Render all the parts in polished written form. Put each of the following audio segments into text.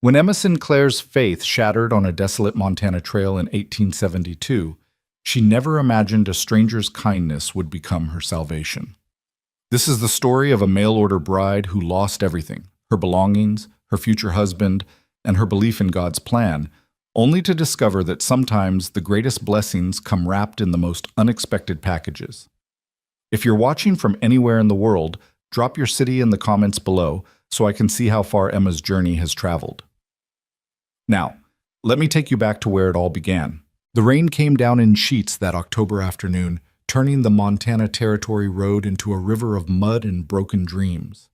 When Emma Sinclair's faith shattered on a desolate Montana trail in 1872, she never imagined a stranger's kindness would become her salvation. This is the story of a mail-order bride who lost everything, her belongings, her future husband, and her belief in God's plan, only to discover that sometimes the greatest blessings come wrapped in the most unexpected packages. If you're watching from anywhere in the world, drop your city in the comments below so I can see how far Emma's journey has traveled. Now, let me take you back to where it all began. The rain came down in sheets that October afternoon, turning the Montana Territory Road into a river of mud and broken dreams.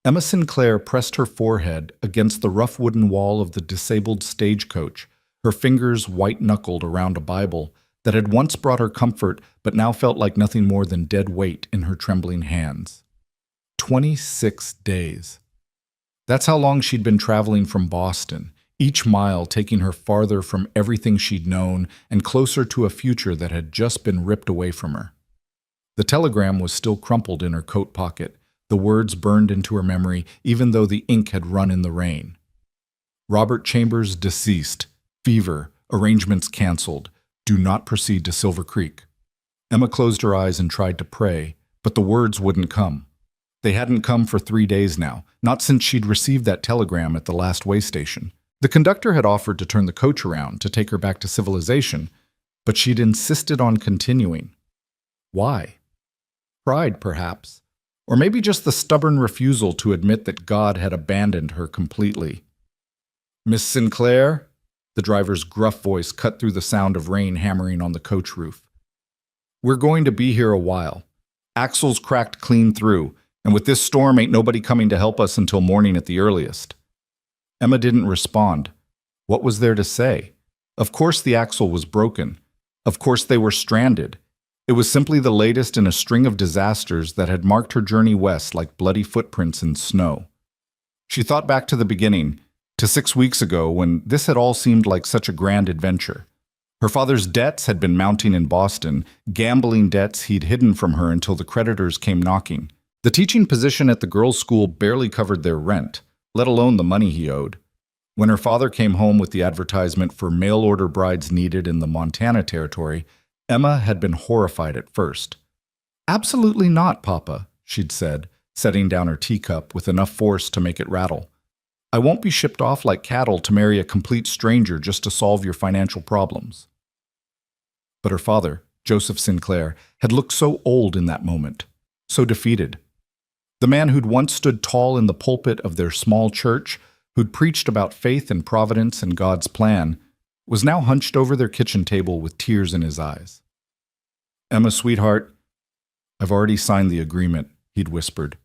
Emma Sinclair pressed her forehead against the rough wooden wall of the disabled stagecoach, her fingers white-knuckled around a Bible that had once brought her comfort but now felt like nothing more than dead weight in her trembling hands. 26 days. That's how long she'd been traveling from Boston, each mile taking her farther from everything she'd known and closer to a future that had just been ripped away from her. The telegram was still crumpled in her coat pocket, the words burned into her memory even though the ink had run in the rain. Robert Chambers deceased, fever, arrangements canceled, do not proceed to Silver Creek. Emma closed her eyes and tried to pray, but the words wouldn't come. They hadn't come for 3 days now, not since she'd received that telegram at the last way station. The conductor had offered to turn the coach around to take her back to civilization, but she'd insisted on continuing. Why? Pride, perhaps, or maybe just the stubborn refusal to admit that God had abandoned her completely. "Miss Sinclair?" The driver's gruff voice cut through the sound of rain hammering on the coach roof. "We're going to be here a while. Axles cracked clean through, and with this storm ain't nobody coming to help us until morning at the earliest." Emma didn't respond. What was there to say? Of course the axle was broken. Of course they were stranded. It was simply the latest in a string of disasters that had marked her journey west like bloody footprints in snow. She thought back to the beginning, to 6 weeks ago when this had all seemed like such a grand adventure. Her father's debts had been mounting in Boston, gambling debts he'd hidden from her until the creditors came knocking. The teaching position at the girls' school barely covered their rent, let alone the money he owed. When her father came home with the advertisement for mail-order brides needed in the Montana Territory, Emma had been horrified at first. "Absolutely not, Papa," she'd said, setting down her teacup with enough force to make it rattle. "I won't be shipped off like cattle to marry a complete stranger just to solve your financial problems." But her father, Joseph Sinclair, had looked so old in that moment, so defeated. The man who'd once stood tall in the pulpit of their small church, who'd preached about faith and providence and God's plan, was now hunched over their kitchen table with tears in his eyes. "Emma, sweetheart, I've already signed the agreement," he'd whispered.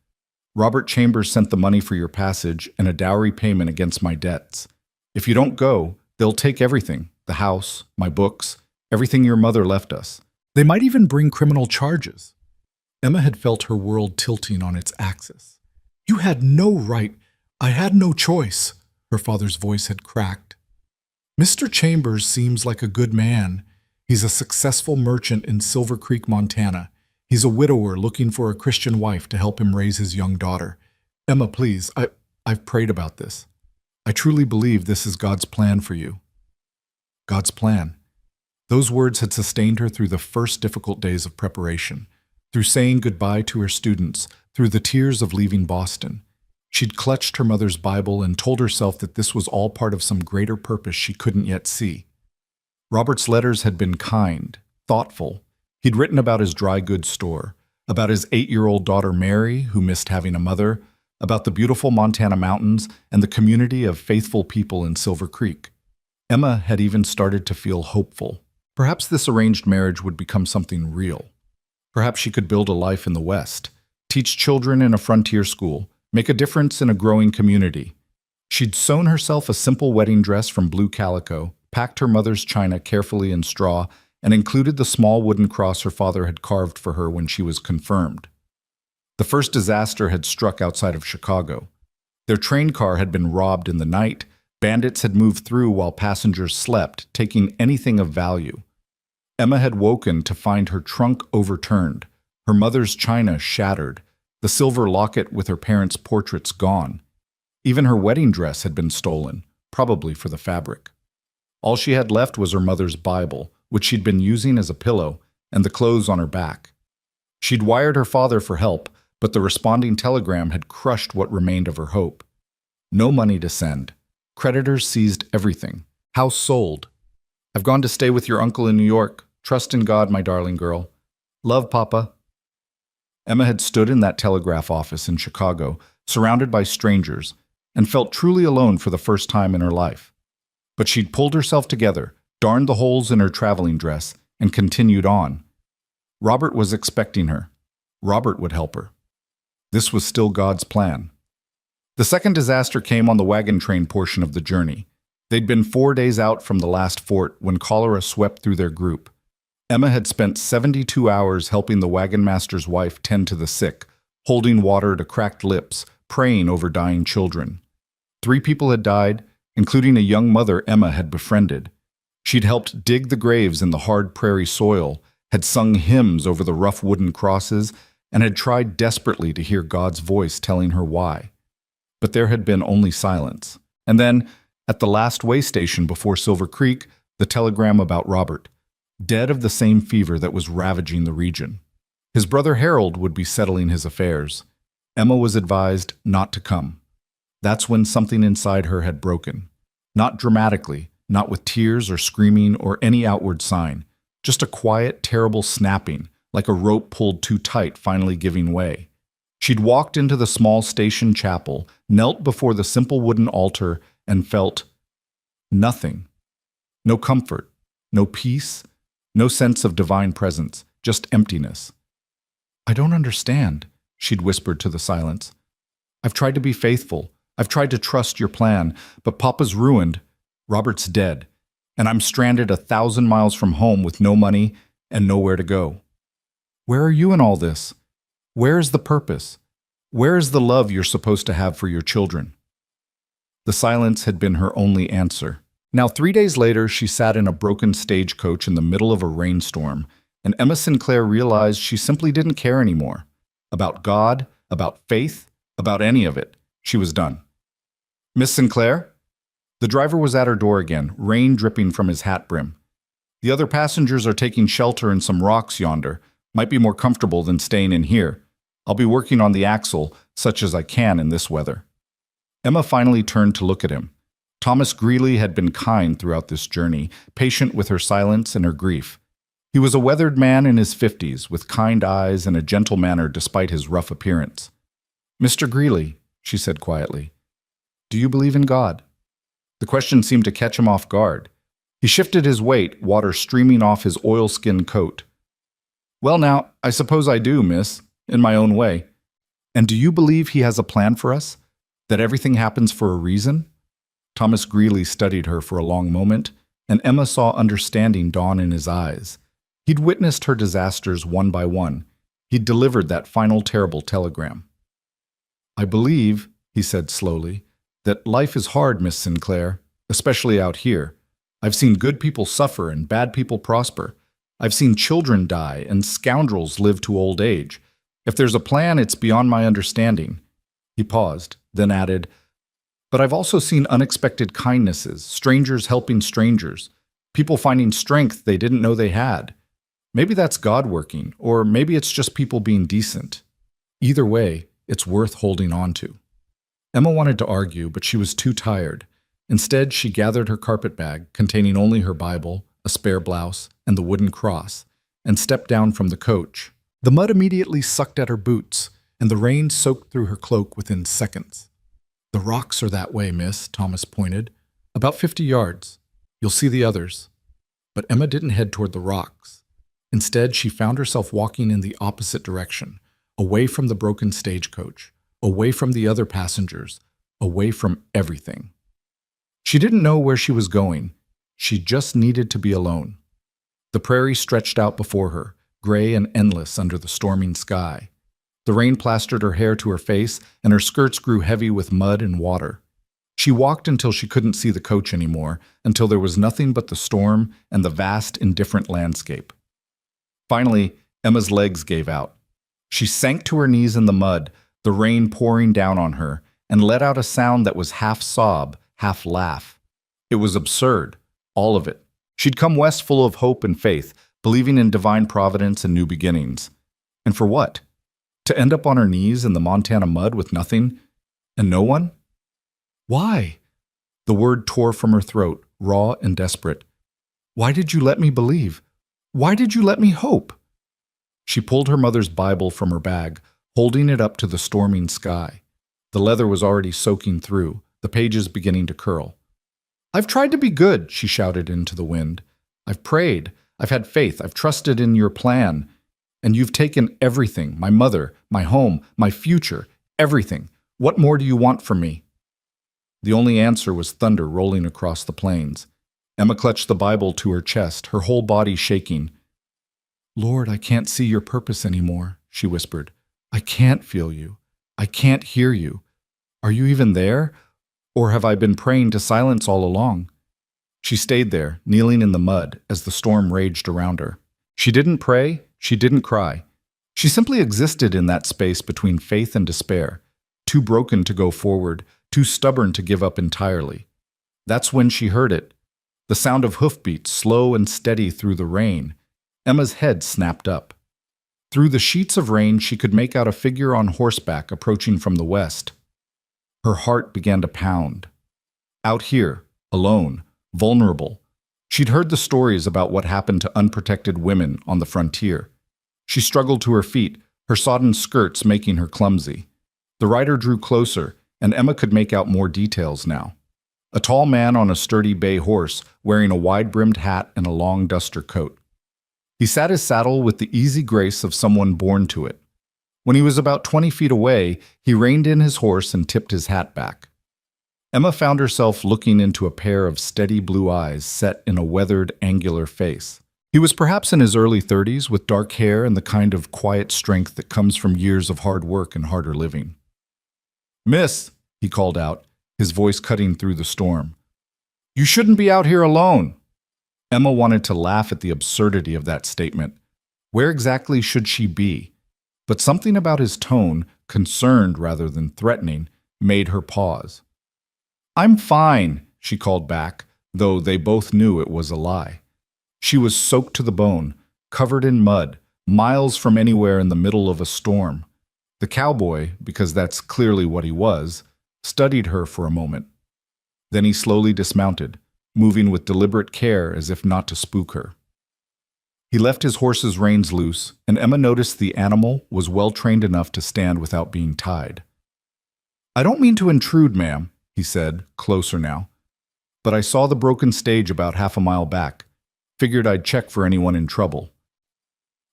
"Robert Chambers sent the money for your passage and a dowry payment against my debts. If you don't go, they'll take everything, the house, my books, everything your mother left us. They might even bring criminal charges." Emma had felt her world tilting on its axis. "You had no right. I had no choice," her father's voice had cracked. "Mr. Chambers seems like a good man. He's a successful merchant in Silver Creek, Montana. He's a widower looking for a Christian wife to help him raise his young daughter. Emma, please, I've prayed about this. I truly believe this is God's plan for you." God's plan. Those words had sustained her through the first difficult days of preparation, through saying goodbye to her students, through the tears of leaving Boston. She'd clutched her mother's Bible and told herself that this was all part of some greater purpose she couldn't yet see. Robert's letters had been kind, thoughtful. He'd written about his dry goods store, about his 8-year-old daughter Mary, who missed having a mother, about the beautiful Montana mountains and the community of faithful people in Silver Creek. Emma had even started to feel hopeful. Perhaps this arranged marriage would become something real. Perhaps she could build a life in the West, teach children in a frontier school, make a difference in a growing community. She'd sewn herself a simple wedding dress from blue calico, packed her mother's china carefully in straw, and included the small wooden cross her father had carved for her when she was confirmed. The first disaster had struck outside of Chicago. Their train car had been robbed in the night. Bandits had moved through while passengers slept, taking anything of value. Emma had woken to find her trunk overturned, her mother's china shattered, the silver locket with her parents' portraits gone. Even her wedding dress had been stolen, probably for the fabric. All she had left was her mother's Bible, which she'd been using as a pillow, and the clothes on her back. She'd wired her father for help, but the responding telegram had crushed what remained of her hope. No money to send. Creditors seized everything. House sold. I've gone to stay with your uncle in New York. Trust in God, my darling girl. Love, Papa. Emma had stood in that telegraph office in Chicago, surrounded by strangers, and felt truly alone for the first time in her life. But she'd pulled herself together, darned the holes in her traveling dress, and continued on. Robert was expecting her. Robert would help her. This was still God's plan. The second disaster came on the wagon train portion of the journey. They'd been 4 days out from the last fort when cholera swept through their group. Emma had spent 72 hours helping the wagon master's wife tend to the sick, holding water to cracked lips, praying over dying children. 3 people had died, including a young mother Emma had befriended. She'd helped dig the graves in the hard prairie soil, had sung hymns over the rough wooden crosses, and had tried desperately to hear God's voice telling her why. But there had been only silence. And then, at the last way station before Silver Creek, the telegram about Robert, dead of the same fever that was ravaging the region. His brother Harold would be settling his affairs. Emma was advised not to come. That's when something inside her had broken. Not dramatically, not with tears or screaming or any outward sign. Just a quiet, terrible snapping, like a rope pulled too tight finally giving way. She'd walked into the small station chapel, knelt before the simple wooden altar, and felt nothing. No comfort, no peace, no sense of divine presence, just emptiness. I don't understand, she'd whispered to the silence. I've tried to be faithful. I've tried to trust your plan, but Papa's ruined. Robert's dead, and I'm stranded 1,000 miles from home with no money and nowhere to go. Where are you in all this? Where is the purpose? Where is the love you're supposed to have for your children? The silence had been her only answer. Now, 3 days later, she sat in a broken stagecoach in the middle of a rainstorm, and Emma Sinclair realized she simply didn't care anymore. About God, about faith, about any of it. She was done. Miss Sinclair? The driver was at her door again, rain dripping from his hat brim. The other passengers are taking shelter in some rocks yonder. Might be more comfortable than staying in here. I'll be working on the axle, such as I can in this weather. Emma finally turned to look at him. Thomas Greeley had been kind throughout this journey, patient with her silence and her grief. He was a weathered man in his 50s, with kind eyes and a gentle manner despite his rough appearance. Mr. Greeley, she said quietly, do you believe in God? The question seemed to catch him off guard. He shifted his weight, water streaming off his oilskin coat. Well now, I suppose I do, miss, in my own way. And do you believe he has a plan for us? That everything happens for a reason? Thomas Greeley studied her for a long moment, and Emma saw understanding dawn in his eyes. He'd witnessed her disasters one by one. He'd delivered that final terrible telegram. I believe, he said slowly, that life is hard, Miss Sinclair, especially out here. I've seen good people suffer and bad people prosper. I've seen children die and scoundrels live to old age. If there's a plan, it's beyond my understanding. He paused, then added, but I've also seen unexpected kindnesses, strangers helping strangers, people finding strength they didn't know they had. Maybe that's God working, or maybe it's just people being decent. Either way, it's worth holding on to. Emma wanted to argue, but she was too tired. Instead, she gathered her carpet bag, containing only her Bible, a spare blouse, and the wooden cross, and stepped down from the coach. The mud immediately sucked at her boots, and the rain soaked through her cloak within seconds. The rocks are that way, miss, Thomas pointed. About 50 yards. You'll see the others. But Emma didn't head toward the rocks. Instead, she found herself walking in the opposite direction, away from the broken stagecoach, away from the other passengers, away from everything. She didn't know where she was going. She just needed to be alone. The prairie stretched out before her, gray and endless under the storming sky. The rain plastered her hair to her face, and her skirts grew heavy with mud and water. She walked until she couldn't see the coach anymore, until there was nothing but the storm and the vast, indifferent landscape. Finally, Emma's legs gave out. She sank to her knees in the mud, the rain pouring down on her, and let out a sound that was half sob, half laugh. It was absurd, all of it. She'd come west full of hope and faith, believing in divine providence and new beginnings. And for what? To end up on her knees in the Montana mud with nothing and no one? Why? The word tore from her throat, raw and desperate. Why did you let me believe? Why did you let me hope? She pulled her mother's Bible from her bag, holding it up to the storming sky. The leather was already soaking through, the pages beginning to curl. I've tried to be good, she shouted into the wind. I've prayed. I've had faith. I've trusted in your plan. And you've taken everything, my mother, my home, my future, everything. What more do you want from me? The only answer was thunder rolling across the plains. Emma clutched the Bible to her chest, her whole body shaking. Lord, I can't see your purpose anymore, she whispered. I can't feel you. I can't hear you. Are you even there? Or have I been praying to silence all along? She stayed there, kneeling in the mud, as the storm raged around her. She didn't pray, she didn't cry. She simply existed in that space between faith and despair, too broken to go forward, too stubborn to give up entirely. That's when she heard it. The sound of hoofbeats, slow and steady through the rain. Emma's head snapped up. Through the sheets of rain, she could make out a figure on horseback approaching from the west. Her heart began to pound. Out here, alone, vulnerable. She'd heard the stories about what happened to unprotected women on the frontier. She struggled to her feet, her sodden skirts making her clumsy. The rider drew closer, and Emma could make out more details now. A tall man on a sturdy bay horse, wearing a wide-brimmed hat and a long duster coat. He sat his saddle with the easy grace of someone born to it. When he was about 20 feet away, he reined in his horse and tipped his hat back. Emma found herself looking into a pair of steady blue eyes set in a weathered, angular face. He was perhaps in his early 30s, with dark hair and the kind of quiet strength that comes from years of hard work and harder living. "Miss," he called out, his voice cutting through the storm. "You shouldn't be out here alone." Emma wanted to laugh at the absurdity of that statement. Where exactly should she be? But something about his tone, concerned rather than threatening, made her pause. "I'm fine," she called back, though they both knew it was a lie. She was soaked to the bone, covered in mud, miles from anywhere in the middle of a storm. The cowboy, because that's clearly what he was, studied her for a moment. Then he slowly dismounted, moving with deliberate care as if not to spook her. He left his horse's reins loose, and Emma noticed the animal was well trained enough to stand without being tied. "I don't mean to intrude, ma'am," he said, closer now, "but I saw the broken stage about half a mile back. Figured I'd check for anyone in trouble."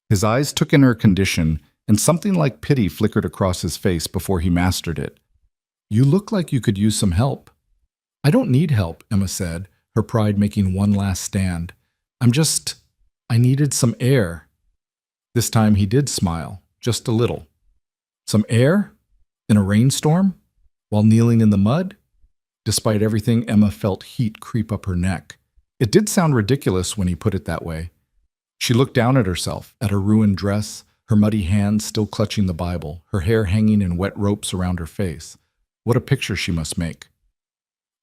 His eyes took in her condition, and something like pity flickered across his face before he mastered it. "You look like you could use some help." "I don't need help," Emma said, her pride making one last stand. I needed some air." This time he did smile, just a little. Some air? In a rainstorm? While kneeling in the mud? Despite everything, Emma felt heat creep up her neck. It did sound ridiculous when he put it that way. She looked down at herself, at her ruined dress, her muddy hands still clutching the Bible, her hair hanging in wet ropes around her face. What a picture she must make.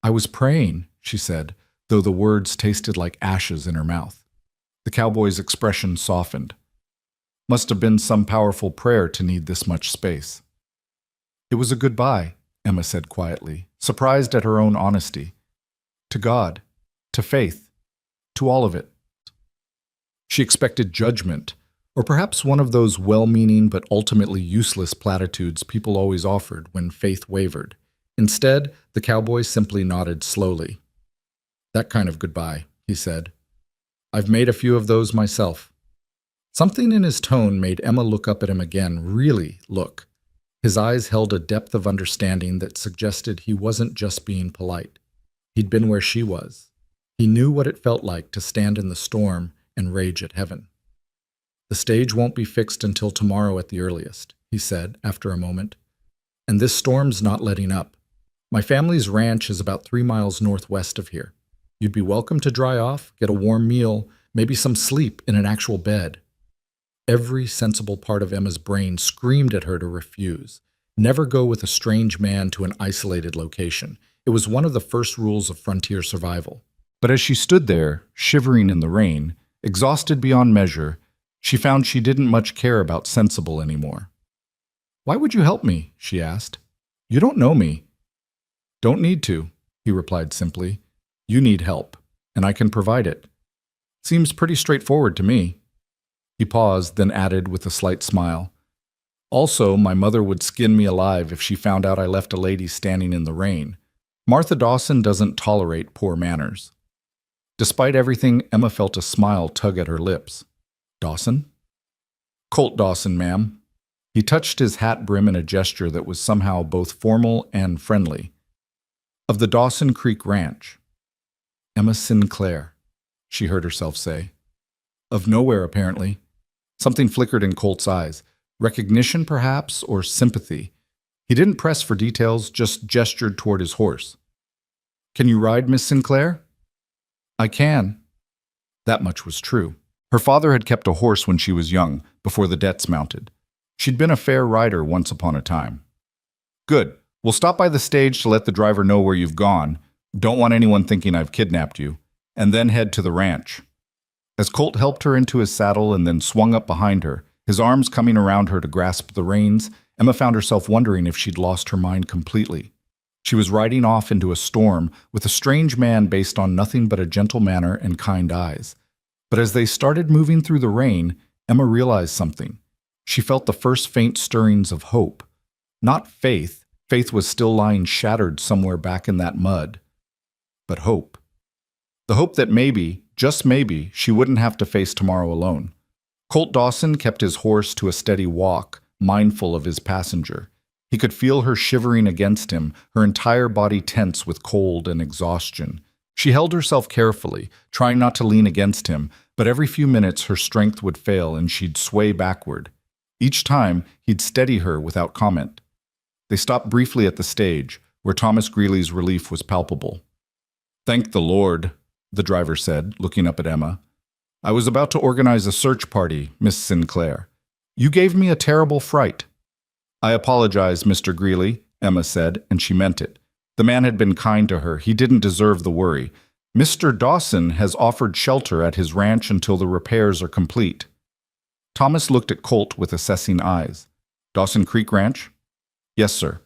"I was praying," she said, though the words tasted like ashes in her mouth. The cowboy's expression softened. Must have been some powerful prayer to need this much space. "It was a goodbye," Emma said quietly, surprised at her own honesty. "To God, to faith, to all of it." She expected judgment, or perhaps one of those well-meaning but ultimately useless platitudes people always offered when faith wavered. Instead, the cowboy simply nodded slowly. "That kind of goodbye," he said. "I've made a few of those myself." Something in his tone made Emma look up at him again, really look. His eyes held a depth of understanding that suggested he wasn't just being polite. He'd been where she was. He knew what it felt like to stand in the storm and rage at heaven. "The stage won't be fixed until tomorrow at the earliest," he said after a moment. "And this storm's not letting up. My family's ranch is about 3 miles northwest of here. You'd be welcome to dry off, get a warm meal, maybe some sleep in an actual bed." Every sensible part of Emma's brain screamed at her to refuse. Never go with a strange man to an isolated location. It was one of the first rules of frontier survival. But as she stood there, shivering in the rain, exhausted beyond measure, she found she didn't much care about sensible anymore. "Why would you help me?" she asked. "You don't know me." "Don't need to," he replied simply. "You need help, and I can provide it. Seems pretty straightforward to me." He paused, then added with a slight smile, "Also, my mother would skin me alive if she found out I left a lady standing in the rain. Martha Dawson doesn't tolerate poor manners." Despite everything, Emma felt a smile tug at her lips. "Dawson?" "Colt Dawson, ma'am." He touched his hat brim in a gesture that was somehow both formal and friendly. "Of the Dawson Creek Ranch." "Emma Sinclair," she heard herself say. "Of nowhere, apparently." Something flickered in Colt's eyes. Recognition, perhaps, or sympathy. He didn't press for details, just gestured toward his horse. "Can you ride, Miss Sinclair?" "I can." That much was true. Her father had kept a horse when she was young, before the debts mounted. She'd been a fair rider once upon a time. "Good. We'll stop by the stage to let the driver know where you've gone. Don't want anyone thinking I've kidnapped you. And then head to the ranch." As Colt helped her into his saddle and then swung up behind her, his arms coming around her to grasp the reins, Emma found herself wondering if she'd lost her mind completely. She was riding off into a storm with a strange man based on nothing but a gentle manner and kind eyes. But as they started moving through the rain, Emma realized something. She felt the first faint stirrings of hope. Not faith. Faith was still lying shattered somewhere back in that mud. But hope. The hope that maybe, just maybe, she wouldn't have to face tomorrow alone. Colt Dawson kept his horse to a steady walk, mindful of his passenger. He could feel her shivering against him, her entire body tense with cold and exhaustion. She held herself carefully, trying not to lean against him, but every few minutes her strength would fail and she'd sway backward. Each time, he'd steady her without comment. They stopped briefly at the stage, where Thomas Greeley's relief was palpable. "Thank the Lord," the driver said, looking up at Emma. "I was about to organize a search party, Miss Sinclair. You gave me a terrible fright." "I apologize, Mr. Greeley," Emma said, and she meant it. The man had been kind to her. He didn't deserve the worry. "Mr. Dawson has offered shelter at his ranch until the repairs are complete." Thomas looked at Colt with assessing eyes. "Dawson Creek Ranch?" "Yes, sir."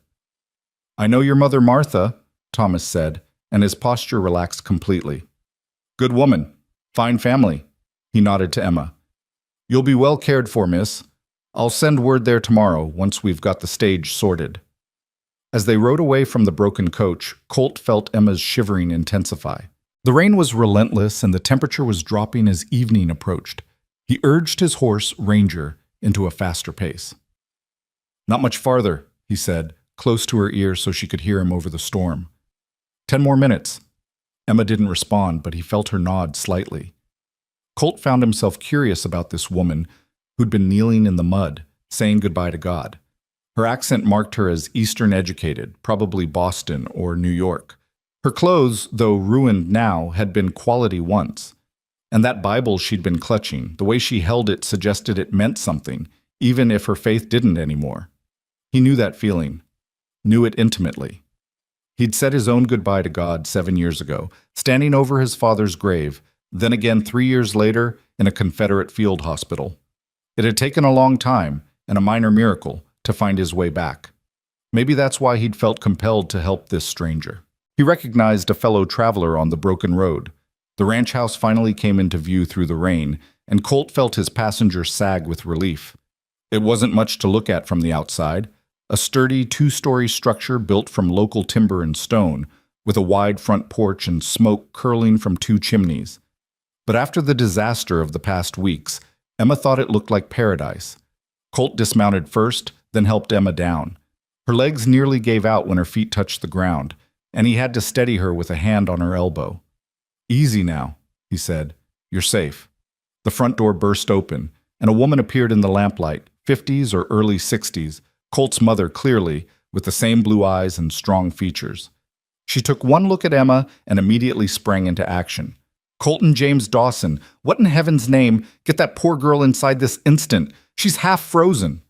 "I know your mother Martha," Thomas said, and his posture relaxed completely. "Good woman. Fine family." He nodded to Emma. "You'll be well cared for, miss. I'll send word there tomorrow, once we've got the stage sorted." As they rode away from the broken coach, Colt felt Emma's shivering intensify. The rain was relentless and the temperature was dropping as evening approached. He urged his horse, Ranger, into a faster pace. "Not much farther," he said, close to her ear so she could hear him over the storm. 10 more minutes." Emma didn't respond, but he felt her nod slightly. Colt found himself curious about this woman who'd been kneeling in the mud, saying goodbye to God. Her accent marked her as Eastern educated, probably Boston or New York. Her clothes, though ruined now, had been quality once. And that Bible she'd been clutching, the way she held it suggested it meant something, even if her faith didn't anymore. He knew that feeling, knew it intimately. He'd said his own goodbye to God 7 years ago, standing over his father's grave, then again 3 years later in a Confederate field hospital. It had taken a long time, and a minor miracle, to find his way back. Maybe that's why he'd felt compelled to help this stranger. He recognized a fellow traveler on the broken road. The ranch house finally came into view through the rain, and Colt felt his passenger sag with relief. It wasn't much to look at from the outside. A sturdy 2-story structure built from local timber and stone, with a wide front porch and smoke curling from 2 chimneys. But after the disaster of the past weeks, Emma thought it looked like paradise. Colt dismounted first, then helped Emma down. Her legs nearly gave out when her feet touched the ground, and he had to steady her with a hand on her elbow. "Easy now," he said. "You're safe." The front door burst open, and a woman appeared in the lamplight, 50s or early 60s, Colt's mother clearly, with the same blue eyes and strong features. She took one look at Emma and immediately sprang into action. "Colton James Dawson, what in heaven's name? Get that poor girl inside this instant. She's half frozen."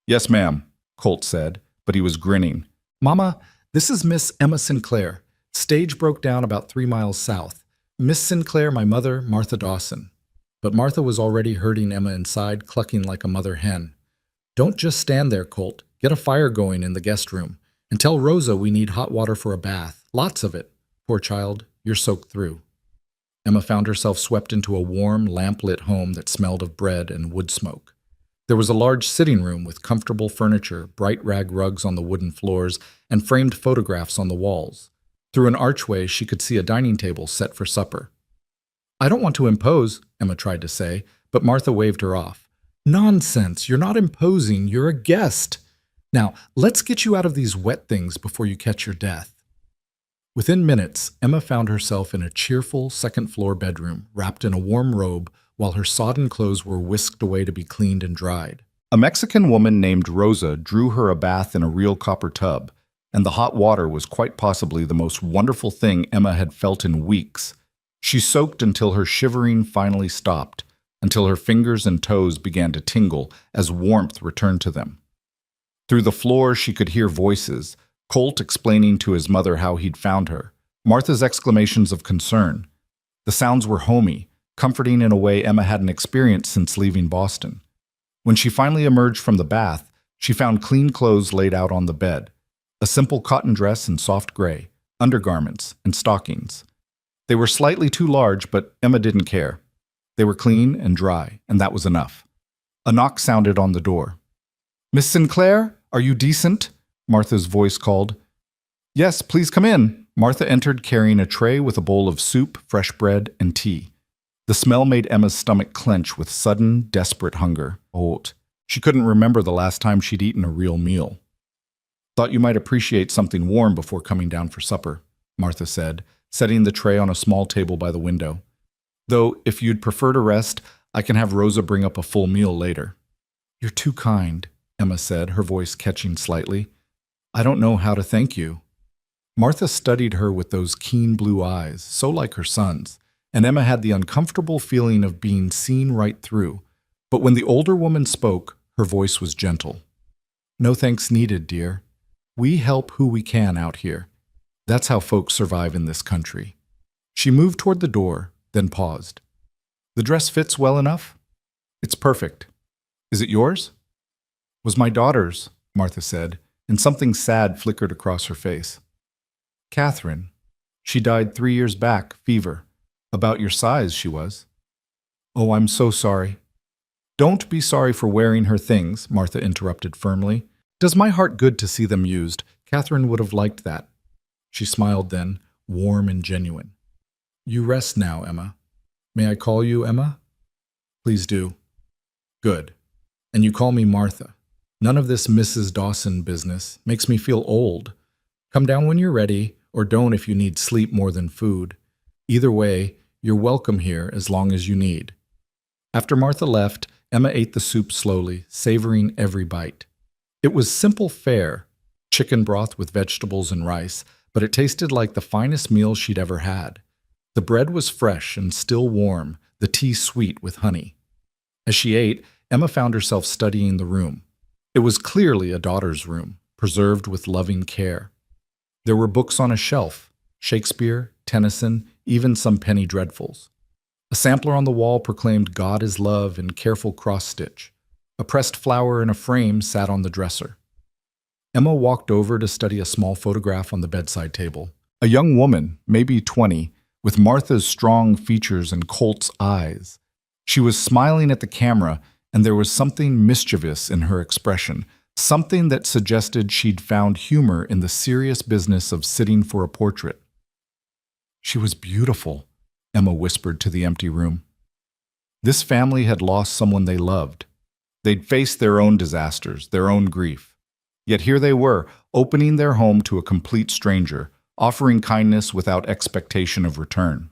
"Yes, ma'am," Colt said, but he was grinning. "Mama, this is Miss Emma Sinclair. Stage broke down about 3 miles south. Miss Sinclair, my mother, Martha Dawson." But Martha was already herding Emma inside, clucking like a mother hen. "Don't just stand there, Colt. Get a fire going in the guest room. And tell Rosa we need hot water for a bath. Lots of it. Poor child, you're soaked through." Emma found herself swept into a warm, lamp-lit home that smelled of bread and wood smoke. There was a large sitting room with comfortable furniture, bright rag rugs on the wooden floors, and framed photographs on the walls. Through an archway, she could see a dining table set for supper. "I don't want to impose," Emma tried to say, but Martha waved her off. "Nonsense! You're not imposing, you're a guest. Now, let's get you out of these wet things before you catch your death." Within minutes, Emma found herself in a cheerful second-floor bedroom, wrapped in a warm robe, while her sodden clothes were whisked away to be cleaned and dried. A Mexican woman named Rosa drew her a bath in a real copper tub, and the hot water was quite possibly the most wonderful thing Emma had felt in weeks. She soaked until her shivering finally stopped, until her fingers and toes began to tingle as warmth returned to them. Through the floor she could hear voices, Colt explaining to his mother how he'd found her, Martha's exclamations of concern. The sounds were homey, comforting in a way Emma hadn't experienced since leaving Boston. When she finally emerged from the bath, she found clean clothes laid out on the bed, a simple cotton dress in soft gray, undergarments, and stockings. They were slightly too large, but Emma didn't care. They were clean and dry, and that was enough. A knock sounded on the door. "Miss Sinclair, are you decent?" Martha's voice called. "Yes, please come in." Martha entered carrying a tray with a bowl of soup, fresh bread, and tea. The smell made Emma's stomach clench with sudden, desperate hunger. She couldn't remember the last time she'd eaten a real meal. "Thought you might appreciate something warm before coming down for supper," Martha said, setting the tray on a small table by the window. "Though, if you'd prefer to rest, I can have Rosa bring up a full meal later." "You're too kind," Emma said, her voice catching slightly. "I don't know how to thank you." Martha studied her with those keen blue eyes, so like her son's, and Emma had the uncomfortable feeling of being seen right through. But when the older woman spoke, her voice was gentle. "No thanks needed, dear. We help who we can out here. That's how folks survive in this country." She moved toward the door, then paused. "The dress fits well enough?" "It's perfect. Is it yours?" "Was my daughter's," Martha said, and something sad flickered across her face. "Catherine. She died 3 years back, fever. About your size, she was." "Oh, I'm so sorry." "Don't be sorry for wearing her things," Martha interrupted firmly. "Does my heart good to see them used? Catherine would have liked that." She smiled then, warm and genuine. "You rest now, Emma. May I call you Emma?" "Please do." "Good. And you call me Martha. None of this Mrs. Dawson business. Makes me feel old. Come down when you're ready, or don't if you need sleep more than food. Either way, you're welcome here as long as you need." After Martha left, Emma ate the soup slowly, savoring every bite. It was simple fare, chicken broth with vegetables and rice, but it tasted like the finest meal she'd ever had. The bread was fresh and still warm, the tea sweet with honey. As she ate, Emma found herself studying the room. It was clearly a daughter's room, preserved with loving care. There were books on a shelf, Shakespeare, Tennyson, even some penny dreadfuls. A sampler on the wall proclaimed "God is love" in careful cross-stitch. A pressed flower in a frame sat on the dresser. Emma walked over to study a small photograph on the bedside table. A young woman, maybe 20, with Martha's strong features and Colt's eyes. She was smiling at the camera, and there was something mischievous in her expression, something that suggested she'd found humor in the serious business of sitting for a portrait. "She was beautiful," Emma whispered to the empty room. This family had lost someone they loved. They'd faced their own disasters, their own grief. Yet here they were, opening their home to a complete stranger, offering kindness without expectation of return.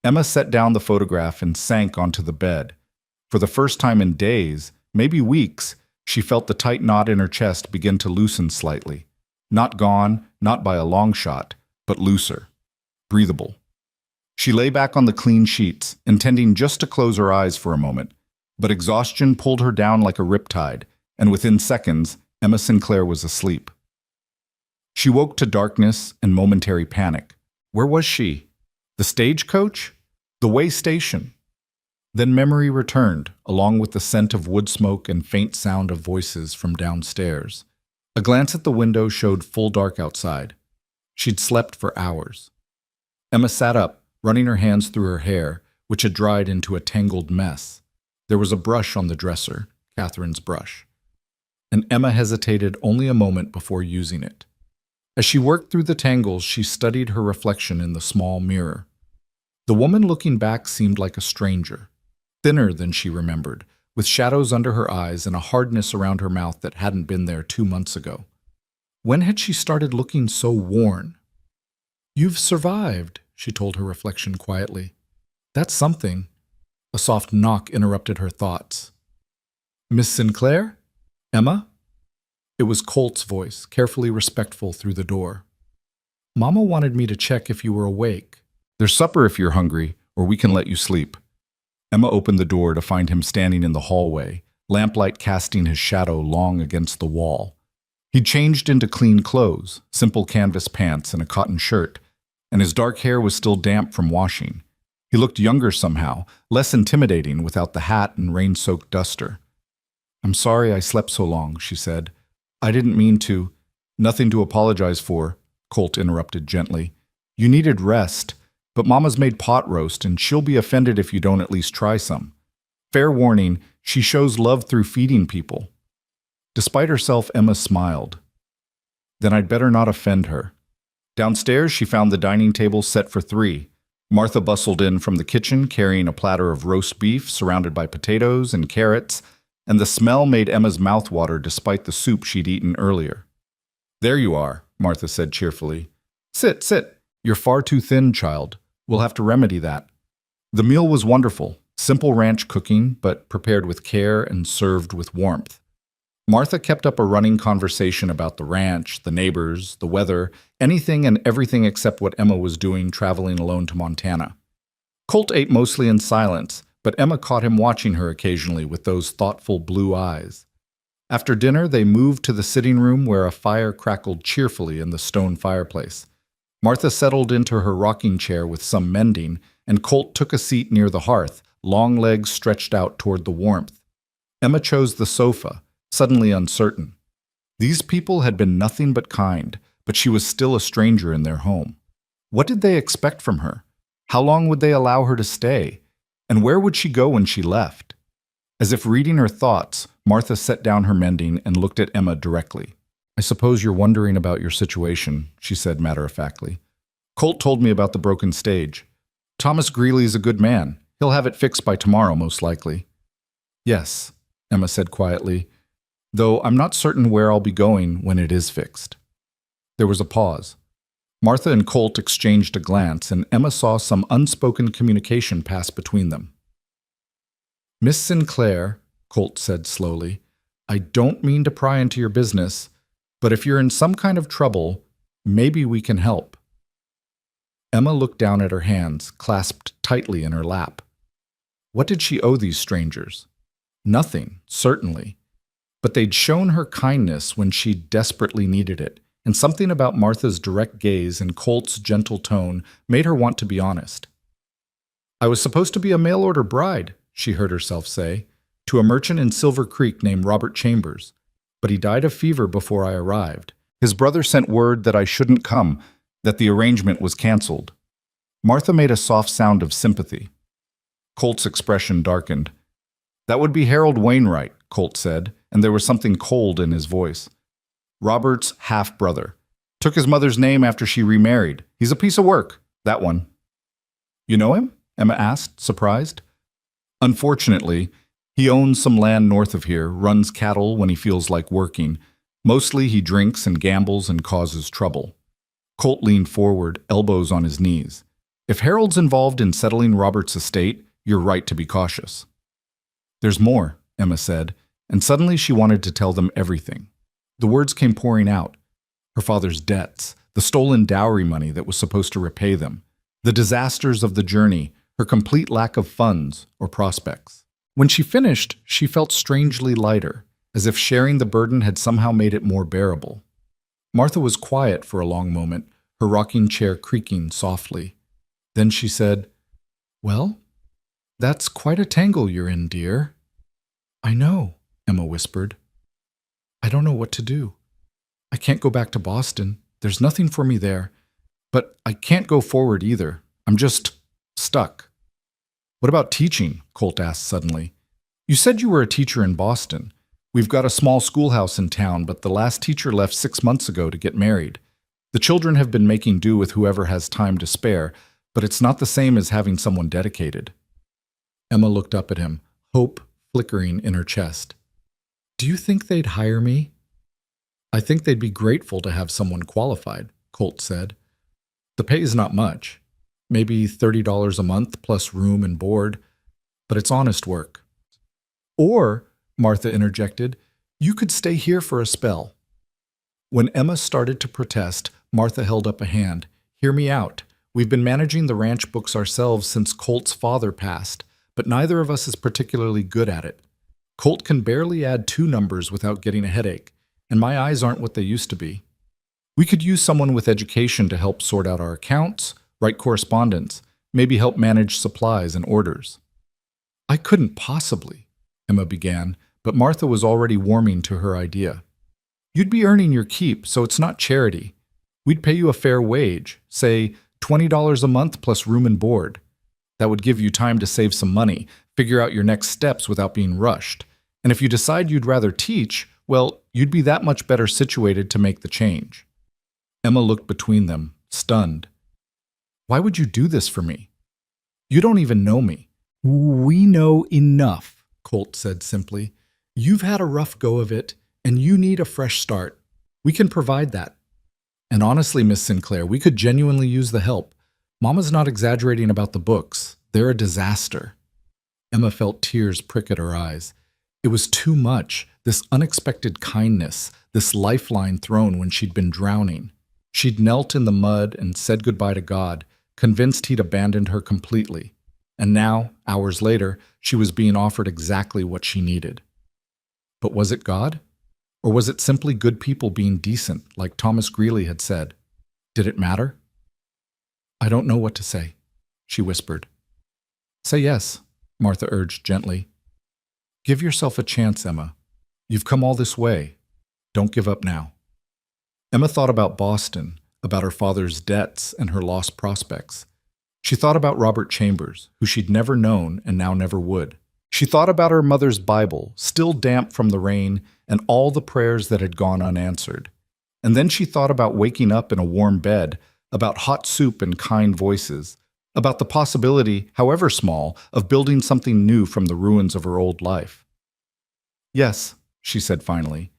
Emma set down the photograph and sank onto the bed. For the first time in days, maybe weeks, she felt the tight knot in her chest begin to loosen slightly. Not gone, not by a long shot, but looser, breathable. She lay back on the clean sheets, intending just to close her eyes for a moment, but exhaustion pulled her down like a riptide, and within seconds, Emma Sinclair was asleep. She woke to darkness and momentary panic. Where was she? The stagecoach? The way station? Then memory returned, along with the scent of wood smoke and faint sound of voices from downstairs. A glance at the window showed full dark outside. She'd slept for hours. Emma sat up, running her hands through her hair, which had dried into a tangled mess. There was a brush on the dresser, Catherine's brush, and Emma hesitated only a moment before using it. As she worked through the tangles, she studied her reflection in the small mirror. The woman looking back seemed like a stranger, thinner than she remembered, with shadows under her eyes and a hardness around her mouth that hadn't been there 2 months ago. When had she started looking so worn? "You've survived," she told her reflection quietly. "That's something." A soft knock interrupted her thoughts. "Miss Sinclair? Emma?" It was Colt's voice, carefully respectful through the door. "Mama wanted me to check if you were awake." "There's supper if you're hungry, or we can let you sleep." Emma opened the door to find him standing in the hallway, lamplight casting his shadow long against the wall. He'd changed into clean clothes, simple canvas pants and a cotton shirt, and his dark hair was still damp from washing. He looked younger somehow, less intimidating without the hat and rain-soaked duster. "I'm sorry I slept so long," she said. "I didn't mean to." "Nothing to apologize for," Colt interrupted gently. "You needed rest, but Mama's made pot roast, and she'll be offended if you don't at least try some. Fair warning, she shows love through feeding people." Despite herself, Emma smiled. "Then I'd better not offend her." Downstairs, she found the dining table set for 3. Martha bustled in from the kitchen, carrying a platter of roast beef surrounded by potatoes and carrots, and the smell made Emma's mouth water despite the soup she'd eaten earlier. "There you are," Martha said cheerfully. "Sit, sit. You're far too thin, child. We'll have to remedy that." The meal was wonderful, simple ranch cooking, but prepared with care and served with warmth. Martha kept up a running conversation about the ranch, the neighbors, the weather, anything and everything except what Emma was doing traveling alone to Montana. Colt ate mostly in silence, but Emma caught him watching her occasionally with those thoughtful blue eyes. After dinner, they moved to the sitting room where a fire crackled cheerfully in the stone fireplace. Martha settled into her rocking chair with some mending, and Colt took a seat near the hearth, long legs stretched out toward the warmth. Emma chose the sofa, suddenly uncertain. These people had been nothing but kind, but she was still a stranger in their home. What did they expect from her? How long would they allow her to stay? And where would she go when she left? As if reading her thoughts, Martha set down her mending and looked at Emma directly. "I suppose you're wondering about your situation," she said matter-of-factly. "Colt told me about the broken stage. Thomas Greeley's a good man. He'll have it fixed by tomorrow, most likely." "Yes," Emma said quietly, "though I'm not certain where I'll be going when it is fixed." There was a pause. Martha and Colt exchanged a glance, and Emma saw some unspoken communication pass between them. "Miss Sinclair," Colt said slowly, "I don't mean to pry into your business, but if you're in some kind of trouble, maybe we can help." Emma looked down at her hands, clasped tightly in her lap. What did she owe these strangers? Nothing, certainly. But they'd shown her kindness when she desperately needed it, and something about Martha's direct gaze and Colt's gentle tone made her want to be honest. "I was supposed to be a mail-order bride," she heard herself say, "to a merchant in Silver Creek named Robert Chambers, but he died of fever before I arrived. His brother sent word that I shouldn't come, that the arrangement was canceled." Martha made a soft sound of sympathy. Colt's expression darkened. "That would be Harold Wainwright," Colt said, and there was something cold in his voice. "Robert's half-brother. Took his mother's name after she remarried. He's a piece of work, that one." "You know him?" Emma asked, surprised. "Unfortunately, he owns some land north of here, runs cattle when he feels like working. Mostly he drinks and gambles and causes trouble." Colt leaned forward, elbows on his knees. "If Harold's involved in settling Robert's estate, you're right to be cautious." "There's more," Emma said, and suddenly she wanted to tell them everything. The words came pouring out. Her father's debts, the stolen dowry money that was supposed to repay them, the disasters of the journey, her complete lack of funds or prospects. When she finished, she felt strangely lighter. as if sharing the burden had somehow made it more bearable. Martha was quiet for a long moment, her rocking chair creaking softly. Then she said, "Well, that's quite a tangle you're in, dear." "I know," Emma whispered. "I don't know what to do. I can't go back to Boston. There's nothing for me there. But I can't go forward either. I'm just stuck." "What about teaching?" Colt asked suddenly. "You said you were a teacher in Boston. We've got a small schoolhouse in town, but the last teacher left 6 months ago to get married. The children have been making do with whoever has time to spare, but it's not the same as having someone dedicated." Emma looked up at him, hope flickering in her chest. "Do you think they'd hire me?" "I think they'd be grateful to have someone qualified," Colt said. "The pay is not much, maybe $30 a month plus room and board, but it's honest work." "Or," Martha interjected, "you could stay here for a spell." When Emma started to protest, Martha held up a hand. "Hear me out. We've been managing the ranch books ourselves since Colt's father passed, but neither of us is particularly good at it. Colt can barely add 2 numbers without getting a headache, and my eyes aren't what they used to be. We could use someone with education to help sort out our accounts, write correspondence, maybe help manage supplies and orders." "I couldn't possibly," Emma began, but Martha was already warming to her idea. "You'd be earning your keep, so it's not charity. We'd pay you a fair wage, say $20 a month plus room and board. That would give you time to save some money, figure out your next steps without being rushed. And if you decide you'd rather teach, well, you'd be that much better situated to make the change." Emma looked between them, stunned. "Why would you do this for me? You don't even know me." "We know enough," Colt said simply. "You've had a rough go of it, and you need a fresh start. We can provide that. And honestly, Miss Sinclair, we could genuinely use the help. Mama's not exaggerating about the books. They're a disaster." Emma felt tears prick at her eyes. It was too much, this unexpected kindness, this lifeline thrown when she'd been drowning. She'd knelt in the mud and said goodbye to God, convinced he'd abandoned her completely. And now, hours later, she was being offered exactly what she needed. But was it God? Or was it simply good people being decent, like Thomas Greeley had said? Did it matter? "I don't know what to say," she whispered. "Say yes," Martha urged gently. "Give yourself a chance, Emma. You've come all this way. Don't give up now." Emma thought about Boston, about her father's debts and her lost prospects. She thought about Robert Chambers, who she'd never known and now never would. She thought about her mother's Bible, still damp from the rain, and all the prayers that had gone unanswered. And then she thought about waking up in a warm bed, about hot soup and kind voices, about the possibility, however small, of building something new from the ruins of her old life. "Yes," she said finally.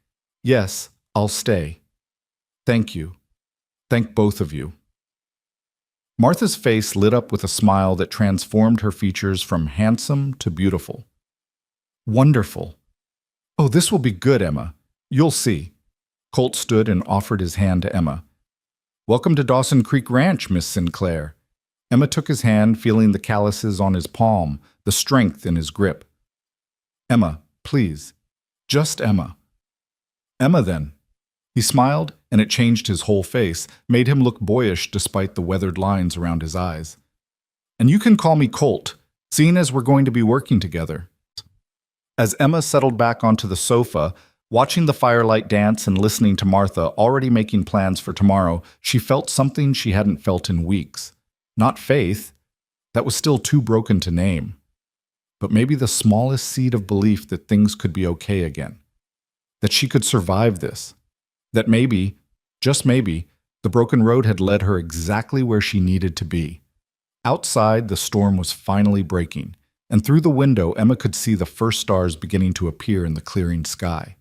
"Yes, I'll stay. Thank you. Thank both of you." Martha's face lit up with a smile that transformed her features from handsome to beautiful. "Wonderful. Oh, this will be good, Emma. You'll see." Colt stood and offered his hand to Emma. "Welcome to Dawson Creek Ranch, Miss Sinclair." Emma took his hand, feeling the calluses on his palm, the strength in his grip. "Emma, please. Just Emma." "Emma, then." He smiled, and it changed his whole face, made him look boyish despite the weathered lines around his eyes. "And you can call me Colt, seeing as we're going to be working together." As Emma settled back onto the sofa, watching the firelight dance and listening to Martha already making plans for tomorrow, she felt something she hadn't felt in weeks. Not faith. That was still too broken to name. But maybe the smallest seed of belief that things could be okay again. That she could survive this. That maybe, just maybe, the broken road had led her exactly where she needed to be. Outside, the storm was finally breaking, and through the window, Emma could see the first stars beginning to appear in the clearing sky.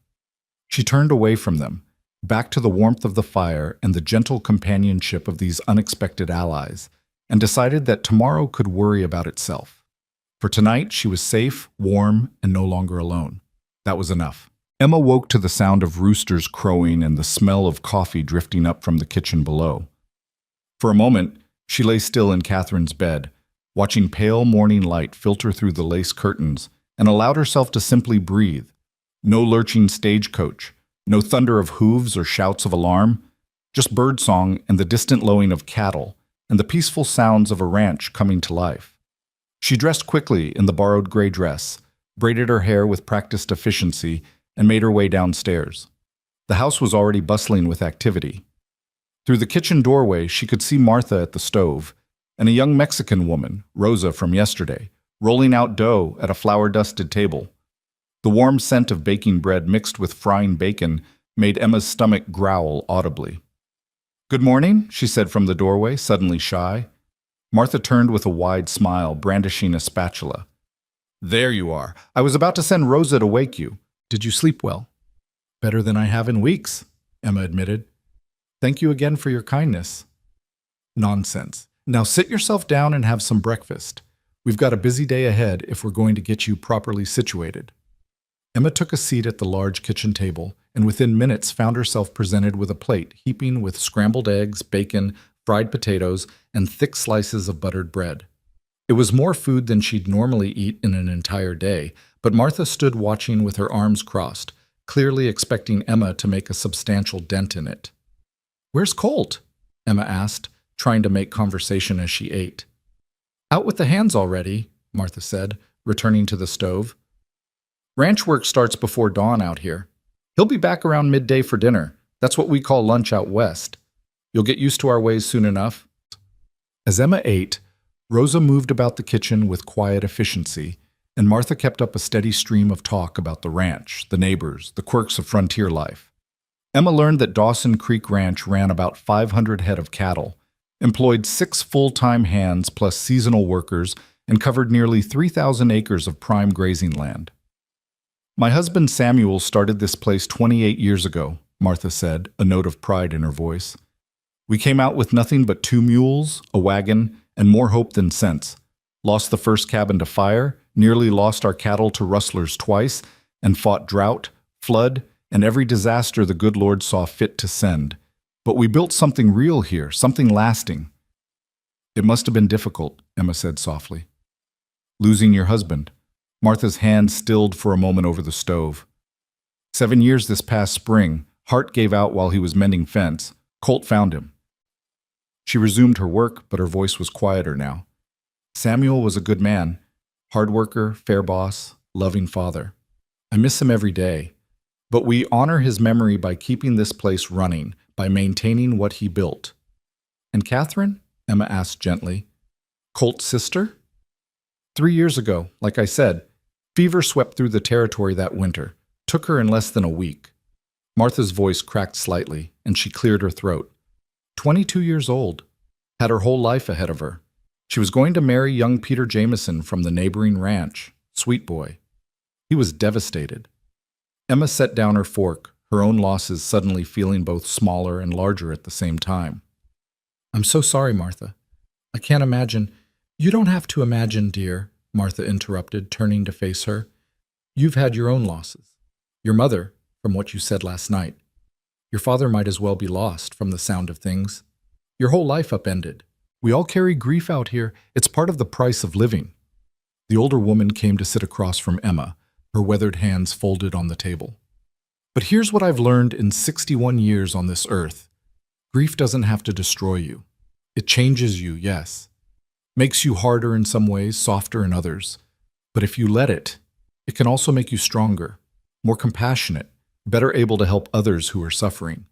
She turned away from them, back to the warmth of the fire and the gentle companionship of these unexpected allies, and decided that tomorrow could worry about itself. For tonight, she was safe, warm, and no longer alone. That was enough. Emma woke to the sound of roosters crowing and the smell of coffee drifting up from the kitchen below. For a moment, she lay still in Catherine's bed, watching pale morning light filter through the lace curtains, and allowed herself to simply breathe. No lurching stagecoach, no thunder of hooves or shouts of alarm, just birdsong and the distant lowing of cattle, and the peaceful sounds of a ranch coming to life. She dressed quickly in the borrowed gray dress, braided her hair with practiced efficiency, and made her way downstairs. The house was already bustling with activity. Through the kitchen doorway, she could see Martha at the stove, and a young Mexican woman, Rosa from yesterday, rolling out dough at a flour-dusted table. The warm scent of baking bread mixed with frying bacon made Emma's stomach growl audibly. "Good morning," she said from the doorway, suddenly shy. Martha turned with a wide smile, brandishing a spatula. "There you are. I was about to send Rosa to wake you. Did you sleep well?" "Better than I have in weeks," Emma admitted. "Thank you again for your kindness." "Nonsense. Now sit yourself down and have some breakfast. We've got a busy day ahead if we're going to get you properly situated." Emma took a seat at the large kitchen table, and within minutes found herself presented with a plate heaping with scrambled eggs, bacon, fried potatoes, and thick slices of buttered bread. It was more food than she'd normally eat in an entire day, but Martha stood watching with her arms crossed, clearly expecting Emma to make a substantial dent in it. "Where's Colt?" Emma asked, trying to make conversation as she ate. "Out with the hands already," Martha said, returning to the stove. "Ranch work starts before dawn out here. He'll be back around midday for dinner. That's what we call lunch out west. You'll get used to our ways soon enough." As Emma ate, Rosa moved about the kitchen with quiet efficiency, and Martha kept up a steady stream of talk about the ranch, the neighbors, the quirks of frontier life. Emma learned that Dawson Creek Ranch ran about 500 head of cattle, employed 6 full-time hands plus seasonal workers, and covered nearly 3,000 acres of prime grazing land. "My husband Samuel started this place 28 years ago," Martha said, a note of pride in her voice. "We came out with nothing but 2 mules, a wagon, and more hope than sense. Lost the first cabin to fire, nearly lost our cattle to rustlers twice, and fought drought, flood, and every disaster the good Lord saw fit to send. But we built something real here, something lasting." "It must have been difficult," Emma said softly. "Losing your husband." Martha's hand stilled for a moment over the stove. 7 years this past spring, Hart gave out while he was mending fence. Colt found him. She resumed her work, but her voice was quieter now. "Samuel was a good man, hard worker, fair boss, loving father. I miss him every day. But we honor his memory by keeping this place running, by maintaining what he built." "And Catherine?" Emma asked gently. "Colt's sister?" 3 years ago, like I said, fever swept through the territory that winter, took her in less than a week." Martha's voice cracked slightly, and she cleared her throat. 22 years old, had her whole life ahead of her. She was going to marry young Peter Jameson from the neighboring ranch, Sweet Boy. He was devastated. Emma set down her fork, her own losses suddenly feeling both smaller and larger at the same time. "I'm so sorry, Martha. I can't imagine—" "You don't have to imagine, dear," Martha interrupted, turning to face her. "You've had your own losses. Your mother, from what you said last night. Your father might as well be lost, from the sound of things. Your whole life upended. We all carry grief out here. It's part of the price of living." The older woman came to sit across from Emma, her weathered hands folded on the table. "But here's what I've learned in 61 years on this earth. Grief doesn't have to destroy you. It changes you, yes. Makes you harder in some ways, softer in others. But if you let it, it can also make you stronger, more compassionate, better able to help others who are suffering."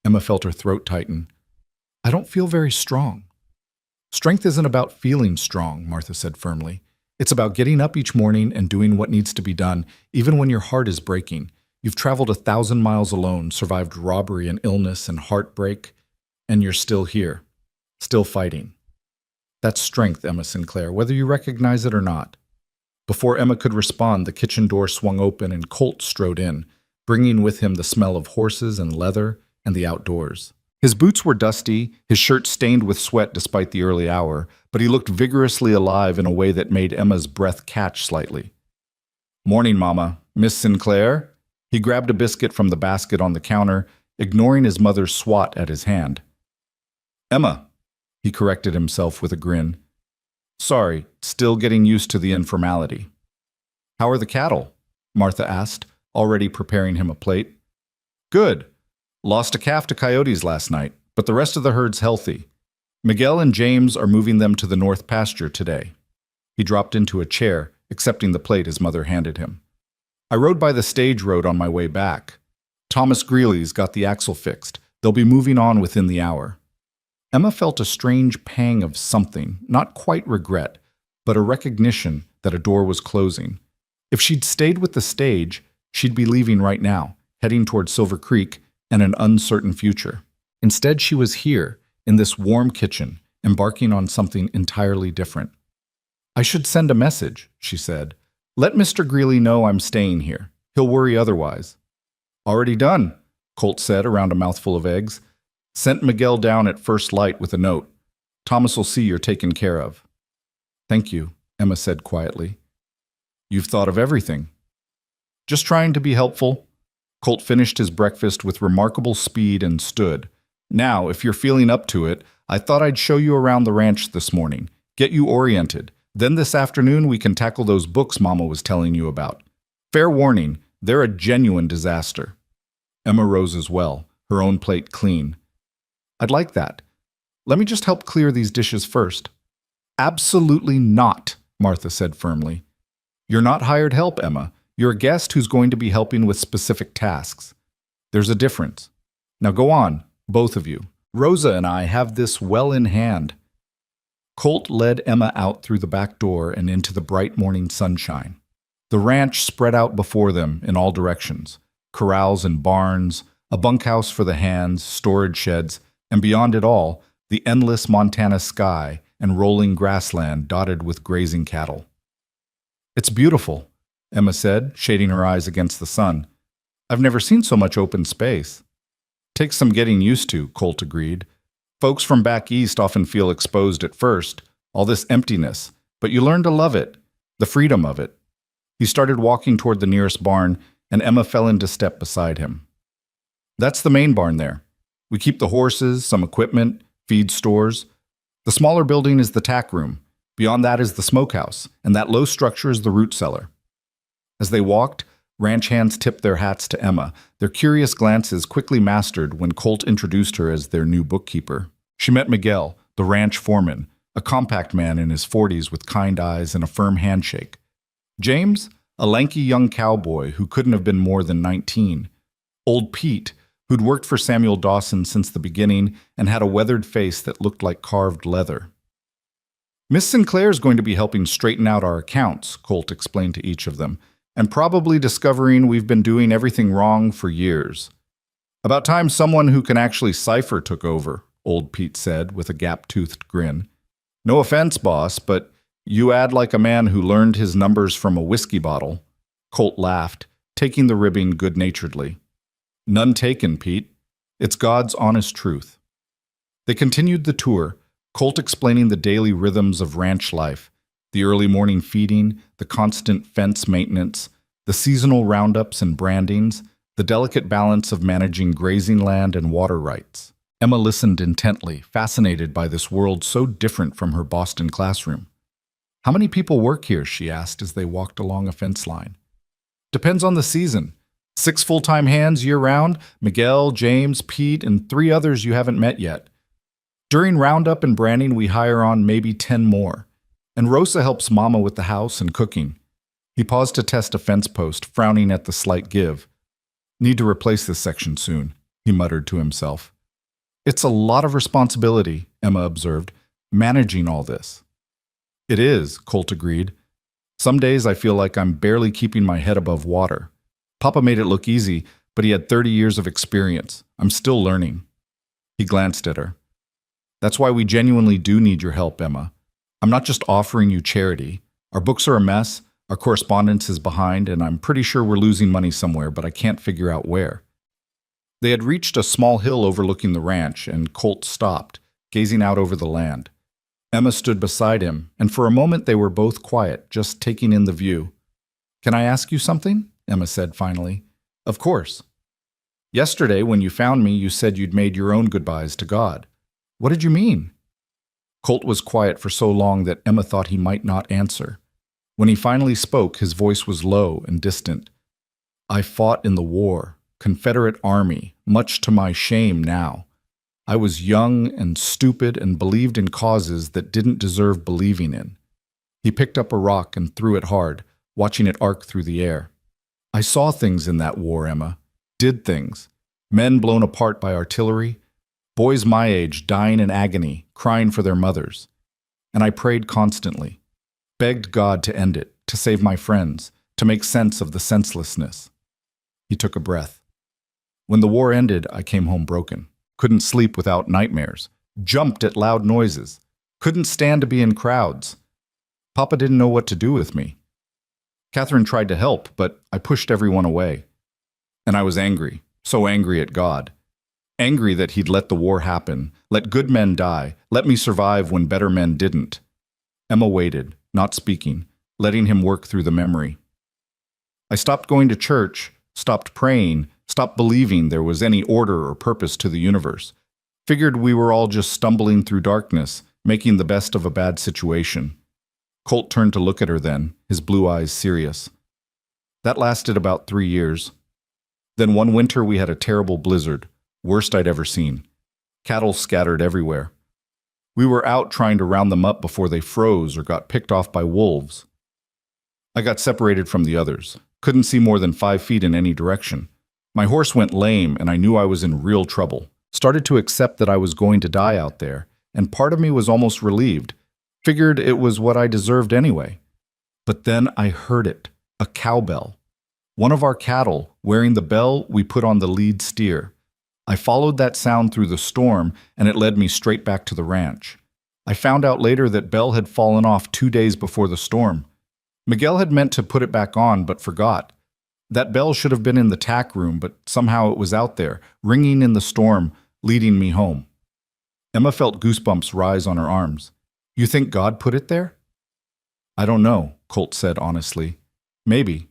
Emma felt her throat tighten. "I don't feel very strong." "Strength isn't about feeling strong," Martha said firmly. "It's about getting up each morning and doing what needs to be done, even when your heart is breaking. You've traveled 1,000 miles alone, survived robbery and illness and heartbreak, and you're still here, still fighting. That's strength, Emma Sinclair, whether you recognize it or not." Before Emma could respond, the kitchen door swung open and Colt strode in, bringing with him the smell of horses and leather and the outdoors. His boots were dusty, his shirt stained with sweat despite the early hour, but he looked vigorously alive in a way that made Emma's breath catch slightly. "Morning, Mama. Miss Sinclair?" He grabbed a biscuit from the basket on the counter, ignoring his mother's swat at his hand. "Emma," he corrected himself with a grin. "Sorry, still getting used to the informality." "How are the cattle?" Martha asked, already preparing him a plate. Good. Lost a calf to coyotes last night, but the rest of the herd's healthy. Miguel and James are moving them to the north pasture today. He dropped into a chair, accepting the plate his mother handed him. I rode by the stage road on my way back. Thomas Greeley's got the axle fixed. They'll be moving on within the hour. Emma felt a strange pang of something, not quite regret, but a recognition that a door was closing. If she'd stayed with the stage, she'd be leaving right now, heading toward Silver Creek and an uncertain future. Instead, she was here, in this warm kitchen, embarking on something entirely different. I should send a message, she said. Let Mr. Greeley know I'm staying here. He'll worry otherwise. Already done, Colt said around a mouthful of eggs. Sent Miguel down at first light with a note. Thomas will see you're taken care of. Thank you, Emma said quietly. You've thought of everything. Just trying to be helpful. Colt finished his breakfast with remarkable speed and stood. Now, if you're feeling up to it, I thought I'd show you around the ranch this morning, get you oriented. Then this afternoon we can tackle those books Mama was telling you about. Fair warning, they're a genuine disaster. Emma rose as well, her own plate clean. I'd like that. Let me just help clear these dishes first. Absolutely not, Martha said firmly. You're not hired help, Emma. You're a guest who's going to be helping with specific tasks. There's a difference. Now go on, both of you. Rosa and I have this well in hand. Colt led Emma out through the back door and into the bright morning sunshine. The ranch spread out before them in all directions. Corrals and barns, a bunkhouse for the hands, storage sheds, and beyond it all, the endless Montana sky and rolling grassland dotted with grazing cattle. It's beautiful, Emma said, shading her eyes against the sun. I've never seen so much open space. Takes some getting used to, Colt agreed. Folks from back east often feel exposed at first, all this emptiness, but you learn to love it, the freedom of it. He started walking toward the nearest barn, and Emma fell into step beside him. That's the main barn there. We keep the horses, some equipment, feed stores. The smaller building is the tack room. Beyond that is the smokehouse, and that low structure is the root cellar. As they walked, ranch hands tipped their hats to Emma, their curious glances quickly mastered when Colt introduced her as their new bookkeeper. She met Miguel, the ranch foreman, a compact man in his 40s with kind eyes and a firm handshake. James, a lanky young cowboy who couldn't have been more than 19. Old Pete, who'd worked for Samuel Dawson since the beginning and had a weathered face that looked like carved leather. Miss Sinclair's going to be helping straighten out our accounts, Colt explained to each of them, and probably discovering we've been doing everything wrong for years. About time someone who can actually cipher took over, Old Pete said with a gap-toothed grin. No offense, boss, but you add like a man who learned his numbers from a whiskey bottle. Colt laughed, taking the ribbing good-naturedly. None taken, Pete. It's God's honest truth. They continued the tour, Colt explaining the daily rhythms of ranch life, the early morning feeding, the constant fence maintenance, the seasonal roundups and brandings, the delicate balance of managing grazing land and water rights. Emma listened intently, fascinated by this world so different from her Boston classroom. How many people work here, she asked as they walked along a fence line. Depends on the season. 6 full-time hands year-round, Miguel, James, Pete, and 3 others you haven't met yet. During roundup and branding, we hire on maybe 10 more. And Rosa helps Mama with the house and cooking. He paused to test a fence post, frowning at the slight give. Need to replace this section soon, he muttered to himself. It's a lot of responsibility, Emma observed, managing all this. It is, Colt agreed. Some days I feel like I'm barely keeping my head above water. Papa made it look easy, but he had 30 years of experience. I'm still learning. He glanced at her. That's why we genuinely do need your help, Emma. I'm not just offering you charity. Our books are a mess, our correspondence is behind, and I'm pretty sure we're losing money somewhere, but I can't figure out where. They had reached a small hill overlooking the ranch, and Colt stopped, gazing out over the land. Emma stood beside him, and for a moment they were both quiet, just taking in the view. Can I ask you something? Emma said finally. Of course. Yesterday, when you found me, you said you'd made your own goodbyes to God. What did you mean? Colt was quiet for so long that Emma thought he might not answer. When he finally spoke, his voice was low and distant. I fought in the war, Confederate Army, much to my shame now. I was young and stupid and believed in causes that didn't deserve believing in. He picked up a rock and threw it hard, watching it arc through the air. I saw things in that war, Emma. Did things. Men blown apart by artillery. Boys my age dying in agony, crying for their mothers. And I prayed constantly. Begged God to end it, to save my friends, to make sense of the senselessness. He took a breath. When the war ended, I came home broken. Couldn't sleep without nightmares. Jumped at loud noises. Couldn't stand to be in crowds. Papa didn't know what to do with me. Catherine tried to help, but I pushed everyone away. And I was angry, so angry at God. Angry that he'd let the war happen, let good men die, let me survive when better men didn't. Emma waited, not speaking, letting him work through the memory. I stopped going to church, stopped praying, stopped believing there was any order or purpose to the universe. Figured we were all just stumbling through darkness, making the best of a bad situation. Colt turned to look at her then, his blue eyes serious. That lasted about 3 years. Then one winter we had a terrible blizzard, worst I'd ever seen. Cattle scattered everywhere. We were out trying to round them up before they froze or got picked off by wolves. I got separated from the others. Couldn't see more than 5 feet in any direction. My horse went lame and I knew I was in real trouble. Started to accept that I was going to die out there, and part of me was almost relieved. Figured it was what I deserved anyway. But then I heard it, a cowbell. One of our cattle, wearing the bell we put on the lead steer. I followed that sound through the storm, and it led me straight back to the ranch. I found out later that bell had fallen off 2 days before the storm. Miguel had meant to put it back on, but forgot. That bell should have been in the tack room, but somehow it was out there, ringing in the storm, leading me home. Emma felt goosebumps rise on her arms. You think God put it there? I don't know, Colt said honestly. Maybe.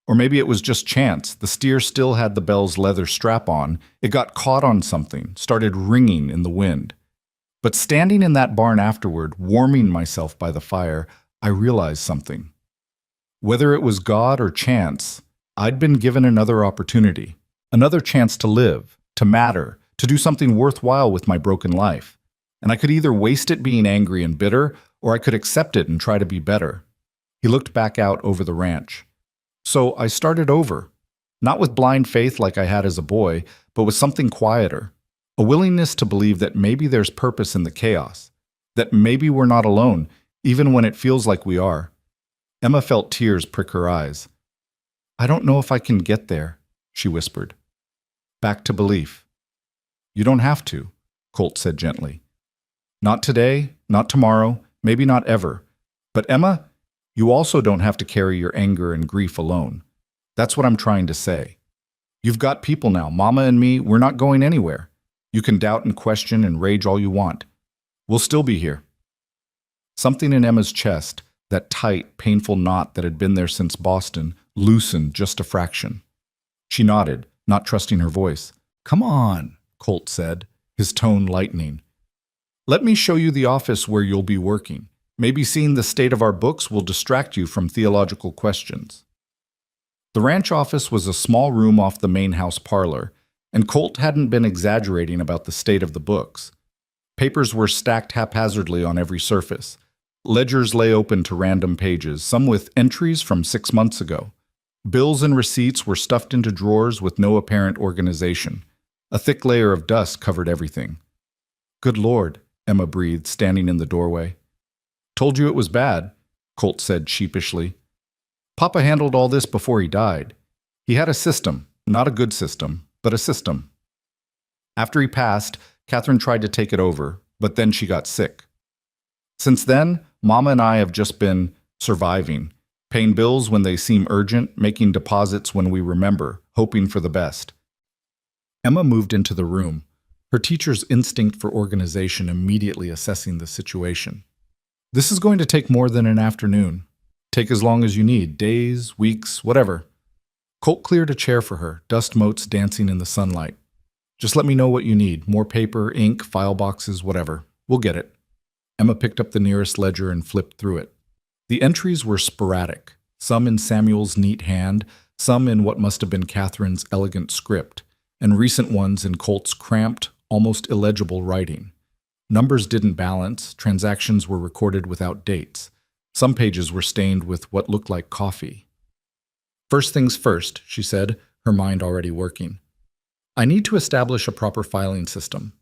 Or maybe it was just chance. The steer still had the bell's leather strap on. It got caught on something, started ringing in the wind. But standing in that barn afterward, warming myself by the fire, I realized something. Whether it was God or chance, I'd been given another opportunity, another chance to live, to matter, to do something worthwhile with my broken life. And I could either waste it being angry and bitter, or I could accept it and try to be better. He looked back out over the ranch. So I started over, not with blind faith like I had as a boy, but with something quieter, a willingness to believe that maybe there's purpose in the chaos, that maybe we're not alone, even when it feels like we are. Emma felt tears prick her eyes. I don't know if I can get there, she whispered. Back to belief. You don't have to, Colt said gently. Not today, not tomorrow, maybe not ever. But Emma, you also don't have to carry your anger and grief alone. That's what I'm trying to say. You've got people now, Mama and me, we're not going anywhere. You can doubt and question and rage all you want. We'll still be here. Something in Emma's chest, that tight, painful knot that had been there since Boston, loosened just a fraction. She nodded, not trusting her voice. Come on, Colt said, his tone lightening. Let me show you the office where you'll be working. Maybe seeing the state of our books will distract you from theological questions. The ranch office was a small room off the main house parlor, and Colt hadn't been exaggerating about the state of the books. Papers were stacked haphazardly on every surface. Ledgers lay open to random pages, some with entries from 6 months ago. Bills and receipts were stuffed into drawers with no apparent organization. A thick layer of dust covered everything. Good Lord, Emma breathed, standing in the doorway. Told you it was bad, Colt said sheepishly. Papa handled all this before he died. He had a system, not a good system, but a system. After he passed, Catherine tried to take it over, but then she got sick. Since then, Mama and I have just been surviving, paying bills when they seem urgent, making deposits when we remember, hoping for the best. Emma moved into the room, her teacher's instinct for organization immediately assessing the situation. This is going to take more than an afternoon. Take as long as you need, days, weeks, whatever. Colt cleared a chair for her, dust motes dancing in the sunlight. Just let me know what you need, more paper, ink, file boxes, whatever. We'll get it. Emma picked up the nearest ledger and flipped through it. The entries were sporadic, some in Samuel's neat hand, some in what must have been Catherine's elegant script, and recent ones in Colt's cramped, almost illegible writing. Numbers didn't balance, transactions were recorded without dates. Some pages were stained with what looked like coffee. "First things first," she said, her mind already working. "I need to establish a proper filing system.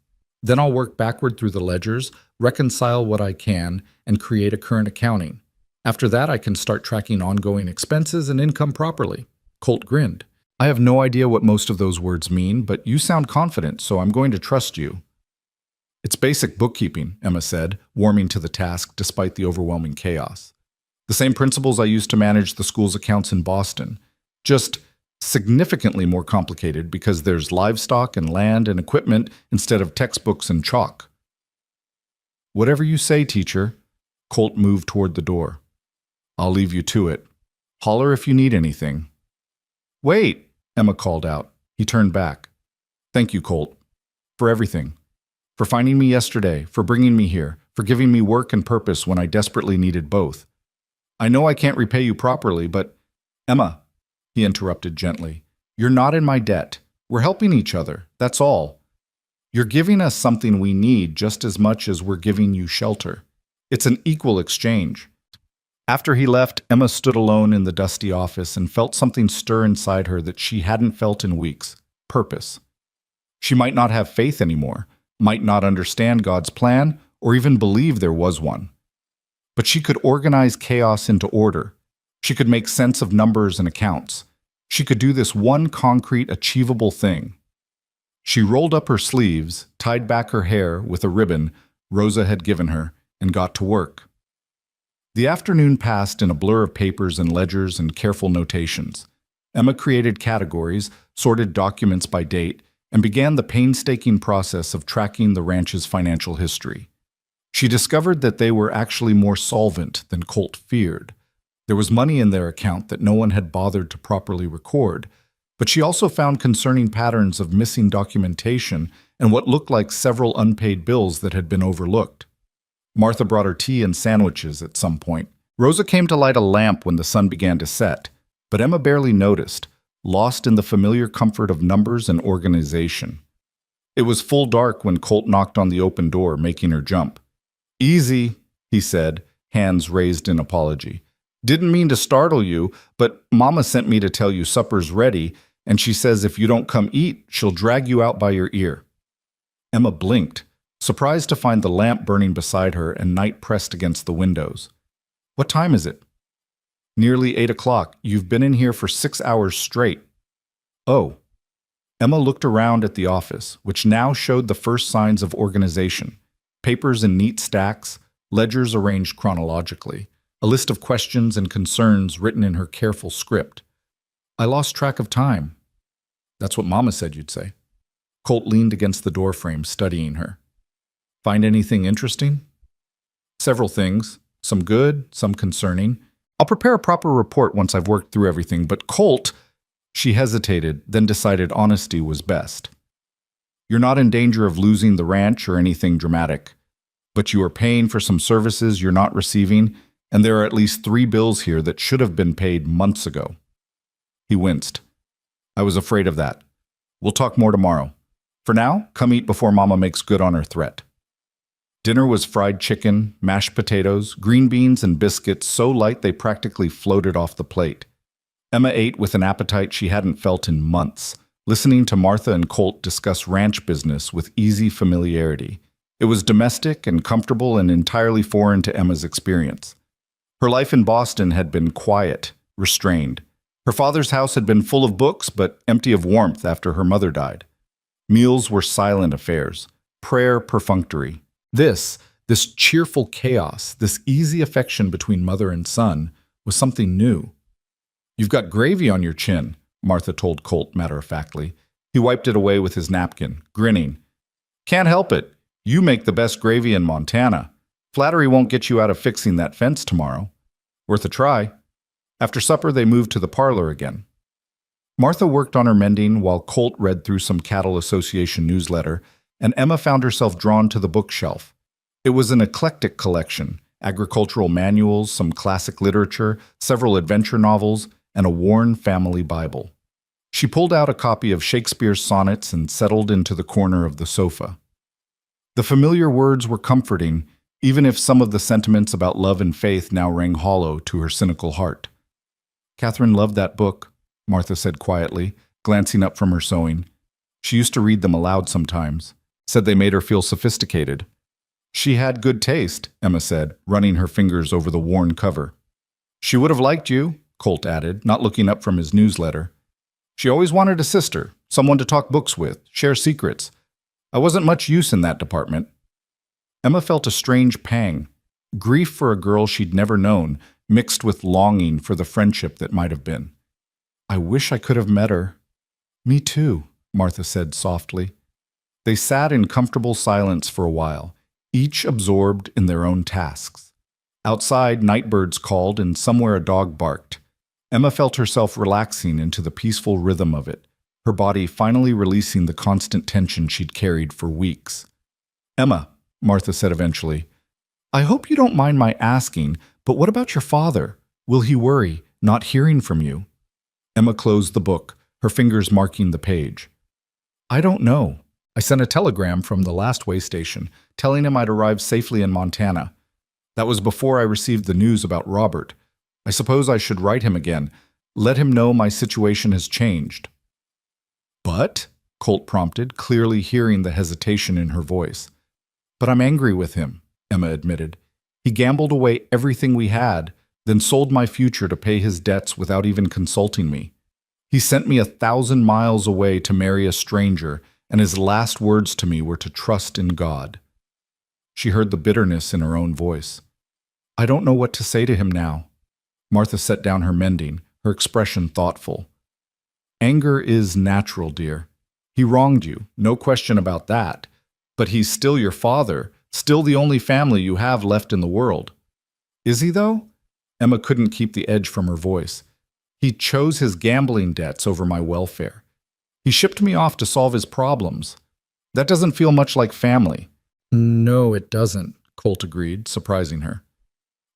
Then I'll work backward through the ledgers, reconcile what I can, and create a current accounting. After that, I can start tracking ongoing expenses and income properly." Colt grinned. "I have no idea what most of those words mean, but you sound confident, so I'm going to trust you." "It's basic bookkeeping," Emma said, warming to the task despite the overwhelming chaos. "The same principles I used to manage the school's accounts in Boston. Just significantly more complicated because there's livestock and land and equipment instead of textbooks and chalk." "Whatever you say, teacher." Colt moved toward the door. "I'll leave you to it. Holler if you need anything." "Wait," Emma called out. He turned back. "Thank you, Colt, for everything. For finding me yesterday, for bringing me here, for giving me work and purpose when I desperately needed both. I know I can't repay you properly, but—" "Emma," he interrupted gently, "you're not in my debt. We're helping each other, that's all. You're giving us something we need just as much as we're giving you shelter. It's an equal exchange." After he left, Emma stood alone in the dusty office and felt something stir inside her that she hadn't felt in weeks: purpose. She might not have faith anymore, might not understand God's plan, or even believe there was one. But she could organize chaos into order. She could make sense of numbers and accounts. She could do this one concrete, achievable thing. She rolled up her sleeves, tied back her hair with a ribbon Rosa had given her, and got to work. The afternoon passed in a blur of papers and ledgers and careful notations. Emma created categories, sorted documents by date, and began the painstaking process of tracking the ranch's financial history. She discovered that they were actually more solvent than Colt feared. There was money in their account that no one had bothered to properly record, but she also found concerning patterns of missing documentation and what looked like several unpaid bills that had been overlooked. Martha brought her tea and sandwiches at some point. Rosa came to light a lamp when the sun began to set, but Emma barely noticed, lost in the familiar comfort of numbers and organization. It was full dark when Colt knocked on the open door, making her jump. "Easy," he said, hands raised in apology. "Didn't mean to startle you, but Mama sent me to tell you supper's ready, and she says if you don't come eat, she'll drag you out by your ear." Emma blinked, surprised to find the lamp burning beside her and night pressed against the windows. "What time is it?" "Nearly 8 o'clock. You've been in here for 6 hours straight." "Oh." Emma looked around at the office, which now showed the first signs of organization. Papers in neat stacks, ledgers arranged chronologically, a list of questions and concerns written in her careful script. "I lost track of time." "That's what Mama said you'd say." Colt leaned against the doorframe, studying her. "Find anything interesting?" "Several things. Some good, some concerning. I'll prepare a proper report once I've worked through everything, but Colt—" She hesitated, then decided honesty was best. "You're not in danger of losing the ranch or anything dramatic, but you are paying for some services you're not receiving, and there are at least 3 bills here that should have been paid months ago." He winced. "I was afraid of that. We'll talk more tomorrow. For now, come eat before Mama makes good on her threat." Dinner was fried chicken, mashed potatoes, green beans, and biscuits so light they practically floated off the plate. Emma ate with an appetite she hadn't felt in months, listening to Martha and Colt discuss ranch business with easy familiarity. It was domestic and comfortable and entirely foreign to Emma's experience. Her life in Boston had been quiet, restrained. Her father's house had been full of books, but empty of warmth after her mother died. Meals were silent affairs, prayer perfunctory. This cheerful chaos, this easy affection between mother and son, was something new. "You've got gravy on your chin," Martha told Colt matter-of-factly. He wiped it away with his napkin, grinning. "Can't help it. You make the best gravy in Montana. Flattery won't get you out of fixing that fence tomorrow. Worth a try." After supper, they moved to the parlor again. Martha worked on her mending while Colt read through some Cattle Association newsletter, and Emma found herself drawn to the bookshelf. It was an eclectic collection: agricultural manuals, some classic literature, several adventure novels, and a worn family Bible. She pulled out a copy of Shakespeare's sonnets and settled into the corner of the sofa. The familiar words were comforting, even if some of the sentiments about love and faith now rang hollow to her cynical heart. "Catherine loved that book," Martha said quietly, glancing up from her sewing. She used to read them aloud sometimes, said they made her feel sophisticated. "She had good taste," Emma said, running her fingers over the worn cover. "She would have liked you," Colt added, not looking up from his newsletter. "She always wanted a sister, someone to talk books with, share secrets. I wasn't much use in that department." Emma felt a strange pang, grief for a girl she'd never known, mixed with longing for the friendship that might have been. "I wish I could have met her." "Me too," Martha said softly. They sat in comfortable silence for a while, each absorbed in their own tasks. Outside, nightbirds called and somewhere a dog barked. Emma felt herself relaxing into the peaceful rhythm of it, her body finally releasing the constant tension she'd carried for weeks. "Emma," Martha said eventually, "I hope you don't mind my asking, but what about your father? Will he worry, not hearing from you?" Emma closed the book, her fingers marking the page. "I don't know. I sent a telegram from the last way station, telling him I'd arrived safely in Montana. That was before I received the news about Robert. I suppose I should write him again, let him know my situation has changed." "But?" Colt prompted, clearly hearing the hesitation in her voice. "But I'm angry with him," Emma admitted. "He gambled away everything we had, then sold my future to pay his debts without even consulting me. He sent me 1,000 miles away to marry a stranger, and his last words to me were to trust in God." She heard the bitterness in her own voice. "I don't know what to say to him now." Martha set down her mending, her expression thoughtful. "Anger is natural, dear. He wronged you, no question about that. But he's still your father, still the only family you have left in the world." "Is he, though?" Emma couldn't keep the edge from her voice. "He chose his gambling debts over my welfare. He shipped me off to solve his problems. That doesn't feel much like family." "No, it doesn't," Colt agreed, surprising her.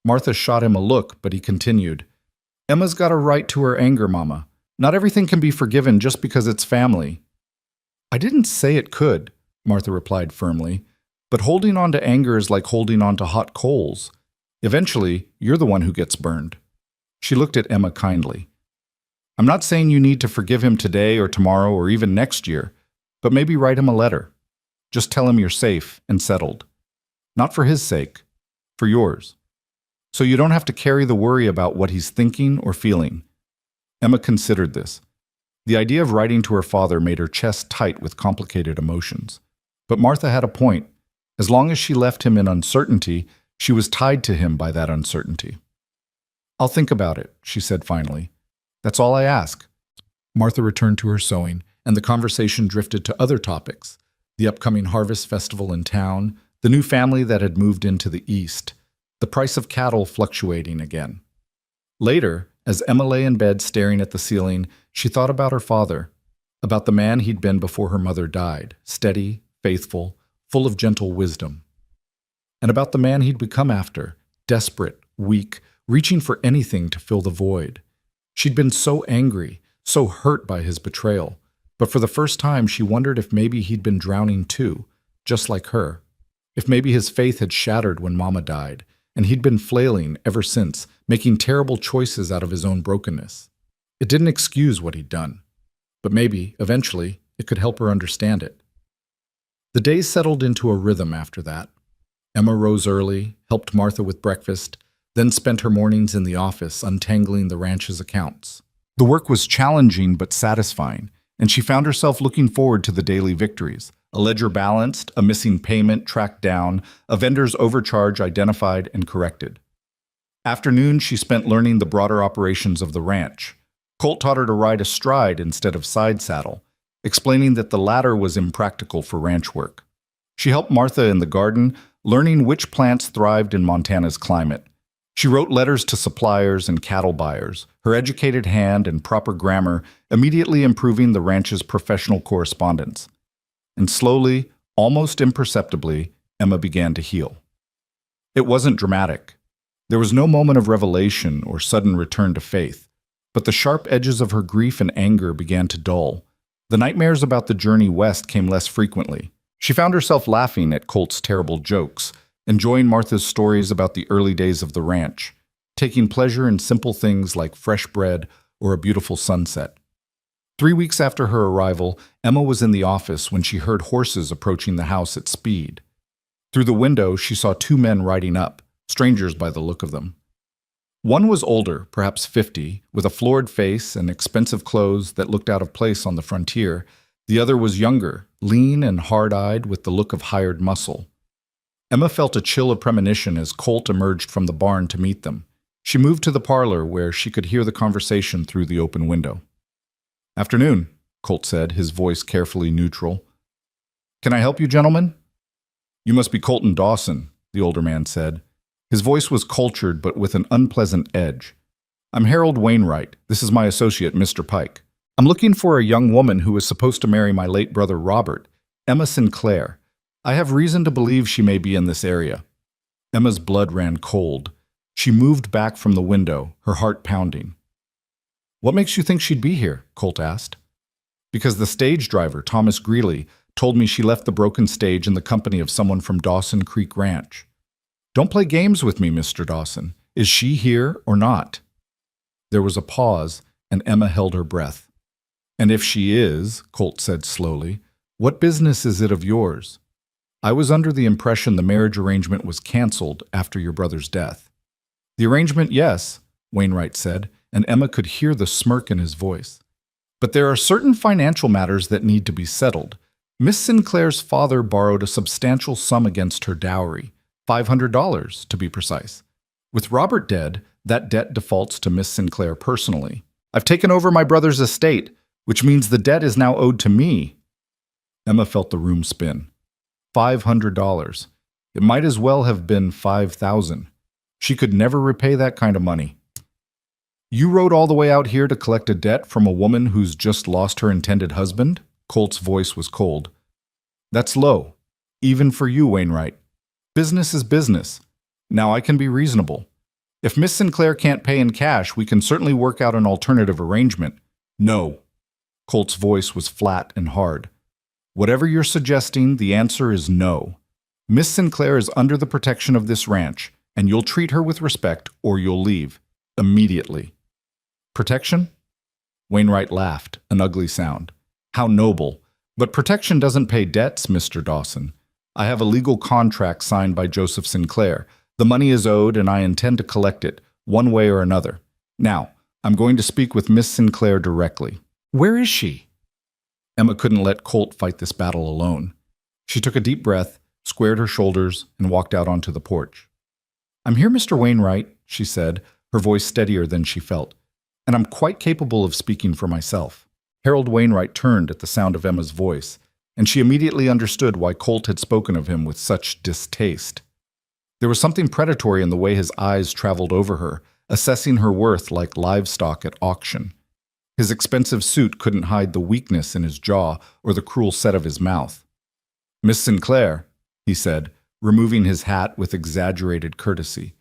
Martha shot him a look, but he continued. "Emma's got a right to her anger, Mama. Not everything can be forgiven just because it's family." "I didn't say it could," Martha replied firmly, "but holding on to anger is like holding on to hot coals. Eventually, you're the one who gets burned." She looked at Emma kindly. "I'm not saying you need to forgive him today or tomorrow or even next year, but maybe write him a letter. Just tell him you're safe and settled. Not for his sake, for yours. So you don't have to carry the worry about what he's thinking or feeling." Emma considered this. The idea of writing to her father made her chest tight with complicated emotions. But Martha had a point. As long as she left him in uncertainty, she was tied to him by that uncertainty. "I'll think about it," she said finally. "That's all I ask." Martha returned to her sewing, and the conversation drifted to other topics: the upcoming harvest festival in town, the new family that had moved into the east, the price of cattle fluctuating again. Later, as Emma lay in bed staring at the ceiling, she thought about her father, about the man he'd been before her mother died, steady, faithful, full of gentle wisdom. And about the man he'd become after, desperate, weak, reaching for anything to fill the void. She'd been so angry, so hurt by his betrayal, but for the first time she wondered if maybe he'd been drowning too, just like her. If maybe his faith had shattered when Mama died, and he'd been flailing ever since, making terrible choices out of his own brokenness. It didn't excuse what he'd done, but maybe, eventually, it could help her understand it. The days settled into a rhythm after that. Emma rose early, helped Martha with breakfast, then spent her mornings in the office untangling the ranch's accounts. The work was challenging but satisfying, and she found herself looking forward to the daily victories: a ledger balanced, a missing payment tracked down, a vendor's overcharge identified and corrected. Afternoon she spent learning the broader operations of the ranch. Colt taught her to ride astride instead of side saddle, explaining that the latter was impractical for ranch work. She helped Martha in the garden, learning which plants thrived in Montana's climate. She wrote letters to suppliers and cattle buyers, her educated hand and proper grammar immediately improving the ranch's professional correspondence. And slowly, almost imperceptibly, Emma began to heal. It wasn't dramatic. There was no moment of revelation or sudden return to faith. but the sharp edges of her grief and anger began to dull. The nightmares about the journey west came less frequently. She found herself laughing at Colt's terrible jokes, enjoying Martha's stories about the early days of the ranch, taking pleasure in simple things like fresh bread or a beautiful sunset. 3 weeks after her arrival, Emma was in the office when she heard horses approaching the house at speed. Through the window, she saw 2 men riding up, strangers by the look of them. One was older, perhaps 50, with a florid face and expensive clothes that looked out of place on the frontier. The other was younger, lean and hard-eyed with the look of hired muscle. Emma felt a chill of premonition as Colt emerged from the barn to meet them. She moved to the parlor where she could hear the conversation through the open window. "Afternoon," Colt said, his voice carefully neutral. "Can I help you, gentlemen?" "You must be Colton Dawson," the older man said. His voice was cultured but with an unpleasant edge. "I'm Harold Wainwright. This is my associate, Mr. Pike. I'm looking for a young woman who is supposed to marry my late brother Robert, Emma Sinclair. I have reason to believe she may be in this area." Emma's blood ran cold. She moved back from the window, her heart pounding. "What makes you think she'd be here?" Colt asked. "Because the stage driver, Thomas Greeley, told me she left the broken stage in the company of someone from Dawson Creek Ranch. Don't play games with me, Mr. Dawson. Is she here or not?" There was a pause, and Emma held her breath. "And if she is," Colt said slowly, "what business is it of yours? I was under the impression the marriage arrangement was canceled after your brother's death." "The arrangement, yes," Wainwright said, and Emma could hear the smirk in his voice. "But there are certain financial matters that need to be settled. Miss Sinclair's father borrowed a substantial sum against her dowry, $500 to be precise. With Robert dead, that debt defaults to Miss Sinclair personally. I've taken over my brother's estate, which means the debt is now owed to me." Emma felt the room spin. $500. It might as well have been 5,000. She could never repay that kind of money. "You rode all the way out here to collect a debt from a woman who's just lost her intended husband?" Colt's voice was cold. "That's low, even for you, Wainwright. Business is business. Now I can be reasonable. If Miss Sinclair can't pay in cash, we can certainly work out an alternative arrangement." "No." Colt's voice was flat and hard. "Whatever you're suggesting, the answer is no. Miss Sinclair is under the protection of this ranch, and you'll treat her with respect or you'll leave. Immediately." "Protection?" Wainwright laughed, an ugly sound. "How noble. But protection doesn't pay debts, Mr. Dawson. I have a legal contract signed by Joseph Sinclair. The money is owed, and I intend to collect it, one way or another. Now, I'm going to speak with Miss Sinclair directly." "Where is she?" Emma couldn't let Colt fight this battle alone. She took a deep breath, squared her shoulders, and walked out onto the porch. "I'm here, Mr. Wainwright," she said, her voice steadier than she felt, "and I'm quite capable of speaking for myself." Harold Wainwright turned at the sound of Emma's voice, and she immediately understood why Colt had spoken of him with such distaste. There was something predatory in the way his eyes traveled over her, assessing her worth like livestock at auction. His expensive suit couldn't hide the weakness in his jaw or the cruel set of his mouth. "Miss Sinclair," he said, removing his hat with exaggerated courtesy,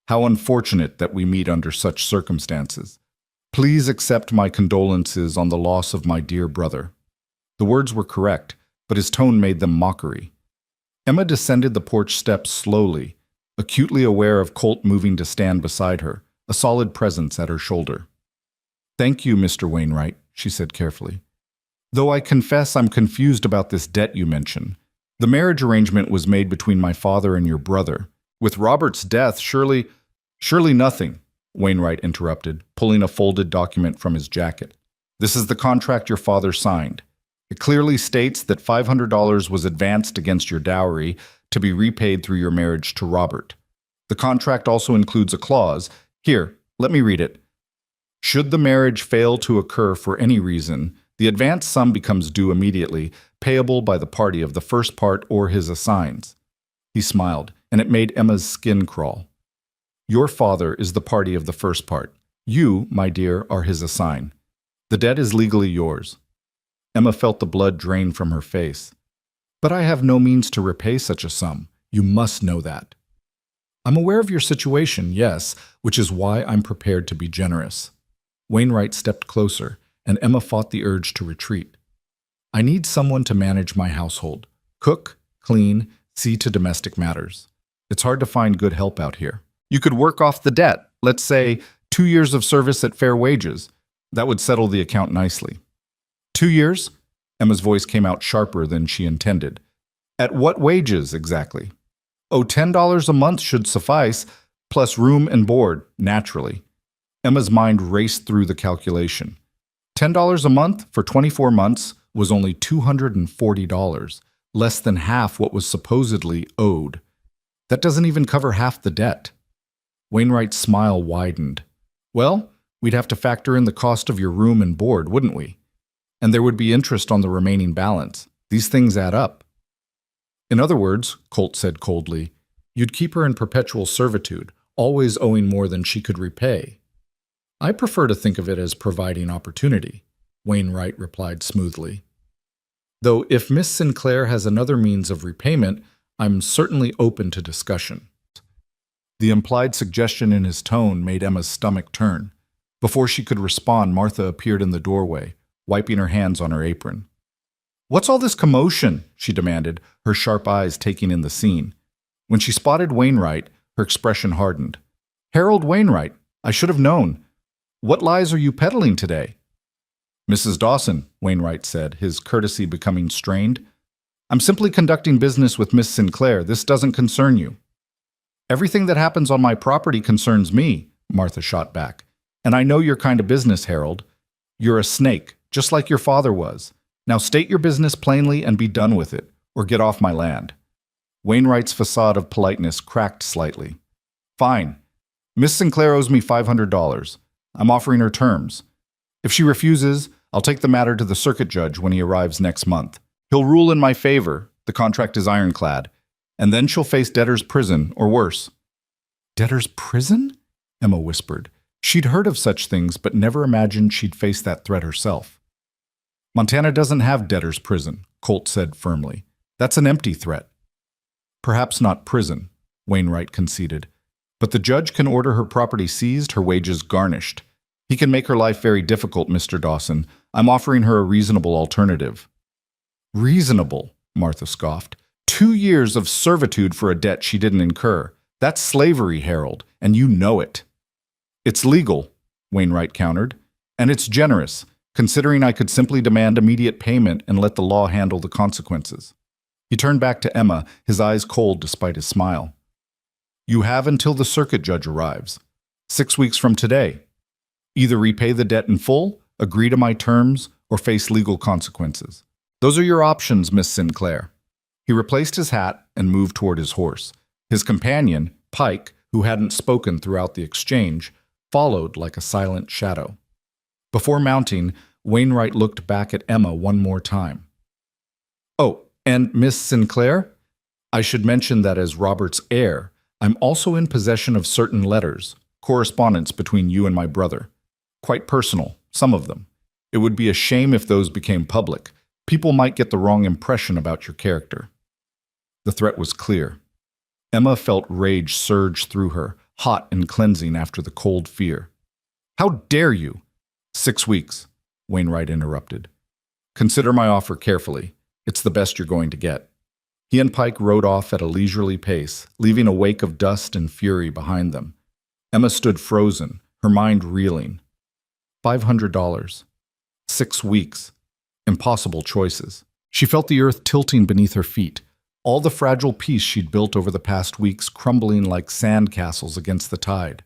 "how unfortunate that we meet under such circumstances. Please accept my condolences on the loss of my dear brother." The words were correct, but his tone made them mockery. Emma descended the porch steps slowly, acutely aware of Colt moving to stand beside her, a solid presence at her shoulder. "Thank you, Mr. Wainwright," she said carefully. "Though I confess I'm confused about this debt you mention. The marriage arrangement was made between my father and your brother. With Robert's death, surely nothing," Wainwright interrupted, pulling a folded document from his jacket. "This is the contract your father signed. It clearly states that $500 was advanced against your dowry to be repaid through your marriage to Robert. The contract also includes a clause. Here, let me read it. Should the marriage fail to occur for any reason, the advance sum becomes due immediately, payable by the party of the first part or his assigns." He smiled, and it made Emma's skin crawl. "Your father is the party of the first part. You, my dear, are his assign. The debt is legally yours." Emma felt the blood drain from her face. "But I have no means to repay such a sum. You must know that." "I'm aware of your situation, yes, which is why I'm prepared to be generous." Wainwright stepped closer, and Emma fought the urge to retreat. I need someone to manage my household. Cook, clean, see to domestic matters. It's hard to find good help out here. You could work off the debt. Let's say 2 years of service at fair wages. That would settle the account nicely. 2 years? Emma's voice came out sharper than she intended. At what wages, exactly? Oh, $10 a month should suffice, plus room and board, naturally. Emma's mind raced through the calculation. $10 a month for 24 months was only $240, less than half what was supposedly owed. That doesn't even cover half the debt. Wainwright's smile widened. Well, we'd have to factor in the cost of your room and board, wouldn't we? And there would be interest on the remaining balance. These things add up. In other words, Colt said coldly, you'd keep her in perpetual servitude, always owing more than she could repay. I prefer to think of it as providing opportunity, Wainwright replied smoothly. Though if Miss Sinclair has another means of repayment, I'm certainly open to discussion. The implied suggestion in his tone made Emma's stomach turn. Before she could respond, Martha appeared in the doorway, wiping her hands on her apron. What's all this commotion? She demanded, her sharp eyes taking in the scene. When she spotted Wainwright, her expression hardened. Harold Wainwright, I should have known. What lies are you peddling today? Mrs. Dawson, Wainwright said, his courtesy becoming strained. I'm simply conducting business with Miss Sinclair. This doesn't concern you. Everything that happens on my property concerns me, Martha shot back. And I know your kind of business, Harold. You're a snake, just like your father was. Now state your business plainly and be done with it, or get off my land. Wainwright's facade of politeness cracked slightly. Fine. Miss Sinclair owes me $500. I'm offering her terms. If she refuses, I'll take the matter to the circuit judge when he arrives next month. He'll rule in my favor. The contract is ironclad. And then she'll face debtor's prison, or worse. Debtor's prison? Emma whispered. She'd heard of such things, but never imagined she'd face that threat herself. Montana doesn't have debtor's prison, Colt said firmly. That's an empty threat. Perhaps not prison, Wainwright conceded. But the judge can order her property seized, her wages garnished. He can make her life very difficult, Mr. Dawson. I'm offering her a reasonable alternative. Reasonable, Martha scoffed. 2 years of servitude for a debt she didn't incur. That's slavery, Harold, and you know it. It's legal, Wainwright countered, and it's generous, considering I could simply demand immediate payment and let the law handle the consequences. He turned back to Emma, his eyes cold despite his smile. You have until the circuit judge arrives. 6 weeks from today. Either repay the debt in full, agree to my terms, or face legal consequences. Those are your options, Miss Sinclair. He replaced his hat and moved toward his horse. His companion, Pike, who hadn't spoken throughout the exchange, followed like a silent shadow. Before mounting, Wainwright looked back at Emma one more time. Oh, and Miss Sinclair? I should mention that as Robert's heir, I'm also in possession of certain letters, correspondence between you and my brother. Quite personal, some of them. It would be a shame if those became public. People might get the wrong impression about your character. The threat was clear. Emma felt rage surge through her, hot and cleansing after the cold fear. How dare you? 6 weeks, Wainwright interrupted. Consider my offer carefully. It's the best you're going to get. He and Pike rode off at a leisurely pace, leaving a wake of dust and fury behind them. Emma stood frozen, her mind reeling. $500. 6 weeks. Impossible choices. She felt the earth tilting beneath her feet, all the fragile peace she'd built over the past weeks crumbling like sand castles against the tide.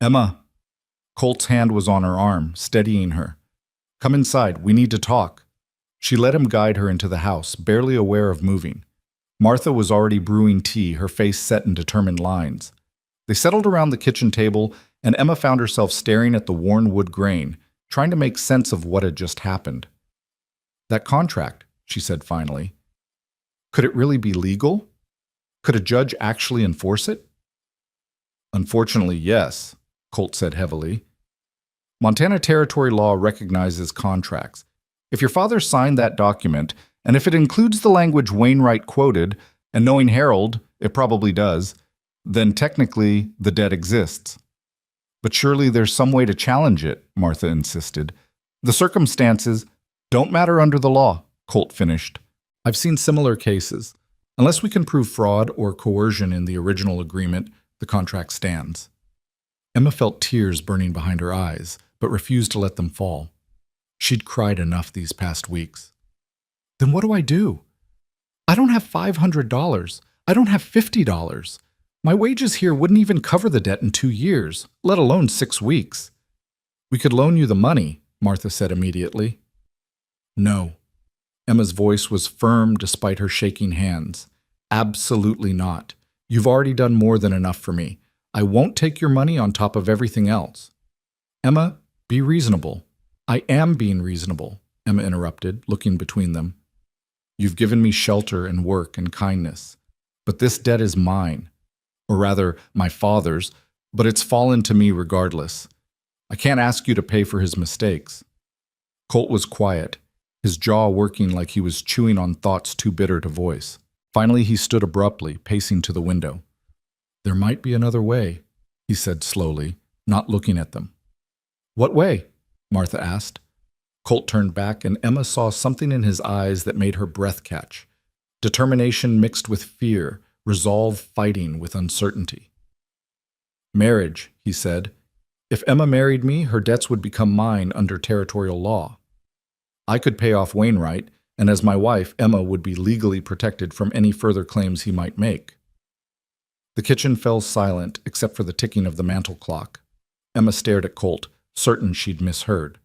Emma. Colt's hand was on her arm, steadying her. Come inside, we need to talk. She let him guide her into the house, barely aware of moving. Martha was already brewing tea, her face set in determined lines. They settled around the kitchen table, and Emma found herself staring at the worn wood grain, trying to make sense of what had just happened. That contract, she said finally. Could it really be legal? Could a judge actually enforce it? Unfortunately, yes, Colt said heavily. Montana territory law recognizes contracts. If your father signed that document, and if it includes the language Wainwright quoted, and knowing Harold, it probably does, then technically the debt exists. But surely there's some way to challenge it, Martha insisted. The circumstances don't matter under the law, Colt finished. I've seen similar cases. Unless we can prove fraud or coercion in the original agreement, the contract stands. Emma felt tears burning behind her eyes, but refused to let them fall. She'd cried enough these past weeks. Then what do I do? I don't have $500. I don't have $50. My wages here wouldn't even cover the debt in 2 years, let alone 6 weeks. We could loan you the money, Martha said immediately. No. Emma's voice was firm despite her shaking hands. Absolutely not. You've already done more than enough for me. I won't take your money on top of everything else. Emma, be reasonable. I am being reasonable, Emma interrupted, looking between them. You've given me shelter and work and kindness, but this debt is mine. Or rather, my father's, but it's fallen to me regardless. I can't ask you to pay for his mistakes. Colt was quiet, his jaw working like he was chewing on thoughts too bitter to voice. Finally, he stood abruptly, pacing to the window. There might be another way, he said slowly, not looking at them. What way? Martha asked. Colt turned back, and Emma saw something in his eyes that made her breath catch. Determination mixed with fear, resolve fighting with uncertainty. Marriage, he said. If Emma married me, her debts would become mine under territorial law. I could pay off Wainwright, and as my wife, Emma would be legally protected from any further claims he might make. The kitchen fell silent except for the ticking of the mantel clock. Emma stared at Colt, certain she'd misheard.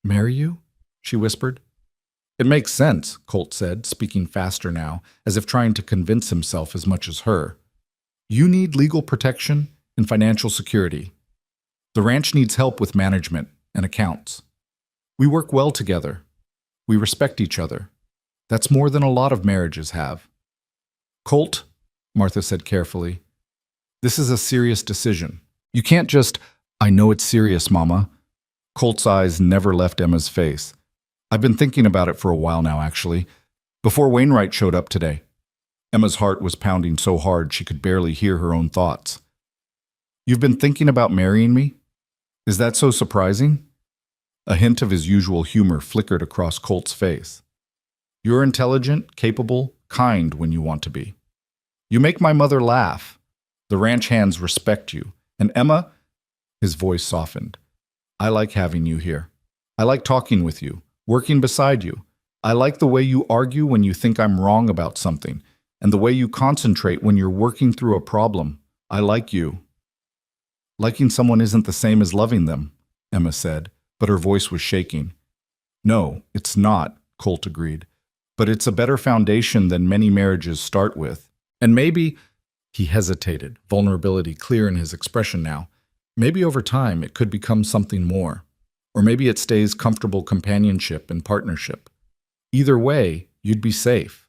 Marry you? She whispered. It makes sense, Colt said, speaking faster now, as if trying to convince himself as much as her. You need legal protection and financial security. The ranch needs help with management and accounts. We work well together. We respect each other. That's more than a lot of marriages have. Colt, Martha said carefully, this is a serious decision. You can't just, I know it's serious, Mama. Colt's eyes never left Emma's face. I've been thinking about it for a while now, actually. Before Wainwright showed up today. Emma's heart was pounding so hard she could barely hear her own thoughts. You've been thinking about marrying me? Is that so surprising? A hint of his usual humor flickered across Colt's face. You're intelligent, capable, kind when you want to be. You make my mother laugh. The ranch hands respect you. And Emma, his voice softened. I like having you here. I like talking with you, working beside you. I like the way you argue when you think I'm wrong about something, and the way you concentrate when you're working through a problem. I like you. Liking someone isn't the same as loving them, Emma said, but her voice was shaking. No, it's not, Colt agreed. But it's a better foundation than many marriages start with. And maybe, he hesitated, vulnerability clear in his expression now, maybe over time it could become something more. Or maybe it stays comfortable companionship and partnership. Either way, you'd be safe,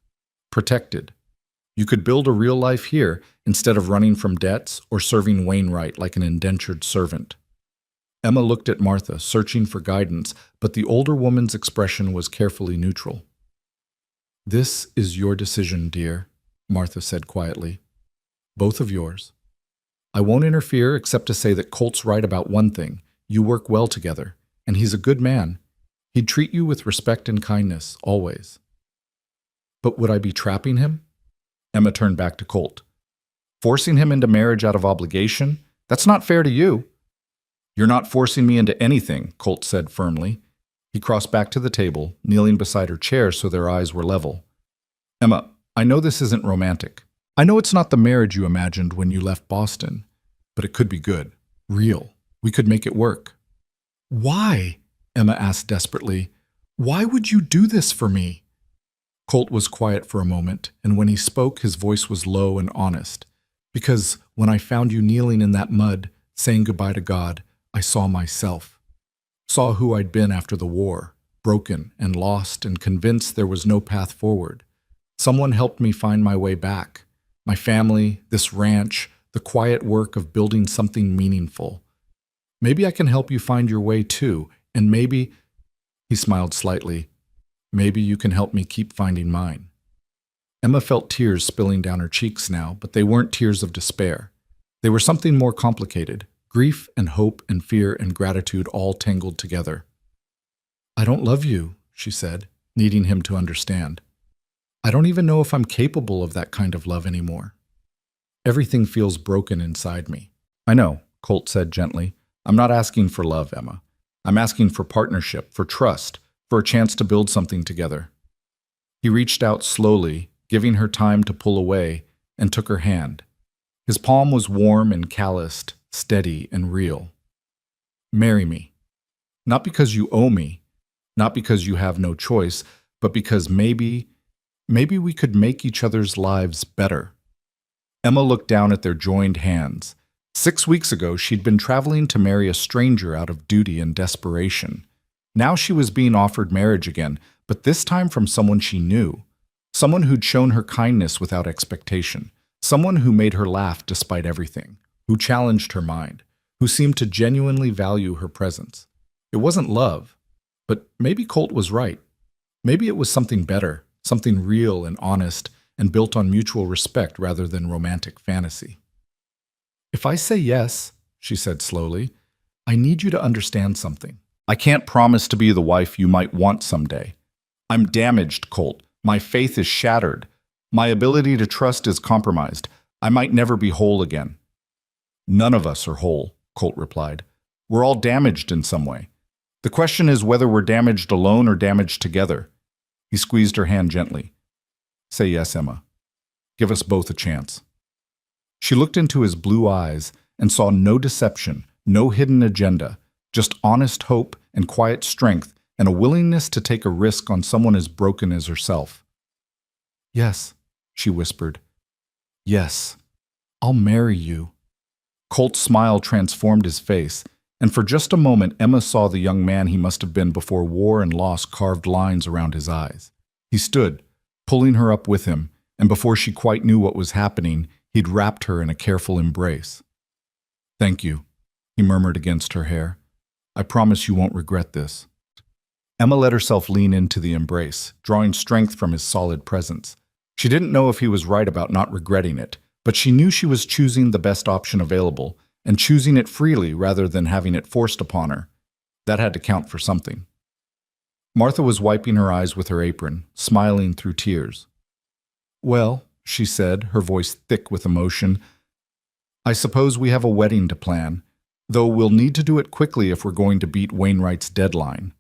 protected. You could build a real life here instead of running from debts or serving Wainwright like an indentured servant. Emma looked at Martha, searching for guidance, but the older woman's expression was carefully neutral. This is your decision, dear, Martha said quietly. Both of yours. I won't interfere except to say that Colt's right about one thing. You work well together, and he's a good man. He'd treat you with respect and kindness, always. But would I be trapping him? Emma turned back to Colt. Forcing him into marriage out of obligation? That's not fair to you. You're not forcing me into anything, Colt said firmly. He crossed back to the table, kneeling beside her chair so their eyes were level. Emma, I know this isn't romantic. I know it's not the marriage you imagined when you left Boston, but it could be good, real. We could make it work. Why? Emma asked desperately. Why would you do this for me? Colt was quiet for a moment, and when he spoke, his voice was low and honest. Because when I found you kneeling in that mud, saying goodbye to God, I saw myself. Saw who I'd been after the war, broken and lost and convinced there was no path forward. Someone helped me find my way back. My family, this ranch, the quiet work of building something meaningful. Maybe I can help you find your way too, and maybe, he smiled slightly, maybe you can help me keep finding mine. Emma felt tears spilling down her cheeks now, but they weren't tears of despair. They were something more complicated, Grief and hope and fear and gratitude all tangled together. "I don't love you," she said, needing him to understand. "I don't even know if I'm capable of that kind of love anymore. Everything feels broken inside me." "I know," Colt said gently. "I'm not asking for love, Emma. I'm asking for partnership, for trust, for a chance to build something together." He reached out slowly, giving her time to pull away, and took her hand. His palm was warm and calloused, steady and real. "Marry me. Not because you owe me, not because you have no choice, but because maybe we could make each other's lives better." Emma looked down at their joined hands. 6 weeks ago, she'd been traveling to marry a stranger out of duty and desperation. Now she was being offered marriage again, but this time from someone she knew. Someone who'd shown her kindness without expectation. Someone who made her laugh despite everything. Who challenged her mind. Who seemed to genuinely value her presence. It wasn't love, but maybe Colt was right. Maybe it was something better, something real and honest, and built on mutual respect rather than romantic fantasy. "If I say yes," she said slowly, "I need you to understand something. I can't promise to be the wife you might want someday. I'm damaged, Colt. My faith is shattered. My ability to trust is compromised. I might never be whole again." "None of us are whole," Colt replied. "We're all damaged in some way. The question is whether we're damaged alone or damaged together." He squeezed her hand gently. "Say yes, Emma. Give us both a chance." She looked into his blue eyes and saw no deception, no hidden agenda, just honest hope and quiet strength and a willingness to take a risk on someone as broken as herself. "Yes," she whispered. "Yes, I'll marry you." Colt's smile transformed his face, and for just a moment Emma saw the young man he must have been before war and loss carved lines around his eyes. He stood, pulling her up with him, and before she quite knew what was happening, he'd wrapped her in a careful embrace. "Thank you," he murmured against her hair. "I promise you won't regret this." Emma let herself lean into the embrace, drawing strength from his solid presence. She didn't know if he was right about not regretting it, but she knew she was choosing the best option available, and choosing it freely rather than having it forced upon her. That had to count for something. Martha was wiping her eyes with her apron, smiling through tears. "Well," she said, her voice thick with emotion, "I suppose we have a wedding to plan, though we'll need to do it quickly if we're going to beat Wainwright's deadline."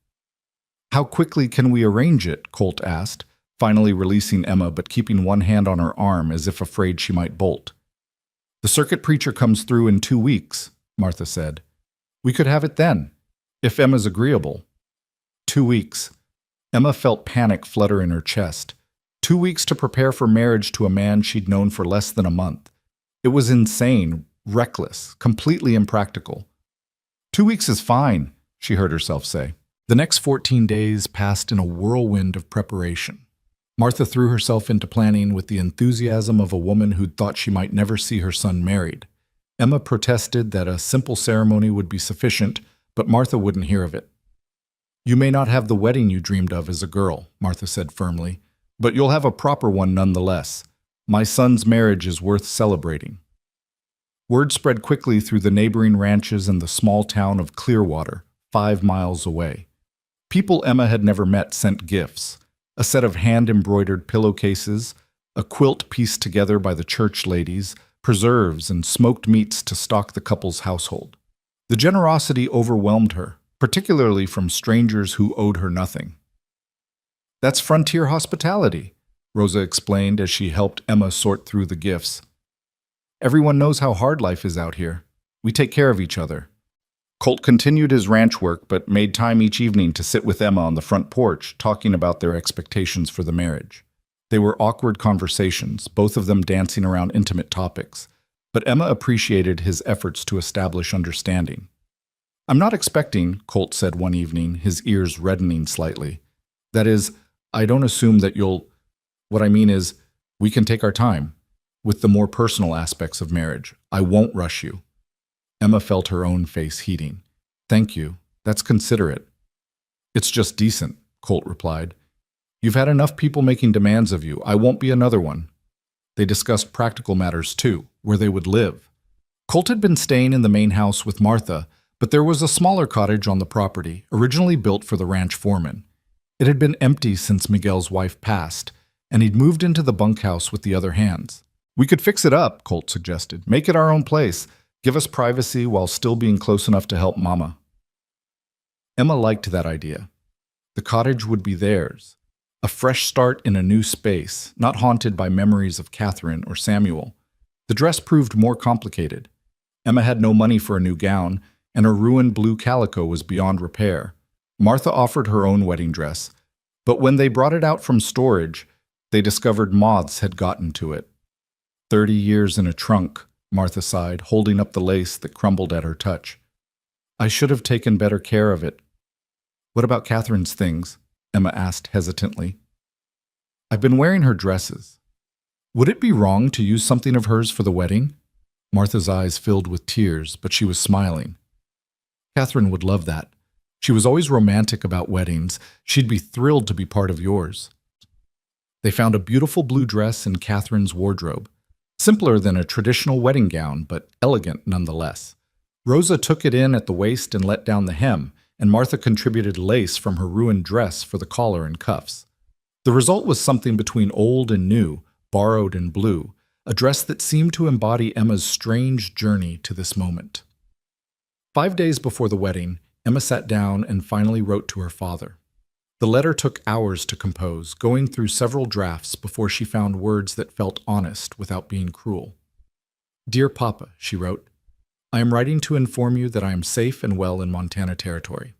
"How quickly can we arrange it?" Colt asked, finally releasing Emma but keeping one hand on her arm as if afraid she might bolt. "The circuit preacher comes through in 2 weeks, Martha said. "We could have it then, if Emma's agreeable." 2 weeks. Emma felt panic flutter in her chest. 2 weeks to prepare for marriage to a man she'd known for less than a month. It was insane, reckless, completely impractical. 2 weeks is fine, she heard herself say. The next 14 days passed in a whirlwind of preparation. Martha threw herself into planning with the enthusiasm of a woman who'd thought she might never see her son married. Emma protested that a simple ceremony would be sufficient, but Martha wouldn't hear of it. "You may not have the wedding you dreamed of as a girl," Martha said firmly, "but you'll have a proper one nonetheless. My son's marriage is worth celebrating." Word spread quickly through the neighboring ranches and the small town of Clearwater, 5 miles away. People Emma had never met sent gifts. A set of hand-embroidered pillowcases, a quilt pieced together by the church ladies, preserves and smoked meats to stock the couple's household. The generosity overwhelmed her, particularly from strangers who owed her nothing. "That's frontier hospitality," Rosa explained as she helped Emma sort through the gifts. "Everyone knows how hard life is out here. We take care of each other." Colt continued his ranch work, but made time each evening to sit with Emma on the front porch, talking about their expectations for the marriage. They were awkward conversations, both of them dancing around intimate topics, but Emma appreciated his efforts to establish understanding. "I'm not expecting," Colt said one evening, his ears reddening slightly. "That is, I don't assume that you'll... What I mean is, we can take our time, with the more personal aspects of marriage. I won't rush you." Emma felt her own face heating. "Thank you. That's considerate." "It's just decent," Colt replied. "You've had enough people making demands of you. I won't be another one." They discussed practical matters too, where they would live. Colt had been staying in the main house with Martha, but there was a smaller cottage on the property, originally built for the ranch foreman. It had been empty since Miguel's wife passed, and he'd moved into the bunkhouse with the other hands. "We could fix it up," Colt suggested. "Make it our own place. Give us privacy while still being close enough to help Mama." Emma liked that idea. The cottage would be theirs. A fresh start in a new space, not haunted by memories of Catherine or Samuel. The dress proved more complicated. Emma had no money for a new gown, and her ruined blue calico was beyond repair. Martha offered her own wedding dress, but when they brought it out from storage, they discovered moths had gotten to it. 30 years in a trunk, Martha sighed, holding up the lace that crumbled at her touch. "I should have taken better care of it." "What about Catherine's things?" Emma asked hesitantly. "I've been wearing her dresses. Would it be wrong to use something of hers for the wedding?" Martha's eyes filled with tears, but she was smiling. "Catherine would love that. She was always romantic about weddings. She'd be thrilled to be part of yours." They found a beautiful blue dress in Catherine's wardrobe. Simpler than a traditional wedding gown, but elegant nonetheless. Rosa took it in at the waist and let down the hem, and Martha contributed lace from her ruined dress for the collar and cuffs. The result was something between old and new, borrowed and blue, a dress that seemed to embody Emma's strange journey to this moment. 5 days before the wedding, Emma sat down and finally wrote to her father. The letter took hours to compose, going through several drafts before she found words that felt honest without being cruel. "Dear Papa," she wrote, "I am writing to inform you that I am safe and well in Montana Territory.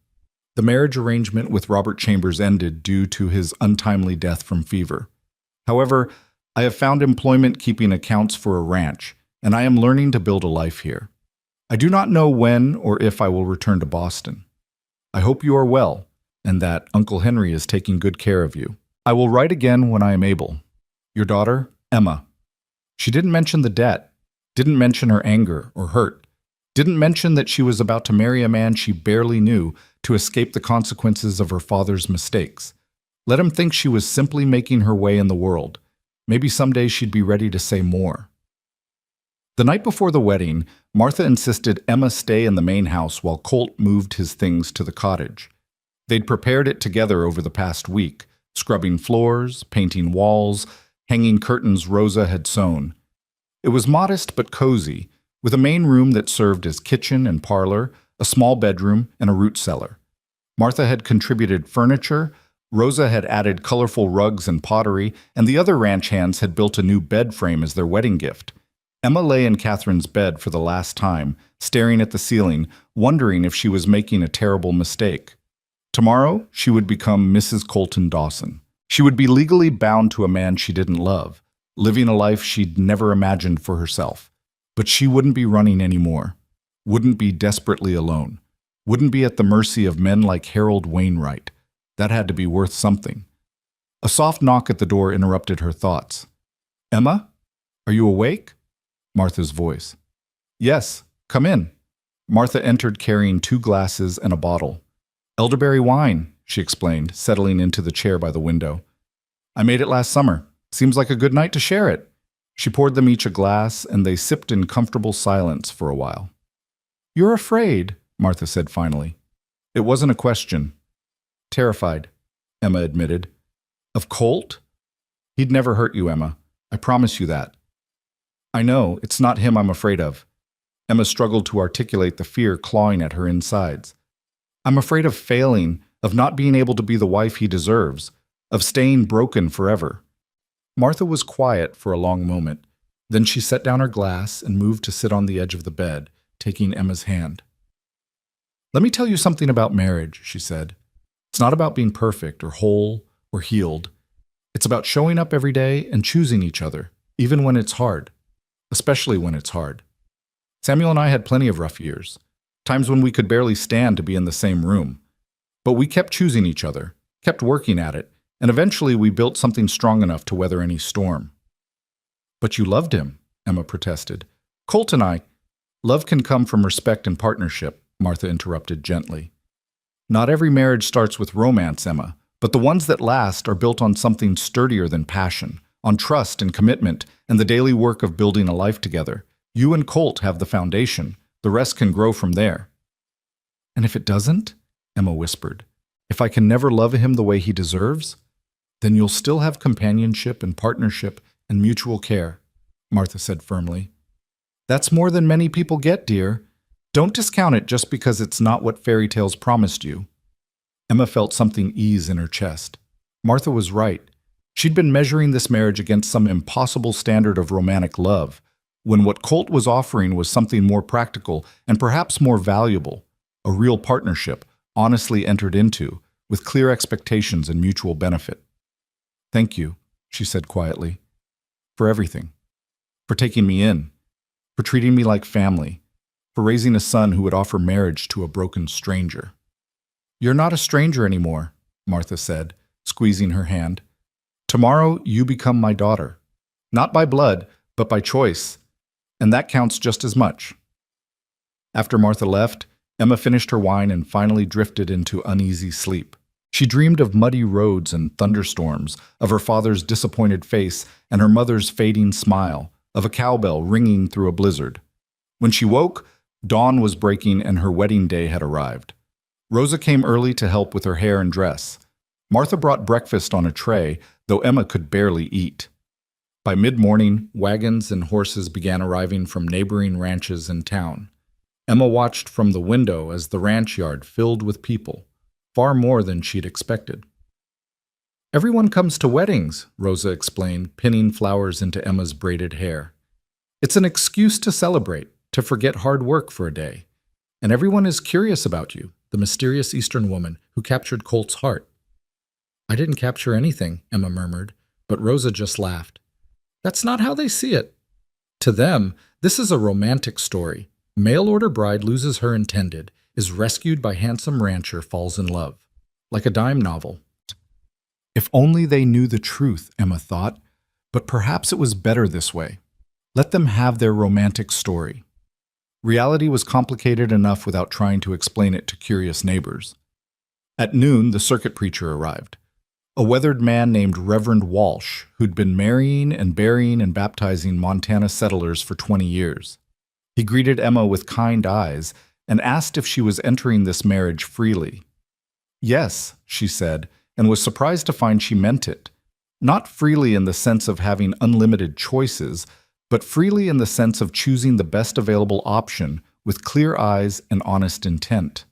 The marriage arrangement with Robert Chambers ended due to his untimely death from fever. However, I have found employment keeping accounts for a ranch, and I am learning to build a life here. I do not know when or if I will return to Boston. I hope you are well, and that Uncle Henry is taking good care of you. I will write again when I am able. Your daughter, Emma." She didn't mention the debt, didn't mention her anger or hurt, didn't mention that she was about to marry a man she barely knew to escape the consequences of her father's mistakes. Let him think she was simply making her way in the world. Maybe someday she'd be ready to say more. The night before the wedding, Martha insisted Emma stay in the main house while Colt moved his things to the cottage. They'd prepared it together over the past week, scrubbing floors, painting walls, hanging curtains Rosa had sewn. It was modest but cozy, with a main room that served as kitchen and parlor, a small bedroom, and a root cellar. Martha had contributed furniture, Rosa had added colorful rugs and pottery, and the other ranch hands had built a new bed frame as their wedding gift. Emma lay in Catherine's bed for the last time, staring at the ceiling, wondering if she was making a terrible mistake. Tomorrow, she would become Mrs. Colton Dawson. She would be legally bound to a man she didn't love, living a life she'd never imagined for herself. But she wouldn't be running anymore, wouldn't be desperately alone, wouldn't be at the mercy of men like Harold Wainwright. That had to be worth something. A soft knock at the door interrupted her thoughts. "Emma, are you awake?" Martha's voice. "Yes, come in." Martha entered carrying 2 glasses and a bottle. "Elderberry wine," she explained, settling into the chair by the window. "I made it last summer. Seems like a good night to share it." She poured them each a glass, and they sipped in comfortable silence for a while. "You're afraid," Martha said finally. It wasn't a question. "Terrified," Emma admitted. "Of Colt? He'd never hurt you, Emma. I promise you that." "I know, it's not him I'm afraid of." Emma struggled to articulate the fear clawing at her insides. "I'm afraid of failing, of not being able to be the wife he deserves, of staying broken forever." Martha was quiet for a long moment. Then she set down her glass and moved to sit on the edge of the bed, taking Emma's hand. "Let me tell you something about marriage," she said. "It's not about being perfect or whole or healed. It's about showing up every day and choosing each other, even when it's hard, especially when it's hard. Samuel and I had plenty of rough years, times when we could barely stand to be in the same room. But we kept choosing each other, kept working at it, and eventually we built something strong enough to weather any storm." "But you loved him," Emma protested. "Colt and I—" "Love can come from respect and partnership," Martha interrupted gently. "Not every marriage starts with romance, Emma, but the ones that last are built on something sturdier than passion, on trust and commitment, and the daily work of building a life together. You and Colt have the foundation. The rest can grow from there. And if it doesn't? Emma whispered. If I can never love him the way he deserves? Then you'll still have companionship and partnership and mutual care, Martha said firmly. That's more than many people get, dear. Don't discount it just because it's not what fairy tales promised you. Emma felt something ease in her chest. Martha was right. She'd been measuring this marriage against some impossible standard of romantic love, when what Colt was offering was something more practical and perhaps more valuable, a real partnership, honestly entered into, with clear expectations and mutual benefit. Thank you, she said quietly, for everything, for taking me in, for treating me like family, for raising a son who would offer marriage to a broken stranger. You're not a stranger anymore, Martha said, squeezing her hand. Tomorrow you become my daughter, not by blood, but by choice, and that counts just as much. After Martha left, Emma finished her wine and finally drifted into uneasy sleep. She dreamed of muddy roads and thunderstorms, of her father's disappointed face and her mother's fading smile, of a cowbell ringing through a blizzard. When she woke, dawn was breaking and her wedding day had arrived. Rosa came early to help with her hair and dress. Martha brought breakfast on a tray, though Emma could barely eat. By mid-morning, wagons and horses began arriving from neighboring ranches in town. Emma watched from the window as the ranch yard filled with people, far more than she'd expected. Everyone comes to weddings, Rosa explained, pinning flowers into Emma's braided hair. It's an excuse to celebrate, to forget hard work for a day. And everyone is curious about you, the mysterious Eastern woman who captured Colt's heart. I didn't capture anything, Emma murmured, but Rosa just laughed. That's not how they see it. To them, this is a romantic story. Mail-order bride loses her intended, is rescued by handsome rancher, falls in love. Like a dime novel. If only they knew the truth, Emma thought, but perhaps it was better this way. Let them have their romantic story. Reality was complicated enough without trying to explain it to curious neighbors. At noon, the circuit preacher arrived. A weathered man named Reverend Walsh, who'd been marrying and burying and baptizing Montana settlers for 20 years. He greeted Emma with kind eyes and asked if she was entering this marriage freely. Yes, she said, and was surprised to find she meant it. Not freely in the sense of having unlimited choices, but freely in the sense of choosing the best available option with clear eyes and honest intent.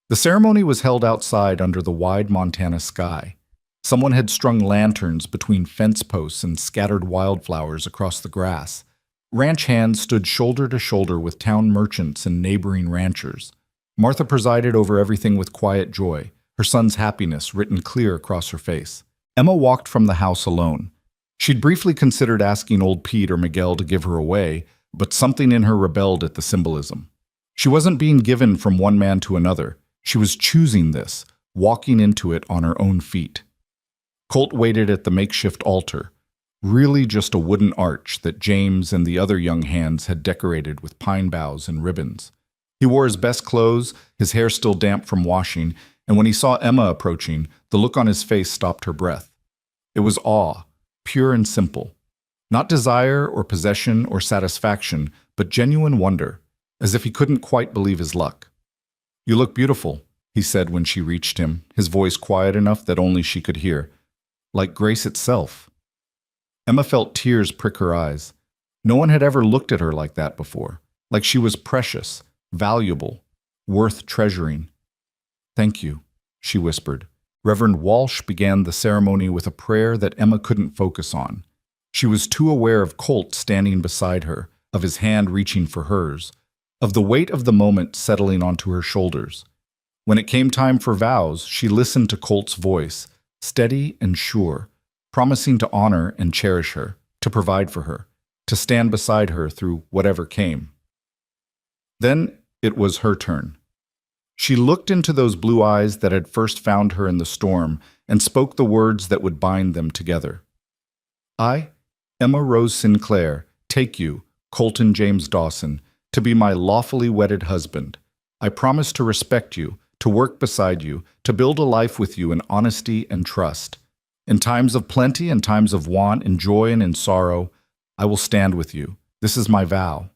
The ceremony was held outside under the wide Montana sky. Someone had strung lanterns between fence posts and scattered wildflowers across the grass. Ranch hands stood shoulder to shoulder with town merchants and neighboring ranchers. Martha presided over everything with quiet joy, her son's happiness written clear across her face. Emma walked from the house alone. She'd briefly considered asking old Pete or Miguel to give her away, but something in her rebelled at the symbolism. She wasn't being given from one man to another. She was choosing this, walking into it on her own feet. Colt waited at the makeshift altar, really just a wooden arch that James and the other young hands had decorated with pine boughs and ribbons. He wore his best clothes, his hair still damp from washing, and when he saw Emma approaching, the look on his face stopped her breath. It was awe, pure and simple. Not desire or possession or satisfaction, but genuine wonder, as if he couldn't quite believe his luck. You look beautiful, he said when she reached him, his voice quiet enough that only she could hear. Like grace itself. Emma felt tears prick her eyes. No one had ever looked at her like that before, like she was precious, valuable, worth treasuring. Thank you, she whispered. Reverend Walsh began the ceremony with a prayer that Emma couldn't focus on. She was too aware of Colt standing beside her, of his hand reaching for hers, of the weight of the moment settling onto her shoulders. When it came time for vows, she listened to Colt's voice, steady and sure, promising to honor and cherish her, to provide for her, to stand beside her through whatever came. Then it was her turn. She looked into those blue eyes that had first found her in the storm and spoke the words that would bind them together. I, Emma Rose Sinclair, take you, Colton James Dawson, to be my lawfully wedded husband. I promise to respect you, to work beside you, to build a life with you in honesty and trust. In times of plenty and times of want, in joy and in sorrow, I will stand with you. This is my vow."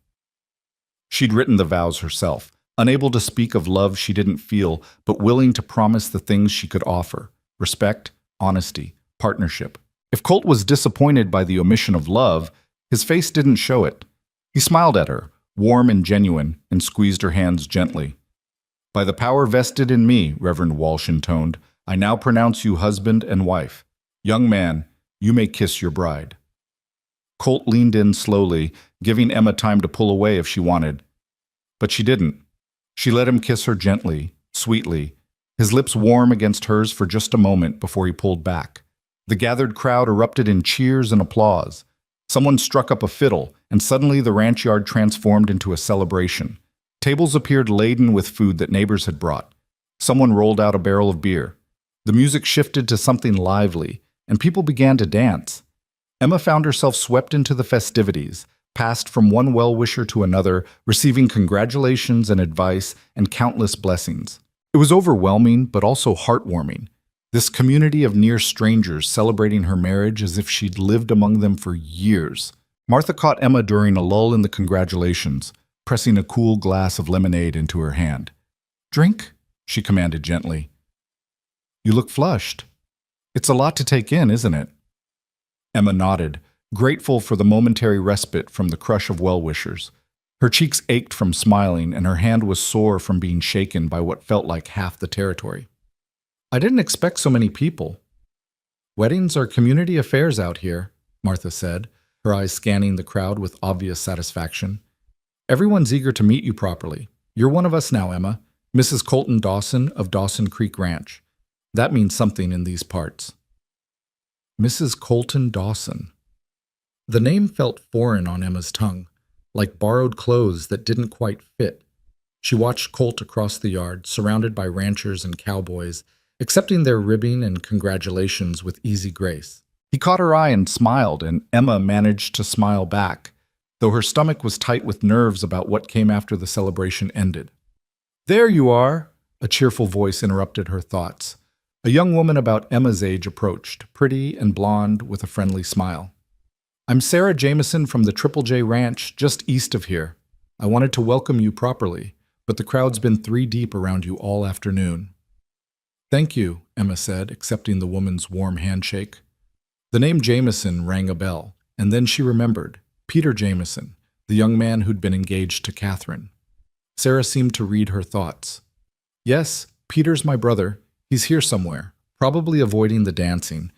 She'd written the vows herself, unable to speak of love she didn't feel, but willing to promise the things she could offer: respect, honesty, partnership. If Colt was disappointed by the omission of love, his face didn't show it. He smiled at her, warm and genuine, and squeezed her hands gently. "By the power vested in me," Reverend Walsh intoned, "I now pronounce you husband and wife. Young man, you may kiss your bride." Colt leaned in slowly, giving Emma time to pull away if she wanted. But she didn't. She let him kiss her gently, sweetly, his lips warm against hers for just a moment before he pulled back. The gathered crowd erupted in cheers and applause. Someone struck up a fiddle, and suddenly the ranch yard transformed into a celebration. Tables appeared laden with food that neighbors had brought. Someone rolled out a barrel of beer. The music shifted to something lively, and people began to dance. Emma found herself swept into the festivities, passed from one well-wisher to another, receiving congratulations and advice and countless blessings. It was overwhelming, but also heartwarming. This community of near strangers celebrating her marriage as if she'd lived among them for years. Martha caught Emma during a lull in the congratulations, pressing a cool glass of lemonade into her hand. "Drink?" she commanded gently. "You look flushed. It's a lot to take in, isn't it?" Emma nodded, grateful for the momentary respite from the crush of well-wishers. Her cheeks ached from smiling, and her hand was sore from being shaken by what felt like half the territory. "I didn't expect so many people." "Weddings are community affairs out here," Martha said, her eyes scanning the crowd with obvious satisfaction. "Everyone's eager to meet you properly. You're one of us now, Emma, Mrs. Colton Dawson of Dawson Creek Ranch. That means something in these parts." Mrs. Colton Dawson. The name felt foreign on Emma's tongue, like borrowed clothes that didn't quite fit. She watched Colt across the yard, surrounded by ranchers and cowboys, accepting their ribbing and congratulations with easy grace. He caught her eye and smiled, and Emma managed to smile back, though her stomach was tight with nerves about what came after the celebration ended. "There you are!" A cheerful voice interrupted her thoughts. A young woman about Emma's age approached, pretty and blonde with a friendly smile. "I'm Sarah Jameson from the Triple J Ranch, just east of here. I wanted to welcome you properly, but the crowd's been 3 deep around you all afternoon." "Thank you," Emma said, accepting the woman's warm handshake. The name Jameson rang a bell, and then she remembered. Peter Jameson, the young man who'd been engaged to Catherine. Sarah seemed to read her thoughts. "Yes, Peter's my brother. He's here somewhere, probably avoiding the dancing.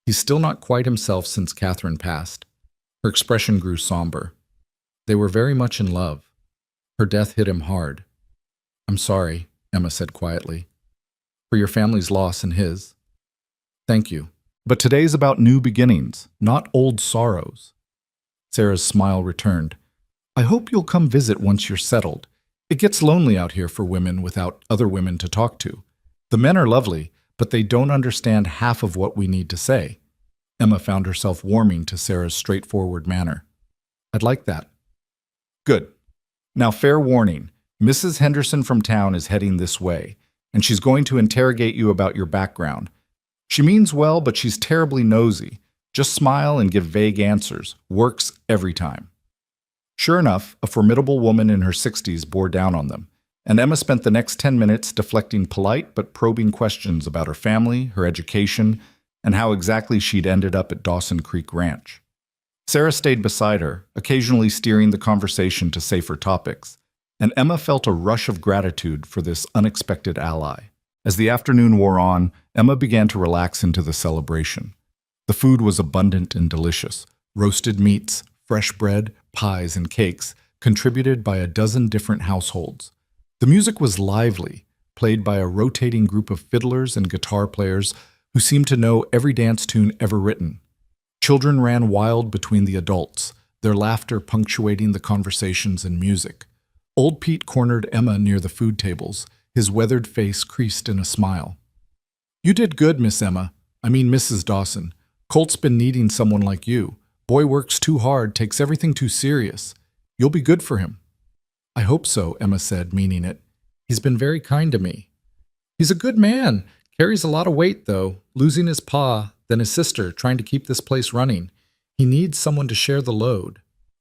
He's still not quite himself since Catherine passed." Her expression grew somber. They were very much in love. Her death hit him hard. "I'm sorry," Emma said quietly, "for your family's loss and his." "Thank you. But today's about new beginnings, not old sorrows." Sarah's smile returned. "I hope you'll come visit once you're settled. It gets lonely out here for women without other women to talk to. The men are lovely, but they don't understand half of what we need to say." Emma found herself warming to Sarah's straightforward manner. "I'd like that." "Good. Now, fair warning, Mrs. Henderson from town is heading this way, and she's going to interrogate you about your background. She means well, but she's terribly nosy. Just smile and give vague answers. Works every time." Sure enough, a formidable woman in her 60s bore down on them, and Emma spent the next 10 minutes deflecting polite but probing questions about her family, her education, and how exactly she'd ended up at Dawson Creek Ranch. Sarah stayed beside her, occasionally steering the conversation to safer topics, and Emma felt a rush of gratitude for this unexpected ally. As the afternoon wore on, Emma began to relax into the celebration. The food was abundant and delicious: roasted meats, fresh bread, pies, and cakes, contributed by a dozen different households. The music was lively, played by a rotating group of fiddlers and guitar players who seemed to know every dance tune ever written. Children ran wild between the adults, their laughter punctuating the conversations and music. Old Pete cornered Emma near the food tables, his weathered face creased in a smile. "You did good, Miss Emma. I mean Mrs. Dawson. Colt's been needing someone like you. Boy works too hard, takes everything too serious. You'll be good for him." "I hope so," Emma said, meaning it. "He's been very kind to me." "He's a good man. Carries a lot of weight, though, losing his pa, then his sister, trying to keep this place running. He needs someone to share the load."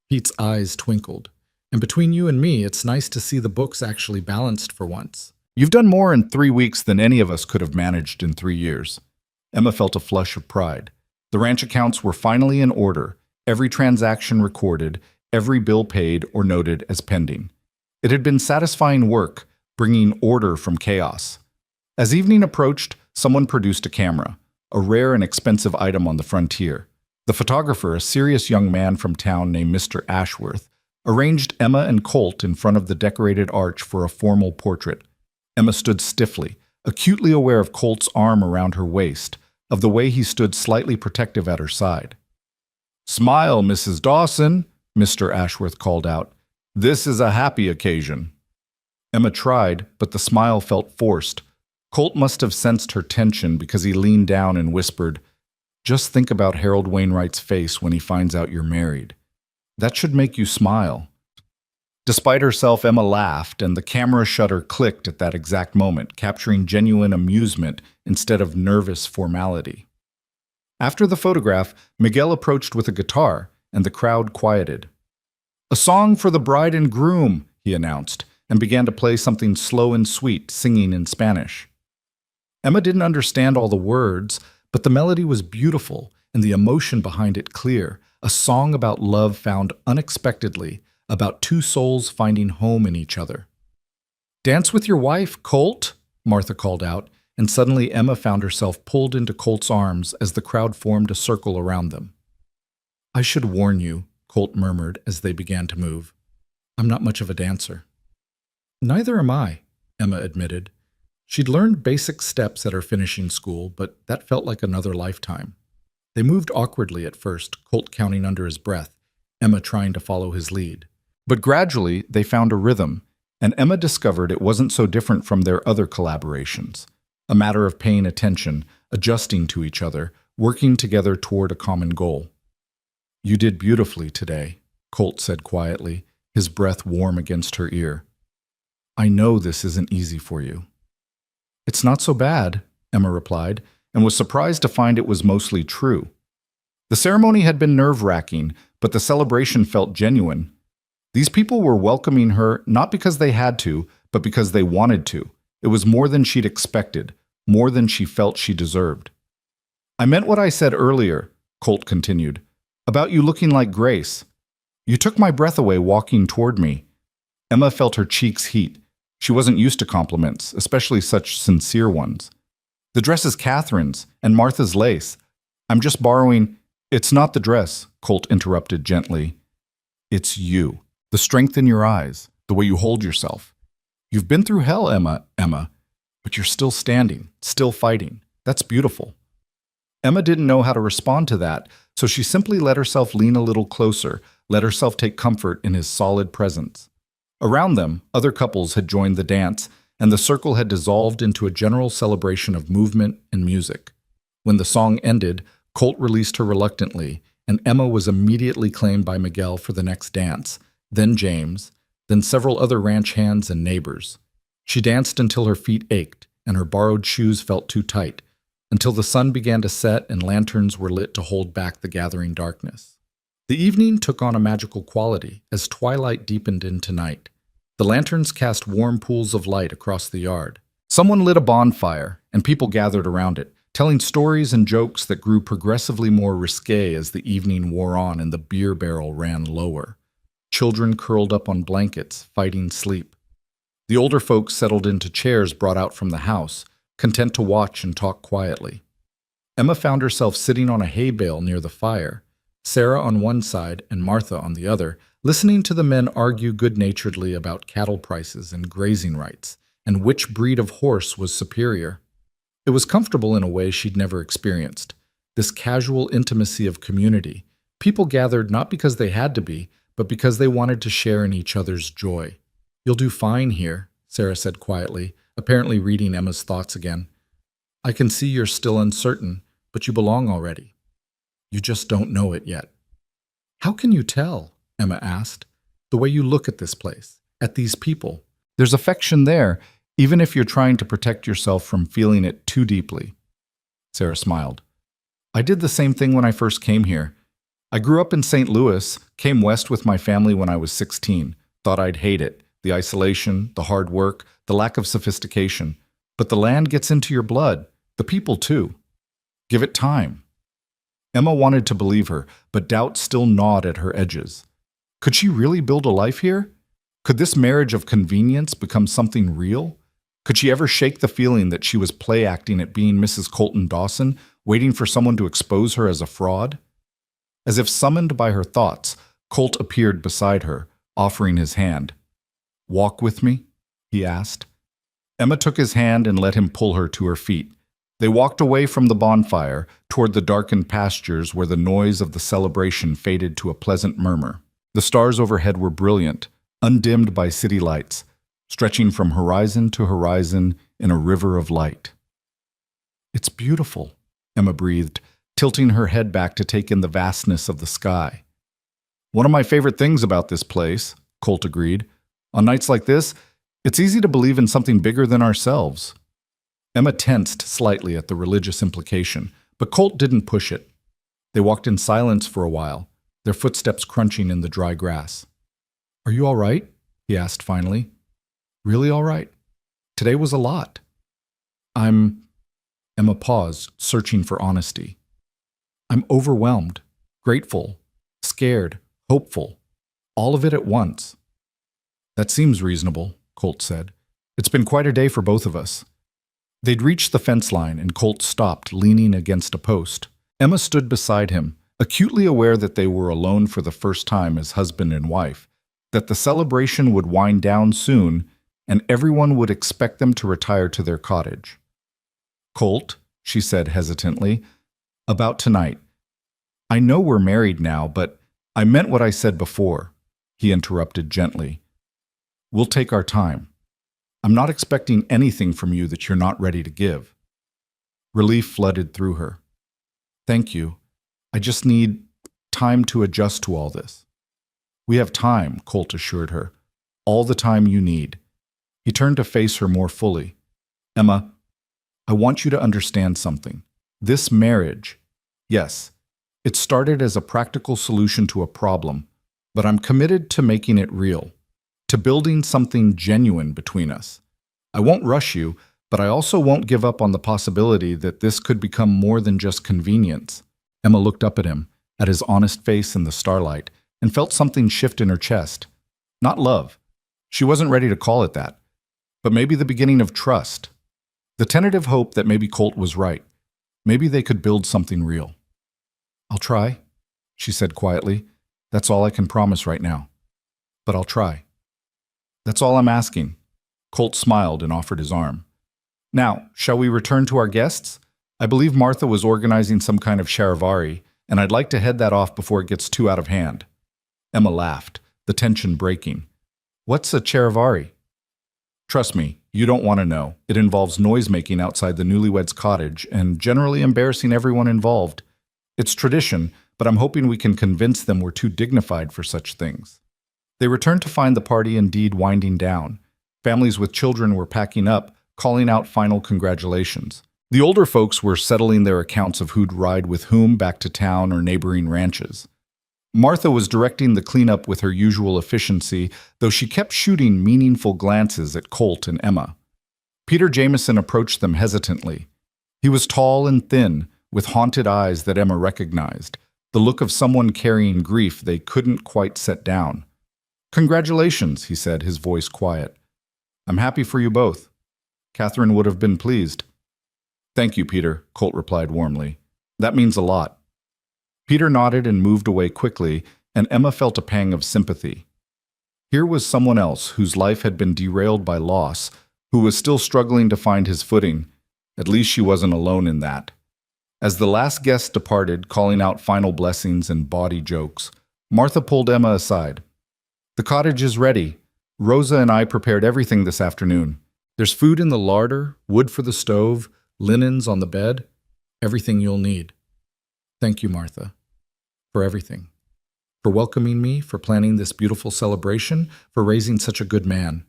Pete's eyes twinkled. And between you and me, it's nice to see the books actually balanced for once. You've done more in 3 weeks than any of us could have managed in 3 years. Emma felt a flush of pride. The ranch accounts were finally in order, every transaction recorded, every bill paid or noted as pending. It had been satisfying work, bringing order from chaos. As evening approached, someone produced a camera, a rare and expensive item on the frontier. The photographer, a serious young man from town named Mr. Ashworth, arranged Emma and Colt in front of the decorated arch for a formal portrait. Emma stood stiffly, acutely aware of Colt's arm around her waist, of the way he stood slightly protective at her side. "Smile, Mrs. Dawson," Mr. Ashworth called out. "This is a happy occasion." Emma tried, but the smile felt forced. Colt must have sensed her tension because he leaned down and whispered, "Just think about Harold Wainwright's face when he finds out you're married. That should make you smile." Despite herself, Emma laughed, and the camera shutter clicked at that exact moment, capturing genuine amusement instead of nervous formality. After the photograph, Miguel approached with a guitar, and the crowd quieted. "A song for the bride and groom," he announced, and began to play something slow and sweet, singing in Spanish. Emma didn't understand all the words, but the melody was beautiful and the emotion behind it clear, a song about love found unexpectedly, about two souls finding home in each other. "Dance with your wife, Colt," Martha called out, and suddenly Emma found herself pulled into Colt's arms as the crowd formed a circle around them. "I should warn you," Colt murmured as they began to move. "I'm not much of a dancer." "Neither am I," Emma admitted. She'd learned basic steps at her finishing school, but that felt like another lifetime. They moved awkwardly at first, Colt counting under his breath, Emma trying to follow his lead. But gradually, they found a rhythm, and Emma discovered it wasn't so different from their other collaborations. A matter of paying attention, adjusting to each other, working together toward a common goal. "You did beautifully today," Colt said quietly, his breath warm against her ear. "I know this isn't easy for you." "It's not so bad," Emma replied, and was surprised to find it was mostly true. The ceremony had been nerve-wracking, but the celebration felt genuine. These people were welcoming her not because they had to, but because they wanted to. It was more than she'd expected, more than she felt she deserved. "I meant what I said earlier," Colt continued, "about you looking like Grace. You took my breath away walking toward me." Emma felt her cheeks heat. She wasn't used to compliments, especially such sincere ones. "The dress is Catherine's, and Martha's lace. I'm just borrowing—" "It's not the dress," Colt interrupted gently. "It's you. The strength in your eyes, the way you hold yourself. You've been through hell, Emma, but you're still standing, still fighting. That's beautiful." Emma didn't know how to respond to that, so she simply let herself lean a little closer, let herself take comfort in his solid presence. Around them, other couples had joined the dance, and the circle had dissolved into a general celebration of movement and music. When the song ended, Colt released her reluctantly, and Emma was immediately claimed by Miguel for the next dance, then James, then several other ranch hands and neighbors. She danced until her feet ached, and her borrowed shoes felt too tight, until the sun began to set and lanterns were lit to hold back the gathering darkness. The evening took on a magical quality as twilight deepened into night. The lanterns cast warm pools of light across the yard. Someone lit a bonfire, and people gathered around it, telling stories and jokes that grew progressively more risque as the evening wore on and the beer barrel ran lower. Children curled up on blankets, fighting sleep. The older folks settled into chairs brought out from the house, content to watch and talk quietly. Emma found herself sitting on a hay bale near the fire, Sarah on one side and Martha on the other, listening to the men argue good-naturedly about cattle prices and grazing rights, and which breed of horse was superior. It was comfortable in a way she'd never experienced, this casual intimacy of community. People gathered not because they had to be, but because they wanted to share in each other's joy. "You'll do fine here," Sarah said quietly, apparently reading Emma's thoughts again. "I can see you're still uncertain, but you belong already. You just don't know it yet." "How can you tell?" Emma asked. "The way you look at this place, at these people. There's affection there, even if you're trying to protect yourself from feeling it too deeply." Sarah smiled. "I did the same thing when I first came here. I grew up in St. Louis, came west with my family when I was 16. Thought I'd hate it. The isolation, the hard work, the lack of sophistication. But the land gets into your blood. The people too. Give it time. Emma wanted to believe her, but doubt still gnawed at her edges. Could she really build a life here? Could this marriage of convenience become something real? Could she ever shake the feeling that she was play acting at being Mrs. Colton Dawson, waiting for someone to expose her as a fraud? As if summoned by her thoughts, Colt appeared beside her, offering his hand. "Walk with me?" he asked. Emma took his hand and let him pull her to her feet. They walked away from the bonfire, toward the darkened pastures where the noise of the celebration faded to a pleasant murmur. The stars overhead were brilliant, undimmed by city lights, stretching from horizon to horizon in a river of light. "It's beautiful," Emma breathed, tilting her head back to take in the vastness of the sky. "One of my favorite things about this place," Colt agreed. "On nights like this, it's easy to believe in something bigger than ourselves." Emma tensed slightly at the religious implication, but Colt didn't push it. They walked in silence for a while, their footsteps crunching in the dry grass. "Are you all right?" he asked finally. "Really all right? Today was a lot." Emma paused, searching for honesty. "I'm overwhelmed, grateful, scared, hopeful, all of it at once." "That seems reasonable," Colt said. "It's been quite a day for both of us." They'd reached the fence line, and Colt stopped, leaning against a post. Emma stood beside him, acutely aware that they were alone for the first time as husband and wife, that the celebration would wind down soon, and everyone would expect them to retire to their cottage. "Colt," she said hesitantly, "about tonight. I know we're married now, but I meant what I said before," he interrupted gently. "We'll take our time. I'm not expecting anything from you that you're not ready to give." Relief flooded through her. "Thank you. I just need time to adjust to all this." "We have time," Colt assured her. "All the time you need." He turned to face her more fully. "Emma, I want you to understand something. This marriage, yes, it started as a practical solution to a problem, but I'm committed to making it real, to building something genuine between us. I won't rush you, but I also won't give up on the possibility that this could become more than just convenience." Emma looked up at him, at his honest face in the starlight, and felt something shift in her chest. Not love. She wasn't ready to call it that. But maybe the beginning of trust. The tentative hope that maybe Colt was right. Maybe they could build something real. "I'll try," she said quietly. "That's all I can promise right now. But I'll try." "That's all I'm asking." Colt smiled and offered his arm. "Now, shall we return to our guests? I believe Martha was organizing some kind of charivari, and I'd like to head that off before it gets too out of hand." Emma laughed, the tension breaking. "What's a charivari?" "Trust me, you don't want to know. It involves noise-making outside the newlyweds' cottage and generally embarrassing everyone involved. It's tradition, but I'm hoping we can convince them we're too dignified for such things." They returned to find the party indeed winding down. Families with children were packing up, calling out final congratulations. The older folks were settling their accounts of who'd ride with whom back to town or neighboring ranches. Martha was directing the cleanup with her usual efficiency, though she kept shooting meaningful glances at Colt and Emma. Peter Jameson approached them hesitantly. He was tall and thin, with haunted eyes that Emma recognized, the look of someone carrying grief they couldn't quite set down. "Congratulations," he said, his voice quiet. "I'm happy for you both. Catherine would have been pleased." "Thank you, Peter," Colt replied warmly. "That means a lot." Peter nodded and moved away quickly, and Emma felt a pang of sympathy. Here was someone else whose life had been derailed by loss, who was still struggling to find his footing. At least she wasn't alone in that. As the last guest departed, calling out final blessings and bawdy jokes, Martha pulled Emma aside. "The cottage is ready. Rosa and I prepared everything this afternoon. There's food in the larder, wood for the stove, linens on the bed, everything you'll need." "Thank you, Martha, for everything. For welcoming me, for planning this beautiful celebration, for raising such a good man."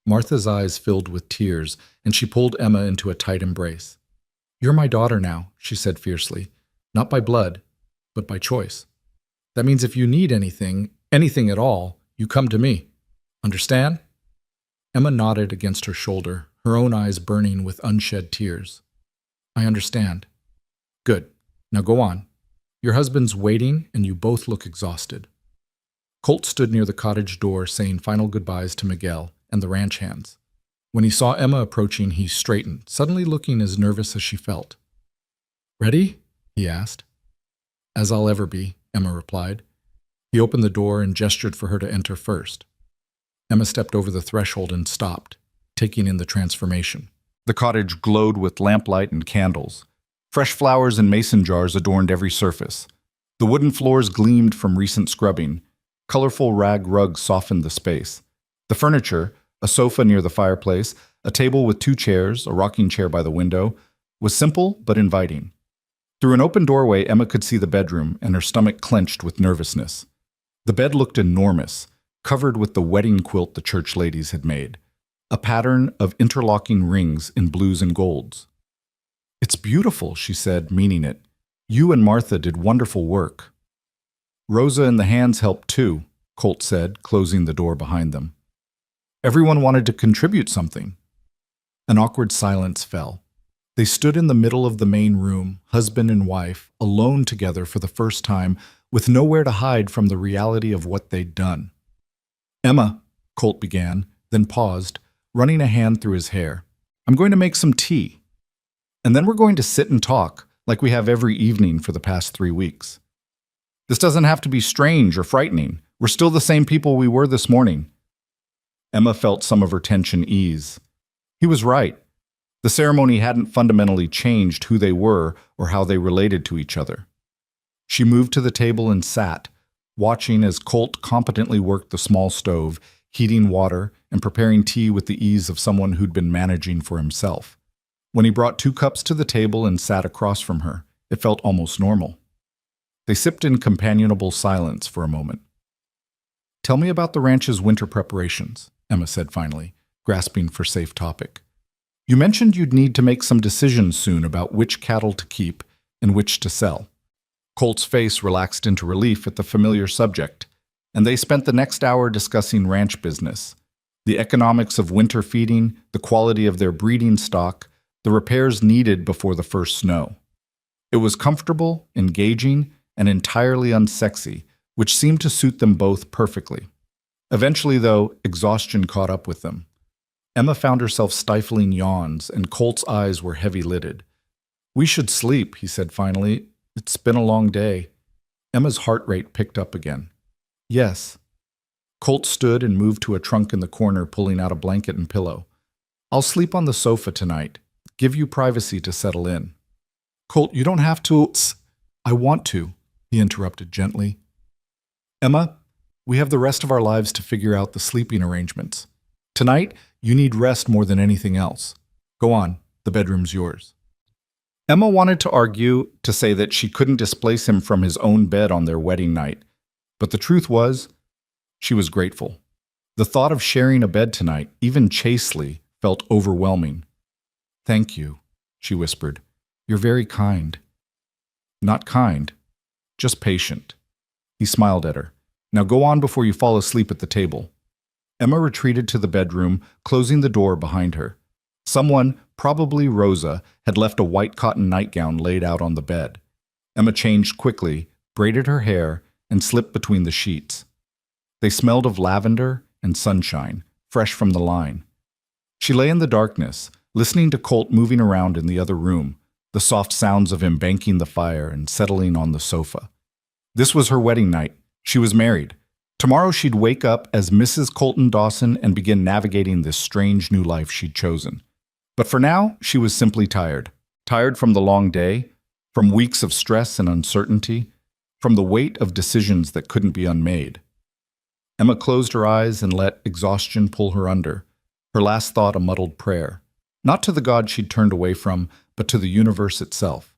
Martha's eyes filled with tears, and she pulled Emma into a tight embrace. "You're my daughter now," she said fiercely. "Not by blood, but by choice." That means if you need anything, anything at all, you come to me. Understand? Emma nodded against her shoulder, her own eyes burning with unshed tears. I understand. Good. Now go on. Your husband's waiting, and you both look exhausted. Colt stood near the cottage door saying final goodbyes to Miguel and the ranch hands. When he saw Emma approaching, he straightened, suddenly looking as nervous as she felt. Ready? He asked. As I'll ever be, Emma replied. He opened the door and gestured for her to enter first. Emma stepped over the threshold and stopped, taking in the transformation. The cottage glowed with lamplight and candles. Fresh flowers in mason jars adorned every surface. The wooden floors gleamed from recent scrubbing. Colorful rag rugs softened the space. The furniture, a sofa near the fireplace, a table with 2 chairs, a rocking chair by the window, was simple but inviting. Through an open doorway, Emma could see the bedroom, and her stomach clenched with nervousness. The bed looked enormous, covered with the wedding quilt the church ladies had made, a pattern of interlocking rings in blues and golds. It's beautiful, she said, meaning it. You and Martha did wonderful work. Rosa and the hands helped too, Colt said, closing the door behind them. Everyone wanted to contribute something. An awkward silence fell. They stood in the middle of the main room, husband and wife, alone together for the first time, with nowhere to hide from the reality of what they'd done. Emma, Colt began, then paused, running a hand through his hair. I'm going to make some tea. And then we're going to sit and talk, like we have every evening for the past 3 weeks. This doesn't have to be strange or frightening. We're still the same people we were this morning. Emma felt some of her tension ease. He was right. The ceremony hadn't fundamentally changed who they were or how they related to each other. She moved to the table and sat, watching as Colt competently worked the small stove, heating water and preparing tea with the ease of someone who'd been managing for himself. When he brought 2 cups to the table and sat across from her, it felt almost normal. They sipped in companionable silence for a moment. Tell me about the ranch's winter preparations, Emma said finally, grasping for safe topic. You mentioned you'd need to make some decisions soon about which cattle to keep and which to sell. Colt's face relaxed into relief at the familiar subject, and they spent the next hour discussing ranch business, the economics of winter feeding, the quality of their breeding stock, the repairs needed before the first snow. It was comfortable, engaging, and entirely unsexy, which seemed to suit them both perfectly. Eventually, though, exhaustion caught up with them. Emma found herself stifling yawns, and Colt's eyes were heavy-lidded. We should sleep, he said finally. It's been a long day. Emma's heart rate picked up again. Yes. Colt stood and moved to a trunk in the corner, pulling out a blanket and pillow. I'll sleep on the sofa tonight. Give you privacy to settle in. Colt, you don't have to. I want to, he interrupted gently. Emma, we have the rest of our lives to figure out the sleeping arrangements. Tonight, you need rest more than anything else. Go on, the bedroom's yours. Emma wanted to argue, to say that she couldn't displace him from his own bed on their wedding night, but the truth was, she was grateful. The thought of sharing a bed tonight, even chastely, felt overwhelming. Thank you, she whispered. You're very kind. Not kind, just patient. He smiled at her. Now go on before you fall asleep at the table. Emma retreated to the bedroom, closing the door behind her. Someone, probably Rosa, had left a white cotton nightgown laid out on the bed. Emma changed quickly, braided her hair, and slipped between the sheets. They smelled of lavender and sunshine, fresh from the line. She lay in the darkness, listening to Colt moving around in the other room, the soft sounds of him banking the fire and settling on the sofa. This was her wedding night. She was married. Tomorrow she'd wake up as Mrs. Colton Dawson and begin navigating this strange new life she'd chosen. But for now, she was simply tired. Tired from the long day, from weeks of stress and uncertainty, from the weight of decisions that couldn't be unmade. Emma closed her eyes and let exhaustion pull her under, her last thought a muddled prayer, not to the God she'd turned away from, but to the universe itself.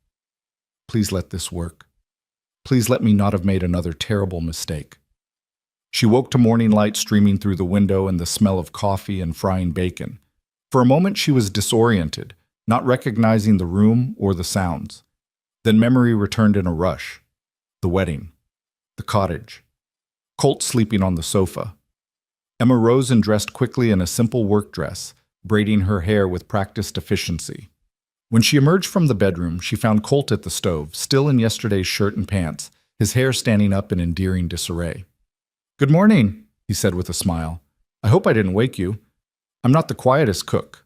Please let this work. Please let me not have made another terrible mistake. She woke to morning light streaming through the window and the smell of coffee and frying bacon. For a moment she was disoriented, not recognizing the room or the sounds. Then memory returned in a rush. The wedding. The cottage. Colt sleeping on the sofa. Emma rose and dressed quickly in a simple work dress, braiding her hair with practiced efficiency. When she emerged from the bedroom, she found Colt at the stove, still in yesterday's shirt and pants, his hair standing up in endearing disarray. "Good morning," he said with a smile. "I hope I didn't wake you. I'm not the quietest cook."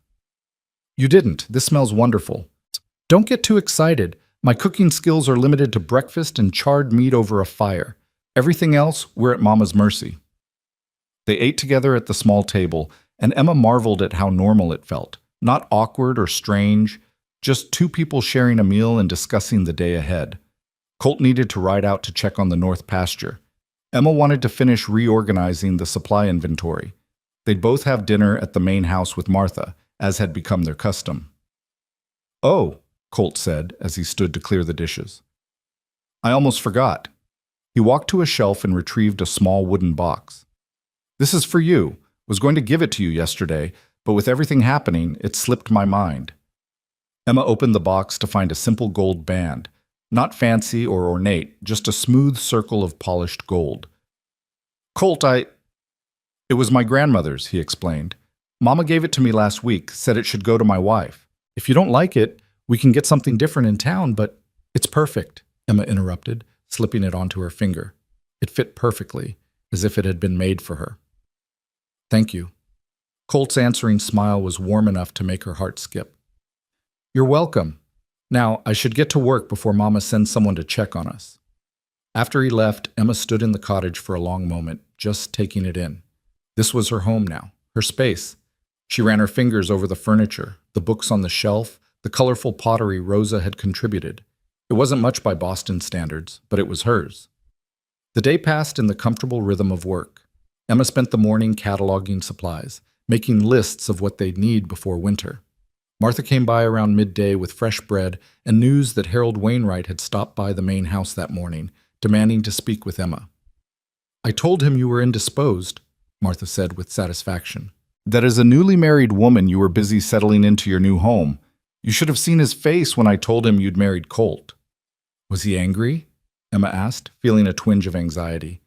"You didn't. This smells wonderful." "Don't get too excited. My cooking skills are limited to breakfast and charred meat over a fire. Everything else, we're at Mama's mercy." They ate together at the small table, and Emma marveled at how normal it felt. Not awkward or strange, just two people sharing a meal and discussing the day ahead. Colt needed to ride out to check on the north pasture. Emma wanted to finish reorganizing the supply inventory. They'd both have dinner at the main house with Martha, as had become their custom. "Oh," Colt said as he stood to clear the dishes. "I almost forgot." He walked to a shelf and retrieved a small wooden box. "This is for you. Was going to give it to you yesterday, but with everything happening, it slipped my mind." Emma opened the box to find a simple gold band. Not fancy or ornate, just a smooth circle of polished gold. "Colt, It was my grandmother's," he explained. "Mama gave it to me last week, said it should go to my wife. If you don't like it, we can get something different in town, but—" "It's perfect," Emma interrupted, slipping it onto her finger. It fit perfectly, as if it had been made for her. "Thank you." Colt's answering smile was warm enough to make her heart skip. "You're welcome. Now, I should get to work before Mama sends someone to check on us." After he left, Emma stood in the cottage for a long moment, just taking it in. This was her home now, her space. She ran her fingers over the furniture, the books on the shelf, the colorful pottery Rosa had contributed. It wasn't much by Boston standards, but it was hers. The day passed in the comfortable rhythm of work. Emma spent the morning cataloging supplies, making lists of what they'd need before winter. Martha came by around midday with fresh bread and news that Harold Wainwright had stopped by the main house that morning, demanding to speak with Emma. "I told him you were indisposed," Martha said with satisfaction. "That as a newly married woman you were busy settling into your new home. You should have seen his face when I told him you'd married Colt." "Was he angry?" Emma asked, feeling a twinge of anxiety.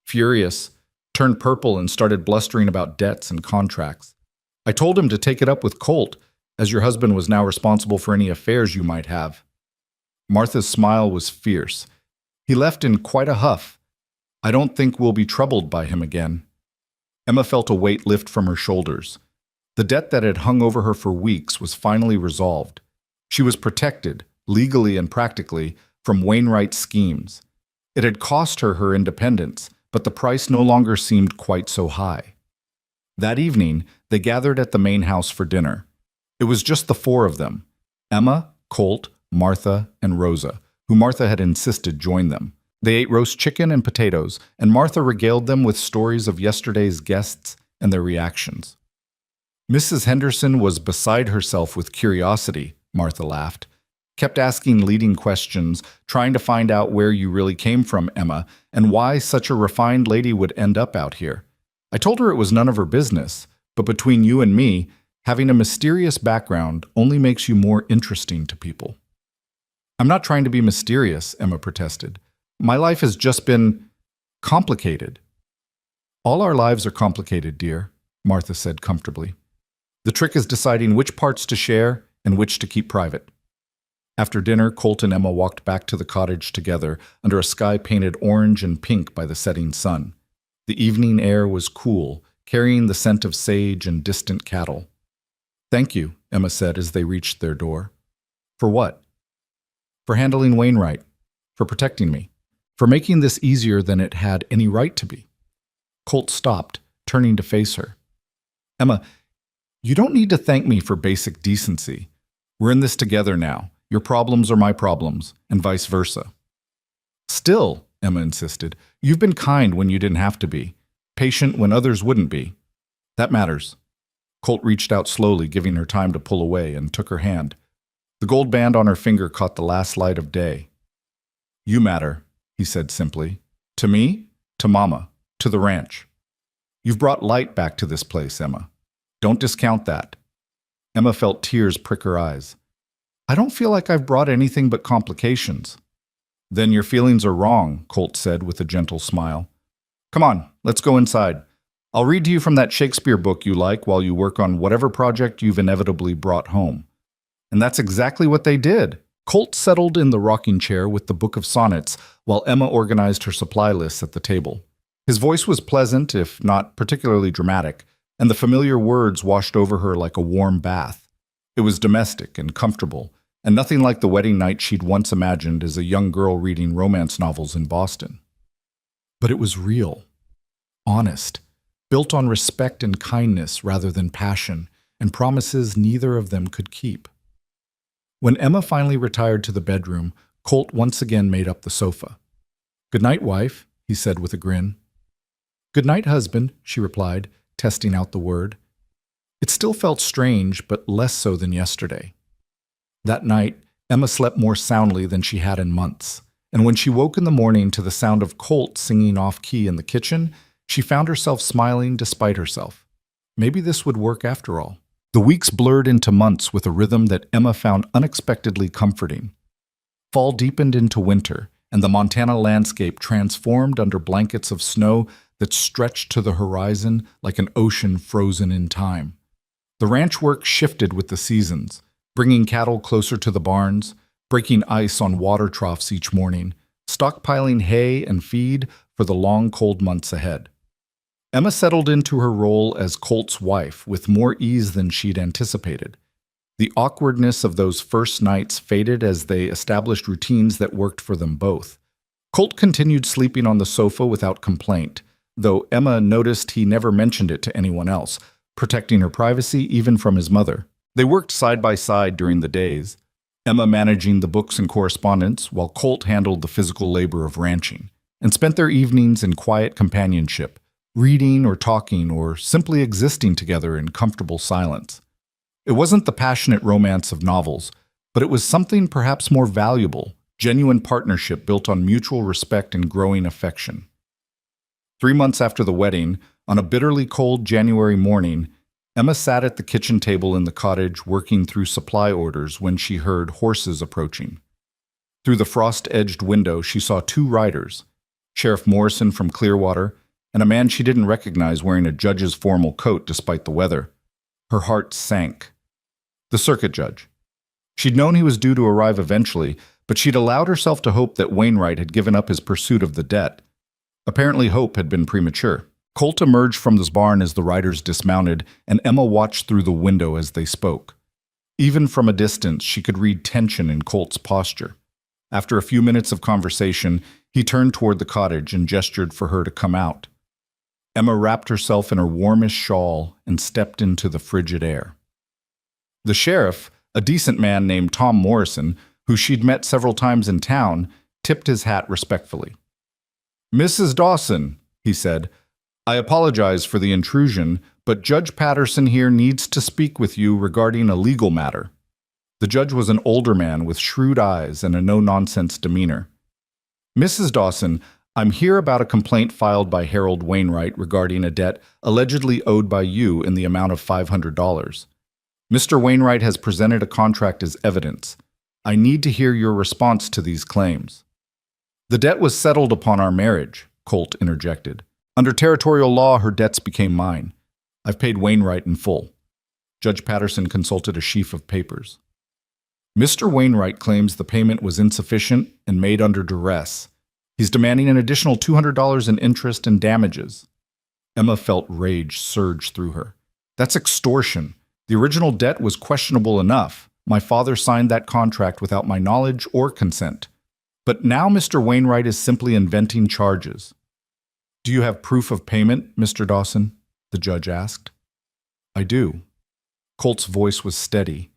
"Furious, turned purple and started blustering about debts and contracts. I told him to take it up with Colt, as your husband was now responsible for any affairs you might have." Martha's smile was fierce. "He left in quite a huff. I don't think we'll be troubled by him again." Emma felt a weight lift from her shoulders. The debt that had hung over her for weeks was finally resolved. She was protected, legally and practically, from Wainwright's schemes. It had cost her her independence, but the price no longer seemed quite so high. That evening, they gathered at the main house for dinner. It was just the four of them: Emma, Colt, Martha, and Rosa, who Martha had insisted join them. They ate roast chicken and potatoes, and Martha regaled them with stories of yesterday's guests and their reactions. "Mrs. Henderson was beside herself with curiosity," Martha laughed. "Kept asking leading questions, trying to find out where you really came from, Emma, and why such a refined lady would end up out here. I told her it was none of her business, but between you and me, having a mysterious background only makes you more interesting to people." "I'm not trying to be mysterious," Emma protested. "My life has just been complicated." "All our lives are complicated, dear," Martha said comfortably. "The trick is deciding which parts to share and which to keep private." After dinner, Colt and Emma walked back to the cottage together under a sky painted orange and pink by the setting sun. The evening air was cool, carrying the scent of sage and distant cattle. "Thank you," Emma said as they reached their door. "For what?" "For handling Wainwright. For protecting me. For making this easier than it had any right to be." Colt stopped, turning to face her. "Emma, you don't need to thank me for basic decency. We're in this together now. Your problems are my problems, and vice versa." "Still," Emma insisted, "you've been kind when you didn't have to be. Patient when others wouldn't be. That matters." Colt reached out slowly, giving her time to pull away, and took her hand. The gold band on her finger caught the last light of day. "You matter," he said simply. "To me, to Mama, to the ranch. You've brought light back to this place, Emma. Don't discount that." Emma felt tears prick her eyes. "I don't feel like I've brought anything but complications." Then your feelings are wrong, Colt said with a gentle smile. Come on, let's go inside. I'll read to you from that Shakespeare book you like while you work on whatever project you've inevitably brought home. And that's exactly what they did. Colt settled in the rocking chair with the book of sonnets while Emma organized her supply lists at the table. His voice was pleasant, if not particularly dramatic, and the familiar words washed over her like a warm bath. It was domestic and comfortable, and nothing like the wedding night she'd once imagined as a young girl reading romance novels in Boston. But it was real, honest, built on respect and kindness rather than passion, and promises neither of them could keep. When Emma finally retired to the bedroom, Colt once again made up the sofa. "Good night, wife," he said with a grin. "Good night, husband," she replied, testing out the word. It still felt strange, but less so than yesterday. That night, Emma slept more soundly than she had in months, and when she woke in the morning to the sound of Colt singing off-key in the kitchen, she found herself smiling despite herself. Maybe this would work after all. The weeks blurred into months with a rhythm that Emma found unexpectedly comforting. Fall deepened into winter, and the Montana landscape transformed under blankets of snow that stretched to the horizon like an ocean frozen in time. The ranch work shifted with the seasons, bringing cattle closer to the barns, breaking ice on water troughs each morning, stockpiling hay and feed for the long, cold months ahead. Emma settled into her role as Colt's wife with more ease than she'd anticipated. The awkwardness of those first nights faded as they established routines that worked for them both. Colt continued sleeping on the sofa without complaint, though Emma noticed he never mentioned it to anyone else, protecting her privacy even from his mother. They worked side by side during the days, Emma managing the books and correspondence while Colt handled the physical labor of ranching, and spent their evenings in quiet companionship, reading or talking or simply existing together in comfortable silence. It wasn't the passionate romance of novels, but it was something perhaps more valuable, genuine partnership built on mutual respect and growing affection. 3 months after the wedding, on a bitterly cold January morning, Emma sat at the kitchen table in the cottage working through supply orders when she heard horses approaching. Through the frost-edged window, she saw 2 riders, Sheriff Morrison from Clearwater, and a man she didn't recognize wearing a judge's formal coat despite the weather. Her heart sank. The circuit judge. She'd known he was due to arrive eventually, but she'd allowed herself to hope that Wainwright had given up his pursuit of the debt. Apparently hope had been premature. Colt emerged from the barn as the riders dismounted, and Emma watched through the window as they spoke. Even from a distance, she could read tension in Colt's posture. After a few minutes of conversation, he turned toward the cottage and gestured for her to come out. Emma wrapped herself in her warmest shawl and stepped into the frigid air. The sheriff, a decent man named Tom Morrison, who she'd met several times in town, tipped his hat respectfully. "Mrs. Dawson," he said, "I apologize for the intrusion, but Judge Patterson here needs to speak with you regarding a legal matter." The judge was an older man with shrewd eyes and a no-nonsense demeanor. "Mrs. Dawson, I'm here about a complaint filed by Harold Wainwright regarding a debt allegedly owed by you in the amount of $500. Mr. Wainwright has presented a contract as evidence. I need to hear your response to these claims." "The debt was settled upon our marriage," Colt interjected. "Under territorial law, her debts became mine. I've paid Wainwright in full." Judge Patterson consulted a sheaf of papers. "Mr. Wainwright claims the payment was insufficient and made under duress. He's demanding an additional $200 in interest and damages." Emma felt rage surge through her. "That's extortion. The original debt was questionable enough. My father signed that contract without my knowledge or consent. But now Mr. Wainwright is simply inventing charges." "Do you have proof of payment, Mr. Dawson?" the judge asked. "I do." Colt's voice was steady.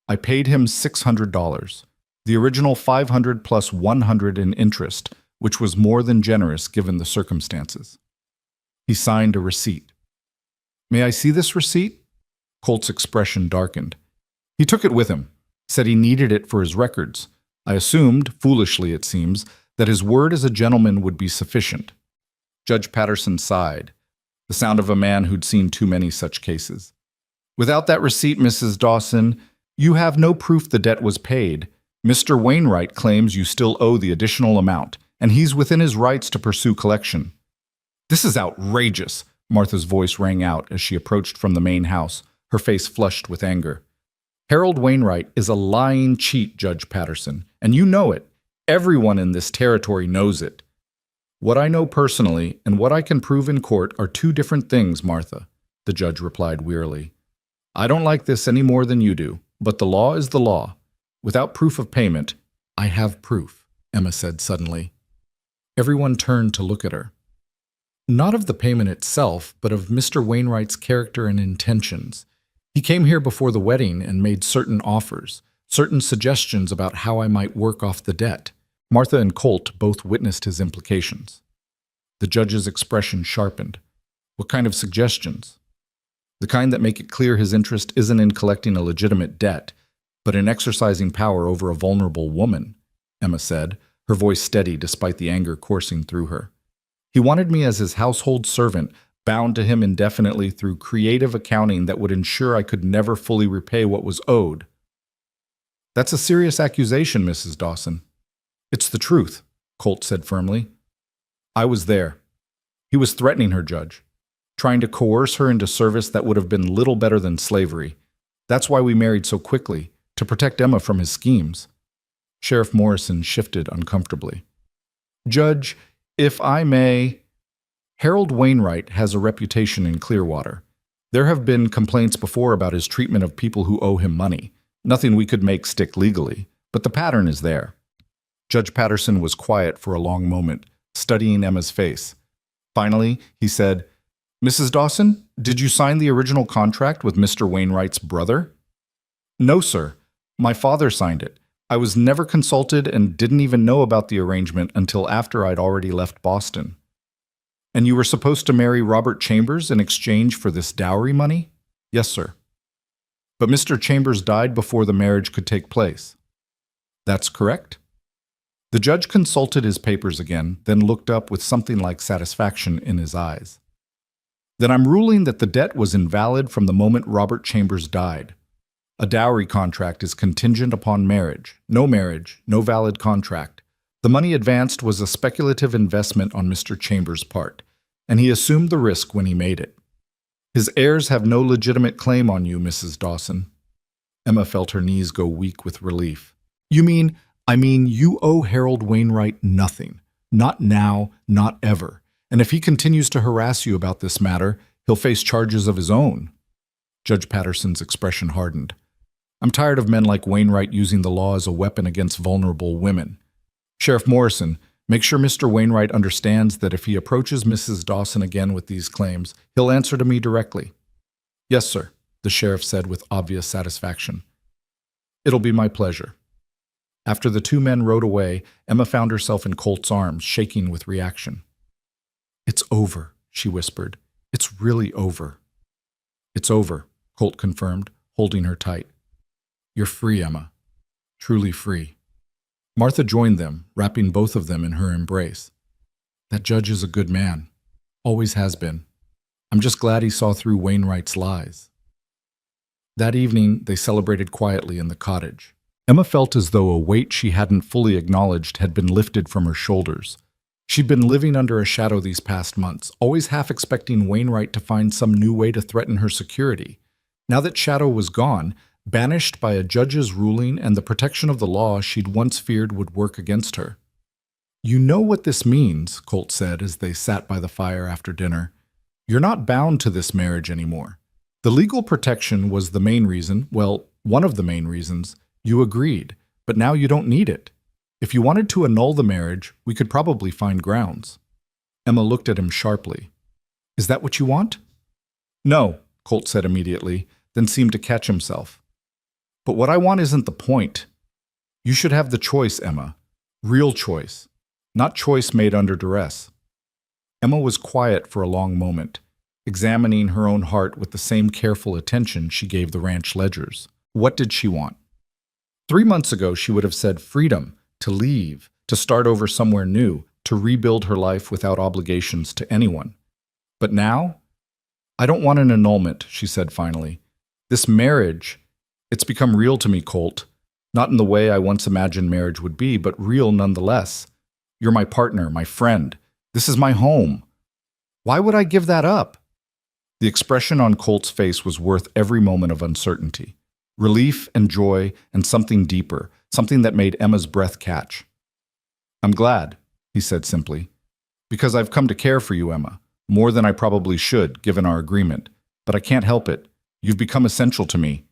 "I paid him $600, the original $500 plus $100 in interest, which was more than generous given the circumstances." He signed a receipt. "May I see this receipt?" Colt's expression darkened. He took it with him, said he needed it for his records. I assumed, foolishly it seems, that his word as a gentleman would be sufficient. Judge Patterson sighed, the sound of a man who'd seen too many such cases. "Without that receipt, Mrs. Dawson, you have no proof the debt was paid. Mr. Wainwright claims you still owe the additional amount, and he's within his rights to pursue collection. This is outrageous, Martha's voice rang out as she approached from the main house, her face flushed with anger. Harold Wainwright is a lying cheat, Judge Patterson, and you know it. Everyone in this territory knows it. What I know personally and what I can prove in court are two different things, Martha, the judge replied wearily. I don't like this any more than you do, but the law is the law. Without proof of payment, I have proof, Emma said suddenly. Everyone turned to look at her. Not of the payment itself, but of Mr. Wainwright's character and intentions. He came here before the wedding and made certain offers, certain suggestions about how I might work off the debt. Martha and Colt both witnessed his implications. The judge's expression sharpened. What kind of suggestions? The kind that make it clear his interest isn't in collecting a legitimate debt, but in exercising power over a vulnerable woman, Emma said, her voice steady despite the anger coursing through her. He wanted me as his household servant, bound to him indefinitely through creative accounting that would ensure I could never fully repay what was owed. That's a serious accusation, Mrs. Dawson. It's the truth, Colt said firmly. I was there. He was threatening her, Judge, trying to coerce her into service that would have been little better than slavery. That's why we married so quickly, to protect Emma from his schemes. Sheriff Morrison shifted uncomfortably. Judge, if I may, Harold Wainwright has a reputation in Clearwater. There have been complaints before about his treatment of people who owe him money. Nothing we could make stick legally, but the pattern is there. Judge Patterson was quiet for a long moment, studying Emma's face. Finally, he said, Mrs. Dawson, did you sign the original contract with Mr. Wainwright's brother? No, sir. My father signed it. I was never consulted and didn't even know about the arrangement until after I'd already left Boston. And you were supposed to marry Robert Chambers in exchange for this dowry money? Yes, sir. But Mr. Chambers died before the marriage could take place. That's correct? The judge consulted his papers again, then looked up with something like satisfaction in his eyes. Then I'm ruling that the debt was invalid from the moment Robert Chambers died. A dowry contract is contingent upon marriage. No marriage, no valid contract. The money advanced was a speculative investment on Mr. Chambers' part, and he assumed the risk when he made it. His heirs have no legitimate claim on you, Mrs. Dawson. Emma felt her knees go weak with relief. I mean, you owe Harold Wainwright nothing. Not now, not ever. And if he continues to harass you about this matter, he'll face charges of his own. Judge Patterson's expression hardened. I'm tired of men like Wainwright using the law as a weapon against vulnerable women. Sheriff Morrison, make sure Mr. Wainwright understands that if he approaches Mrs. Dawson again with these claims, he'll answer to me directly. Yes, sir, the sheriff said with obvious satisfaction. It'll be my pleasure. After the two men rode away, Emma found herself in Colt's arms, shaking with reaction. It's over, she whispered. It's really over. It's over, Colt confirmed, holding her tight. You're free, Emma. Truly free. Martha joined them, wrapping both of them in her embrace. That judge is a good man. Always has been. I'm just glad he saw through Wainwright's lies. That evening, they celebrated quietly in the cottage. Emma felt as though a weight she hadn't fully acknowledged had been lifted from her shoulders. She'd been living under a shadow these past months, always half expecting Wainwright to find some new way to threaten her security. Now that shadow was gone, banished by a judge's ruling and the protection of the law she'd once feared would work against her. You know what this means, Colt said as they sat by the fire after dinner. You're not bound to this marriage anymore. The legal protection was the main reason, well, one of the main reasons, you agreed, but now you don't need it. If you wanted to annul the marriage, we could probably find grounds. Emma looked at him sharply. Is that what you want? No, Colt said immediately, then seemed to catch himself. But what I want isn't the point. You should have the choice, Emma. Real choice. Not choice made under duress. Emma was quiet for a long moment, examining her own heart with the same careful attention she gave the ranch ledgers. What did she want? 3 months ago, she would have said freedom, to leave, to start over somewhere new, to rebuild her life without obligations to anyone. But now? I don't want an annulment, she said finally. This marriage, it's become real to me, Colt. Not in the way I once imagined marriage would be, but real nonetheless. You're my partner, my friend. This is my home. Why would I give that up? The expression on Colt's face was worth every moment of uncertainty. Relief and joy and something deeper, something that made Emma's breath catch. I'm glad, he said simply, because I've come to care for you, Emma, more than I probably should, given our agreement. But I can't help it. You've become essential to me.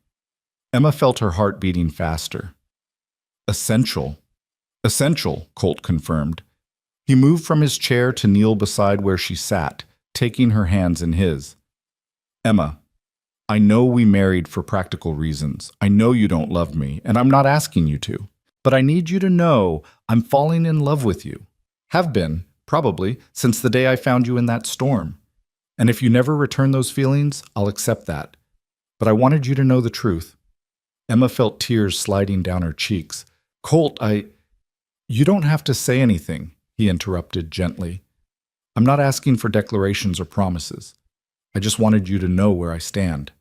Emma felt her heart beating faster. Essential? Essential, Colt confirmed. He moved from his chair to kneel beside where she sat, taking her hands in his. Emma, I know we married for practical reasons. I know you don't love me, and I'm not asking you to. But I need you to know I'm falling in love with you. Have been, probably, since the day I found you in that storm. And if you never return those feelings, I'll accept that. But I wanted you to know the truth. Emma felt tears sliding down her cheeks. Colt, You don't have to say anything, he interrupted gently. I'm not asking for declarations or promises. I just wanted you to know where I stand.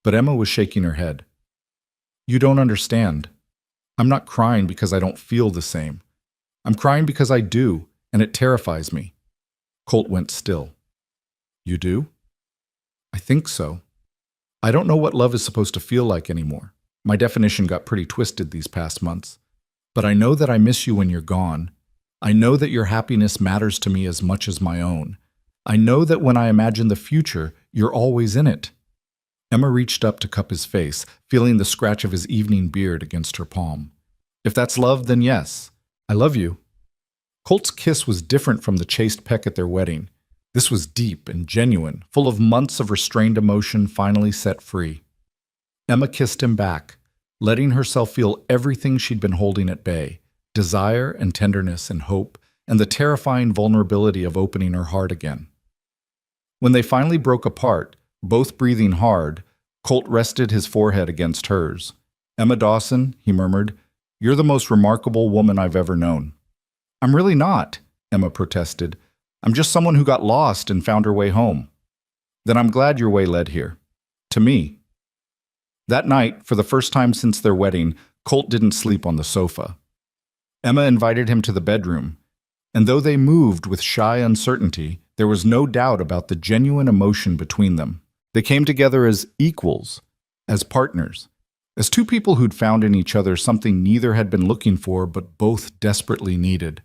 But Emma was shaking her head. You don't understand. I'm not crying because I don't feel the same. I'm crying because I do, and it terrifies me. Colt went still. You do? I think so. I don't know what love is supposed to feel like anymore. My definition got pretty twisted these past months. But I know that I miss you when you're gone. I know that your happiness matters to me as much as my own. I know that when I imagine the future, you're always in it. Emma reached up to cup his face, feeling the scratch of his evening beard against her palm. If that's love, then yes. I love you. Colt's kiss was different from the chaste peck at their wedding. This was deep and genuine, full of months of restrained emotion finally set free. Emma kissed him back, letting herself feel everything she'd been holding at bay, desire and tenderness and hope, and the terrifying vulnerability of opening her heart again. When they finally broke apart, both breathing hard, Colt rested his forehead against hers. Emma Dawson, he murmured, you're the most remarkable woman I've ever known. I'm really not, Emma protested. I'm just someone who got lost and found her way home. Then I'm glad your way led here. To me. That night, for the first time since their wedding, Colt didn't sleep on the sofa. Emma invited him to the bedroom, and though they moved with shy uncertainty, there was no doubt about the genuine emotion between them. They came together as equals, as partners, as two people who'd found in each other something neither had been looking for but both desperately needed.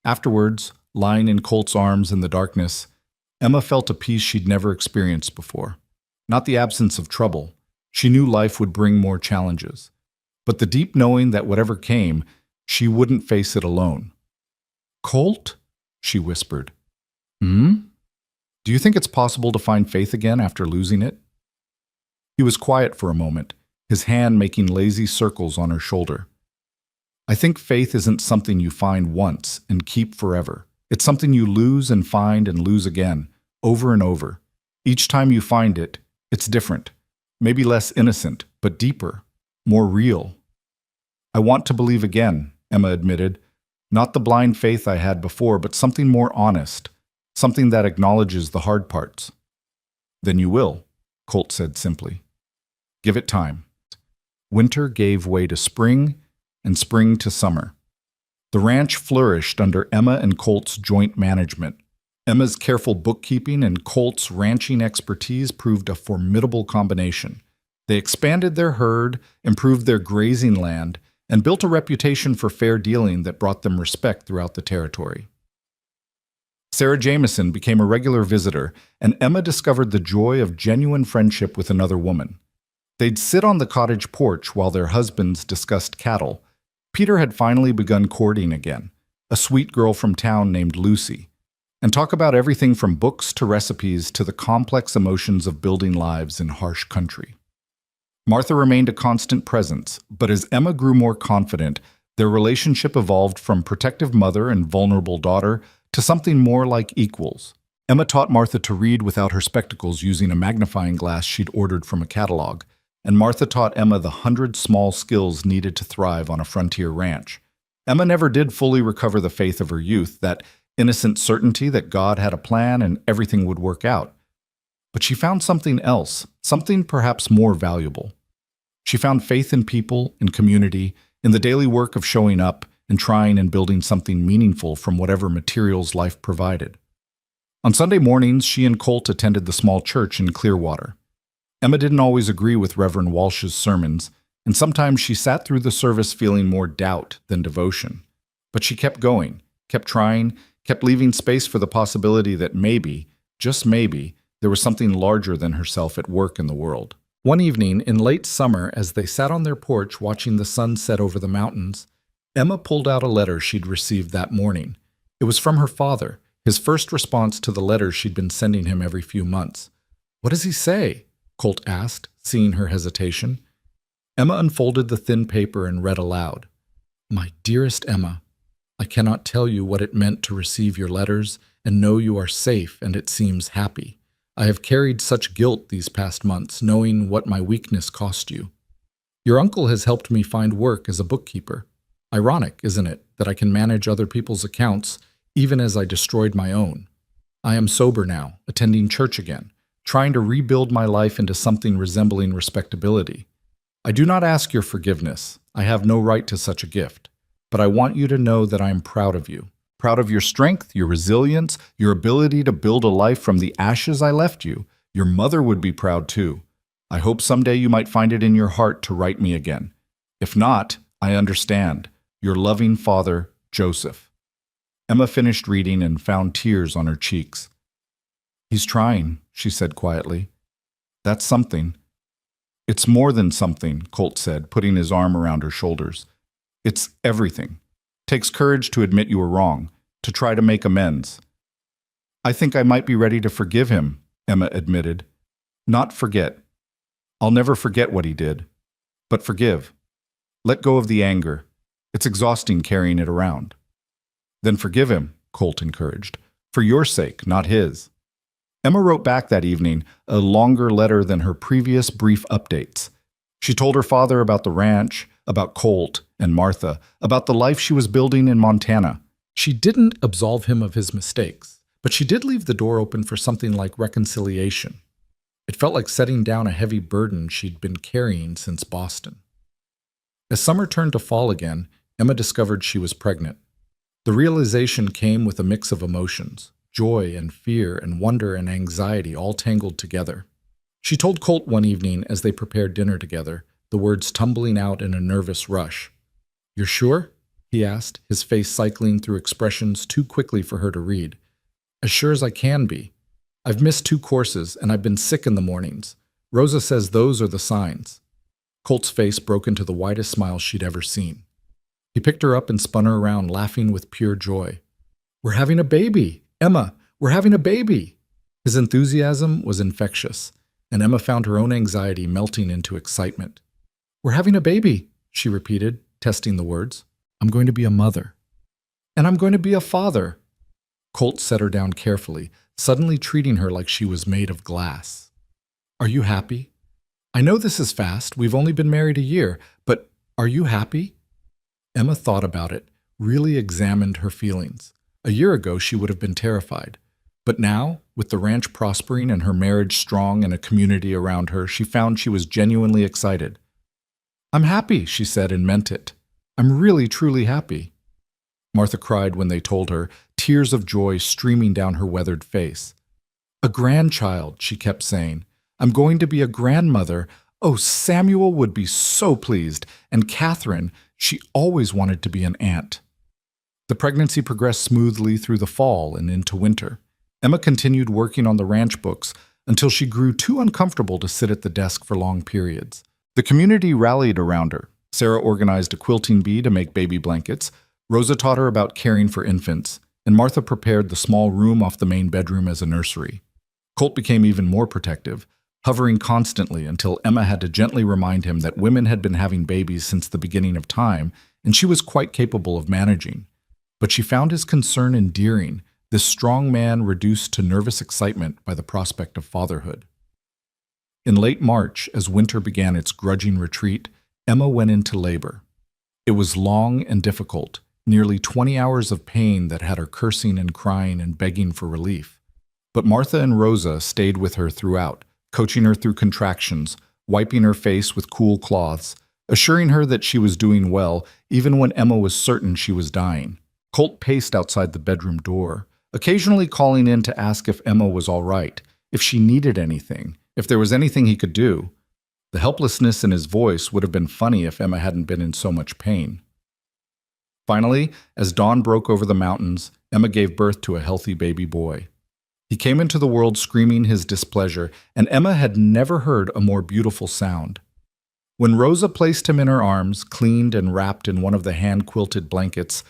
Afterwards, lying in Colt's arms in the darkness, Emma felt a peace she'd never experienced before. Not the absence of trouble. She knew life would bring more challenges. But the deep knowing that whatever came, she wouldn't face it alone. Colt? She whispered. Do you think it's possible to find faith again after losing it? He was quiet for a moment, his hand making lazy circles on her shoulder. I think faith isn't something you find once and keep forever. It's something you lose and find and lose again, over and over. Each time you find it, it's different. Maybe less innocent, but deeper, more real. I want to believe again, Emma admitted. Not the blind faith I had before, but something more honest. Something that acknowledges the hard parts. Then you will, Colt said simply. Give it time. Winter gave way to spring, and spring to summer. The ranch flourished under Emma and Colt's joint management. Emma's careful bookkeeping and Colt's ranching expertise proved a formidable combination. They expanded their herd, improved their grazing land, and built a reputation for fair dealing that brought them respect throughout the territory. Sarah Jameson became a regular visitor, and Emma discovered the joy of genuine friendship with another woman. They'd sit on the cottage porch while their husbands discussed cattle. Peter had finally begun courting again, a sweet girl from town named Lucy, and talk about everything from books to recipes to the complex emotions of building lives in harsh country. Martha remained a constant presence, but as Emma grew more confident, their relationship evolved from protective mother and vulnerable daughter to something more like equals. Emma taught Martha to read without her spectacles using a magnifying glass she'd ordered from a catalog, and Martha taught Emma the 100 small skills needed to thrive on a frontier ranch. Emma never did fully recover the faith of her youth, that innocent certainty that God had a plan and everything would work out. But she found something else, something perhaps more valuable. She found faith in people, in community, in the daily work of showing up and trying and building something meaningful from whatever materials life provided. On Sunday mornings, she and Colt attended the small church in Clearwater. Emma didn't always agree with Reverend Walsh's sermons, and sometimes she sat through the service feeling more doubt than devotion. But she kept going, kept trying, kept leaving space for the possibility that maybe, just maybe, there was something larger than herself at work in the world. One evening in late summer, as they sat on their porch watching the sun set over the mountains, Emma pulled out a letter she'd received that morning. It was from her father, his first response to the letters she'd been sending him every few months. "What does he say?" Colt asked, seeing her hesitation. Emma unfolded the thin paper and read aloud. "My dearest Emma, I cannot tell you what it meant to receive your letters and know you are safe and it seems happy. I have carried such guilt these past months, knowing what my weakness cost you. Your uncle has helped me find work as a bookkeeper. Ironic, isn't it, that I can manage other people's accounts, even as I destroyed my own. I am sober now, attending church again, trying to rebuild my life into something resembling respectability. I do not ask your forgiveness. I have no right to such a gift. But I want you to know that I am proud of you. Proud of your strength, your resilience, your ability to build a life from the ashes I left you. Your mother would be proud too. I hope someday you might find it in your heart to write me again. If not, I understand. Your loving father, Joseph." Emma finished reading and found tears on her cheeks. "He's trying," she said quietly. "That's something." "It's more than something," Colt said, putting his arm around her shoulders. "It's everything. Takes courage to admit you were wrong, to try to make amends." "I think I might be ready to forgive him," Emma admitted. "Not forget. I'll never forget what he did. But forgive. Let go of the anger. It's exhausting carrying it around." "Then forgive him," Colt encouraged. "For your sake, not his." Emma wrote back that evening, a longer letter than her previous brief updates. She told her father about the ranch, about Colt and Martha, about the life she was building in Montana. She didn't absolve him of his mistakes, but she did leave the door open for something like reconciliation. It felt like setting down a heavy burden she'd been carrying since Boston. As summer turned to fall again, Emma discovered she was pregnant. The realization came with a mix of emotions, joy and fear and wonder and anxiety all tangled together. She told Colt one evening as they prepared dinner together, the words tumbling out in a nervous rush. "You're sure?" he asked, his face cycling through expressions too quickly for her to read. "As sure as I can be. I've missed 2 courses, and I've been sick in the mornings. Rosa says those are the signs." Colt's face broke into the widest smile she'd ever seen. He picked her up and spun her around, laughing with pure joy. "We're having a baby! Emma, we're having a baby!" His enthusiasm was infectious, and Emma found her own anxiety melting into excitement. "We're having a baby," she repeated, testing the words. "I'm going to be a mother." "And I'm going to be a father." Colt set her down carefully, suddenly treating her like she was made of glass. "Are you happy? I know this is fast, we've only been married a year, but are you happy?" Emma thought about it, really examined her feelings. A year ago she would have been terrified. But now, with the ranch prospering and her marriage strong and a community around her, she found she was genuinely excited. "I'm happy," she said and meant it. "I'm really, truly happy." Martha cried when they told her, tears of joy streaming down her weathered face. "A grandchild," she kept saying. "I'm going to be a grandmother. Oh, Samuel would be so pleased. And Catherine, she always wanted to be an aunt." The pregnancy progressed smoothly through the fall and into winter. Emma continued working on the ranch books until she grew too uncomfortable to sit at the desk for long periods. The community rallied around her. Sarah organized a quilting bee to make baby blankets. Rosa taught her about caring for infants, and Martha prepared the small room off the main bedroom as a nursery. Colt became even more protective, hovering constantly until Emma had to gently remind him that women had been having babies since the beginning of time, and she was quite capable of managing. But she found his concern endearing, this strong man reduced to nervous excitement by the prospect of fatherhood. In late March, as winter began its grudging retreat, Emma went into labor. It was long and difficult, nearly 20 hours of pain that had her cursing and crying and begging for relief. But Martha and Rosa stayed with her throughout, coaching her through contractions, wiping her face with cool cloths, assuring her that she was doing well, even when Emma was certain she was dying. Colt paced outside the bedroom door, occasionally calling in to ask if Emma was all right, if she needed anything, if there was anything he could do. The helplessness in his voice would have been funny if Emma hadn't been in so much pain. Finally, as dawn broke over the mountains, Emma gave birth to a healthy baby boy. He came into the world screaming his displeasure, and Emma had never heard a more beautiful sound. When Rosa placed him in her arms, cleaned and wrapped in one of the hand-quilted blankets,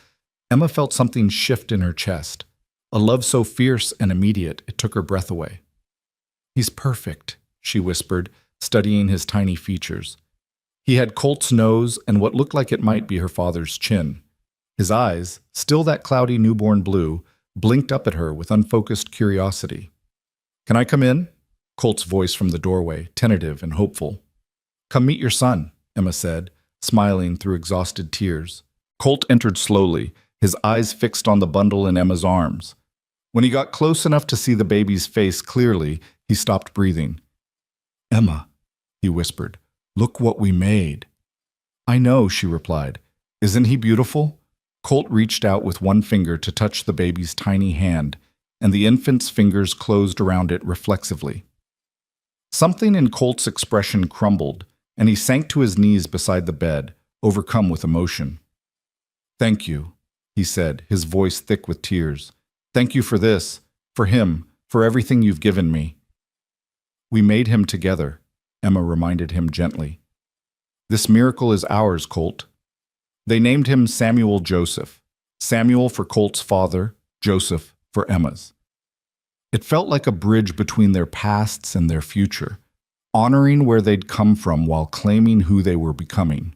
Emma felt something shift in her chest, a love so fierce and immediate it took her breath away. "He's perfect," she whispered, studying his tiny features. He had Colt's nose and what looked like it might be her father's chin. His eyes, still that cloudy newborn blue, blinked up at her with unfocused curiosity. "Can I come in?" Colt's voice from the doorway, tentative and hopeful. "Come meet your son," Emma said, smiling through exhausted tears. Colt entered slowly, his eyes fixed on the bundle in Emma's arms. When he got close enough to see the baby's face clearly, he stopped breathing. "Emma," he whispered, "look what we made." "I know," she replied. "Isn't he beautiful?" Colt reached out with one finger to touch the baby's tiny hand, and the infant's fingers closed around it reflexively. Something in Colt's expression crumbled, and he sank to his knees beside the bed, overcome with emotion. "Thank you," he said, his voice thick with tears. "Thank you for this, for him, for everything you've given me." "We made him together," Emma reminded him gently. "This miracle is ours, Colt." They named him Samuel Joseph, Samuel for Colt's father, Joseph for Emma's. It felt like a bridge between their pasts and their future, honoring where they'd come from while claiming who they were becoming.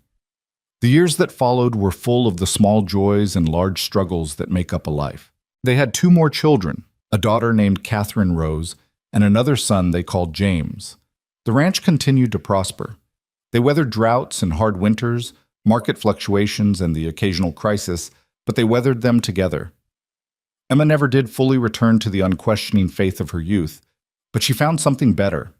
The years that followed were full of the small joys and large struggles that make up a life. They had 2 more children, a daughter named Catherine Rose and another son they called James. The ranch continued to prosper. They weathered droughts and hard winters, market fluctuations, and the occasional crisis, but they weathered them together. Emma never did fully return to the unquestioning faith of her youth, but she found something better,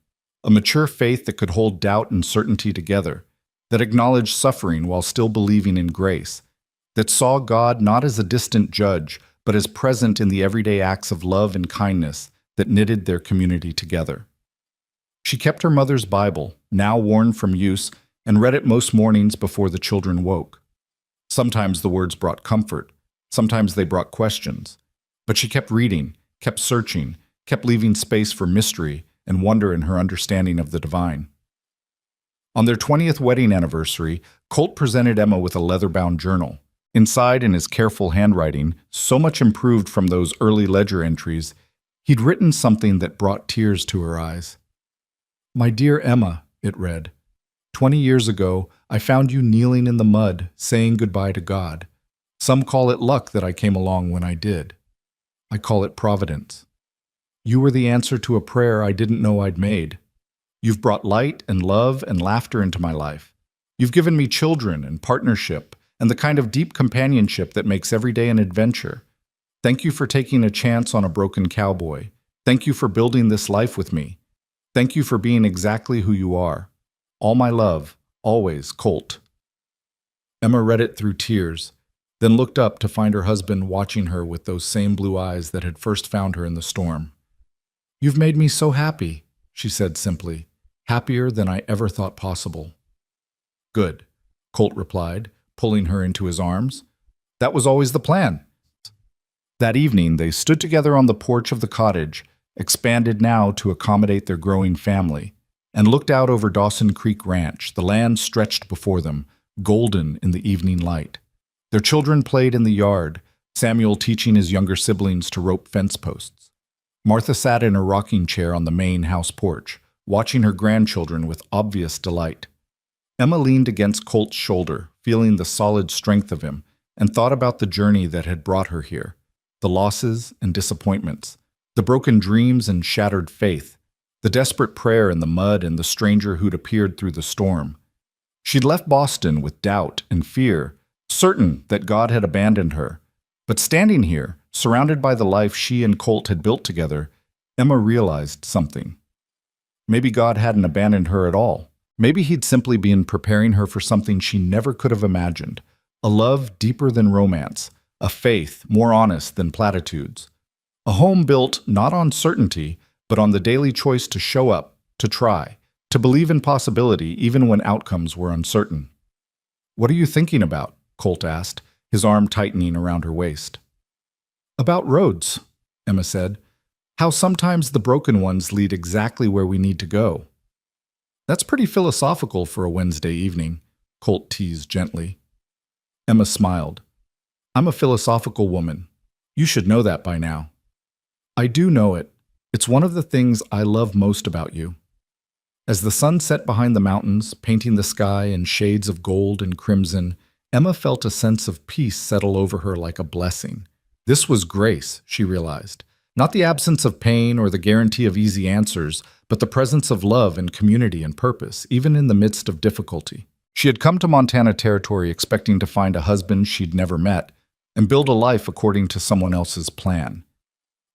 a mature faith that could hold doubt and certainty together, that acknowledged suffering while still believing in grace, that saw God not as a distant judge, but as present in the everyday acts of love and kindness that knitted their community together. She kept her mother's Bible, now worn from use, and read it most mornings before the children woke. Sometimes the words brought comfort, sometimes they brought questions. But she kept reading, kept searching, kept leaving space for mystery and wonder in her understanding of the divine. On their 20th wedding anniversary, Colt presented Emma with a leather-bound journal. Inside, in his careful handwriting, so much improved from those early ledger entries, he'd written something that brought tears to her eyes. "My dear Emma," it read, 20 years ago, I found you kneeling in the mud, saying goodbye to God. Some call it luck that I came along when I did. I call it providence. You were the answer to a prayer I didn't know I'd made. You've brought light and love and laughter into my life. You've given me children and partnership and the kind of deep companionship that makes every day an adventure. Thank you for taking a chance on a broken cowboy. Thank you for building this life with me. Thank you for being exactly who you are. All my love, always, Colt." Emma read it through tears, then looked up to find her husband watching her with those same blue eyes that had first found her in the storm. "You've made me so happy," she said simply, "happier than I ever thought possible." "Good," Colt replied, pulling her into his arms. "That was always the plan." That evening, they stood together on the porch of the cottage, expanded now to accommodate their growing family, and looked out over Dawson Creek Ranch. The land stretched before them, golden in the evening light. Their children played in the yard, Samuel teaching his younger siblings to rope fence posts. Martha sat in her rocking chair on the main house porch, watching her grandchildren with obvious delight. Emma leaned against Colt's shoulder, feeling the solid strength of him, and thought about the journey that had brought her here, the losses and disappointments, the broken dreams and shattered faith, the desperate prayer in the mud and the stranger who'd appeared through the storm. She'd left Boston with doubt and fear, certain that God had abandoned her. But standing here, surrounded by the life she and Colt had built together, Emma realized something. Maybe God hadn't abandoned her at all. Maybe he'd simply been preparing her for something she never could have imagined, a love deeper than romance, a faith more honest than platitudes, a home built not on certainty, but on the daily choice to show up, to try, to believe in possibility even when outcomes were uncertain. "What are you thinking about?" Colt asked, his arm tightening around her waist. "About roads," Emma said. "How sometimes the broken ones lead exactly where we need to go." "That's pretty philosophical for a Wednesday evening," Colt teased gently. Emma smiled. "I'm a philosophical woman. You should know that by now." "I do know it. It's one of the things I love most about you." As the sun set behind the mountains, painting the sky in shades of gold and crimson, Emma felt a sense of peace settle over her like a blessing. This was grace, she realized. Not the absence of pain or the guarantee of easy answers, but the presence of love and community and purpose, even in the midst of difficulty. She had come to Montana Territory expecting to find a husband she'd never met and build a life according to someone else's plan.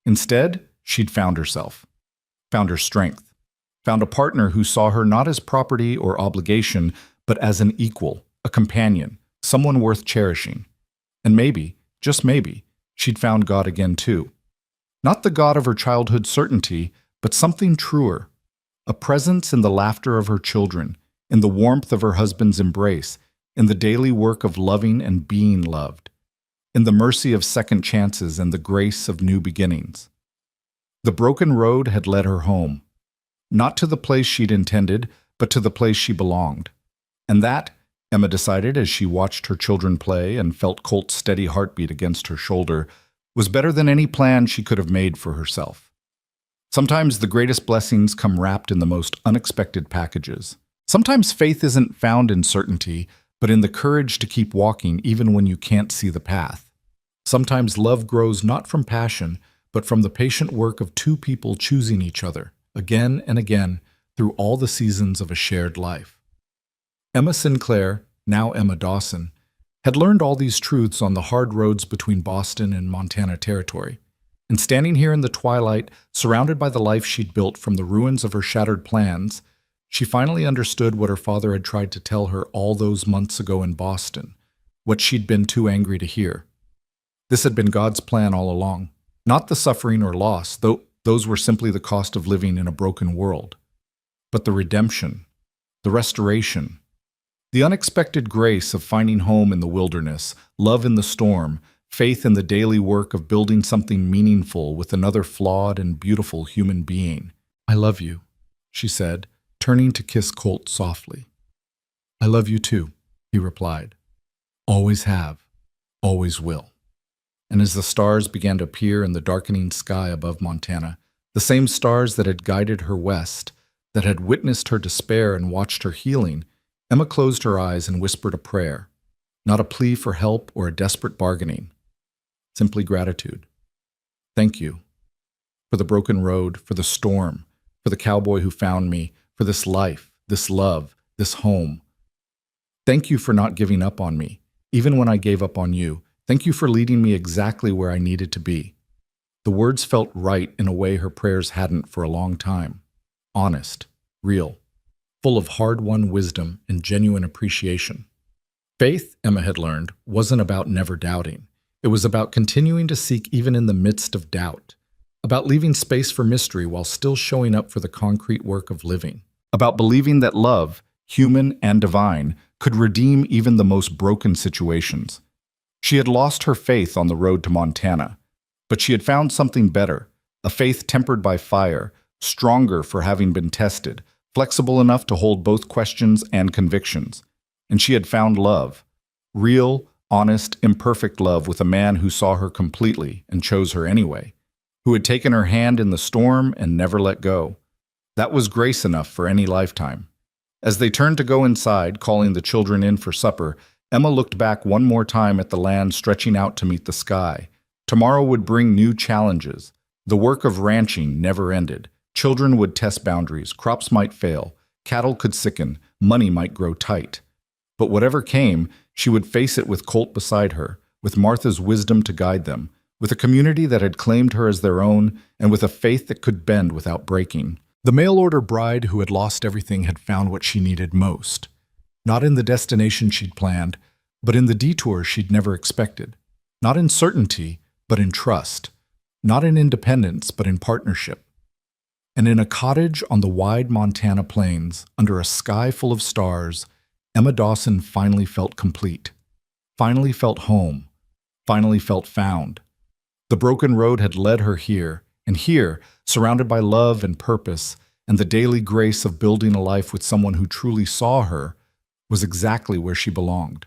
Instead, she'd found herself, found her strength, found a partner who saw her not as property or obligation, but as an equal, a companion, someone worth cherishing. And maybe, just maybe, she'd found God again too. Not the God of her childhood certainty, but something truer. A presence in the laughter of her children, in the warmth of her husband's embrace, in the daily work of loving and being loved, in the mercy of second chances and the grace of new beginnings. The broken road had led her home, not to the place she'd intended, but to the place she belonged. And that, Emma decided as she watched her children play and felt Colt's steady heartbeat against her shoulder, was better than any plan she could have made for herself. Sometimes the greatest blessings come wrapped in the most unexpected packages. Sometimes faith isn't found in certainty, but in the courage to keep walking even when you can't see the path. Sometimes love grows not from passion, but from the patient work of two people choosing each other, again and again, through all the seasons of a shared life. Emma Sinclair, now Emma Dawson, had learned all these truths on the hard roads between Boston and Montana Territory. And standing here in the twilight, surrounded by the life she'd built from the ruins of her shattered plans, she finally understood what her father had tried to tell her all those months ago in Boston, what she'd been too angry to hear. This had been God's plan all along, not the suffering or loss, though those were simply the cost of living in a broken world, but the redemption, the restoration, the unexpected grace of finding home in the wilderness, love in the storm, faith in the daily work of building something meaningful with another flawed and beautiful human being. "I love you," she said, turning to kiss Colt softly. "I love you too," he replied. "Always have, always will." And as the stars began to appear in the darkening sky above Montana, the same stars that had guided her west, that had witnessed her despair and watched her healing, Emma closed her eyes and whispered a prayer, not a plea for help or a desperate bargaining, simply gratitude. Thank you for the broken road, for the storm, for the cowboy who found me, for this life, this love, this home. Thank you for not giving up on me, even when I gave up on you. Thank you for leading me exactly where I needed to be. The words felt right in a way her prayers hadn't for a long time. Honest, real, full of hard-won wisdom and genuine appreciation. Faith, Emma had learned, wasn't about never doubting. It was about continuing to seek even in the midst of doubt, about leaving space for mystery while still showing up for the concrete work of living, about believing that love, human and divine, could redeem even the most broken situations. She had lost her faith on the road to Montana, but she had found something better, a faith tempered by fire, stronger for having been tested, flexible enough to hold both questions and convictions. And she had found love, real, honest, imperfect love with a man who saw her completely and chose her anyway, who had taken her hand in the storm and never let go. That was grace enough for any lifetime. As they turned to go inside, calling the children in for supper, Emma looked back one more time at the land stretching out to meet the sky. Tomorrow would bring new challenges. The work of ranching never ended. Children would test boundaries, crops might fail, cattle could sicken, money might grow tight. But whatever came, she would face it with Colt beside her, with Martha's wisdom to guide them, with a community that had claimed her as their own, and with a faith that could bend without breaking. The mail-order bride who had lost everything had found what she needed most. Not in the destination she'd planned, but in the detour she'd never expected. Not in certainty, but in trust. Not in independence, but in partnership. And in a cottage on the wide Montana plains, under a sky full of stars, Emma Dawson finally felt complete. Finally felt home. Finally felt found. The broken road had led her here, and here, surrounded by love and purpose, and the daily grace of building a life with someone who truly saw her, was exactly where she belonged.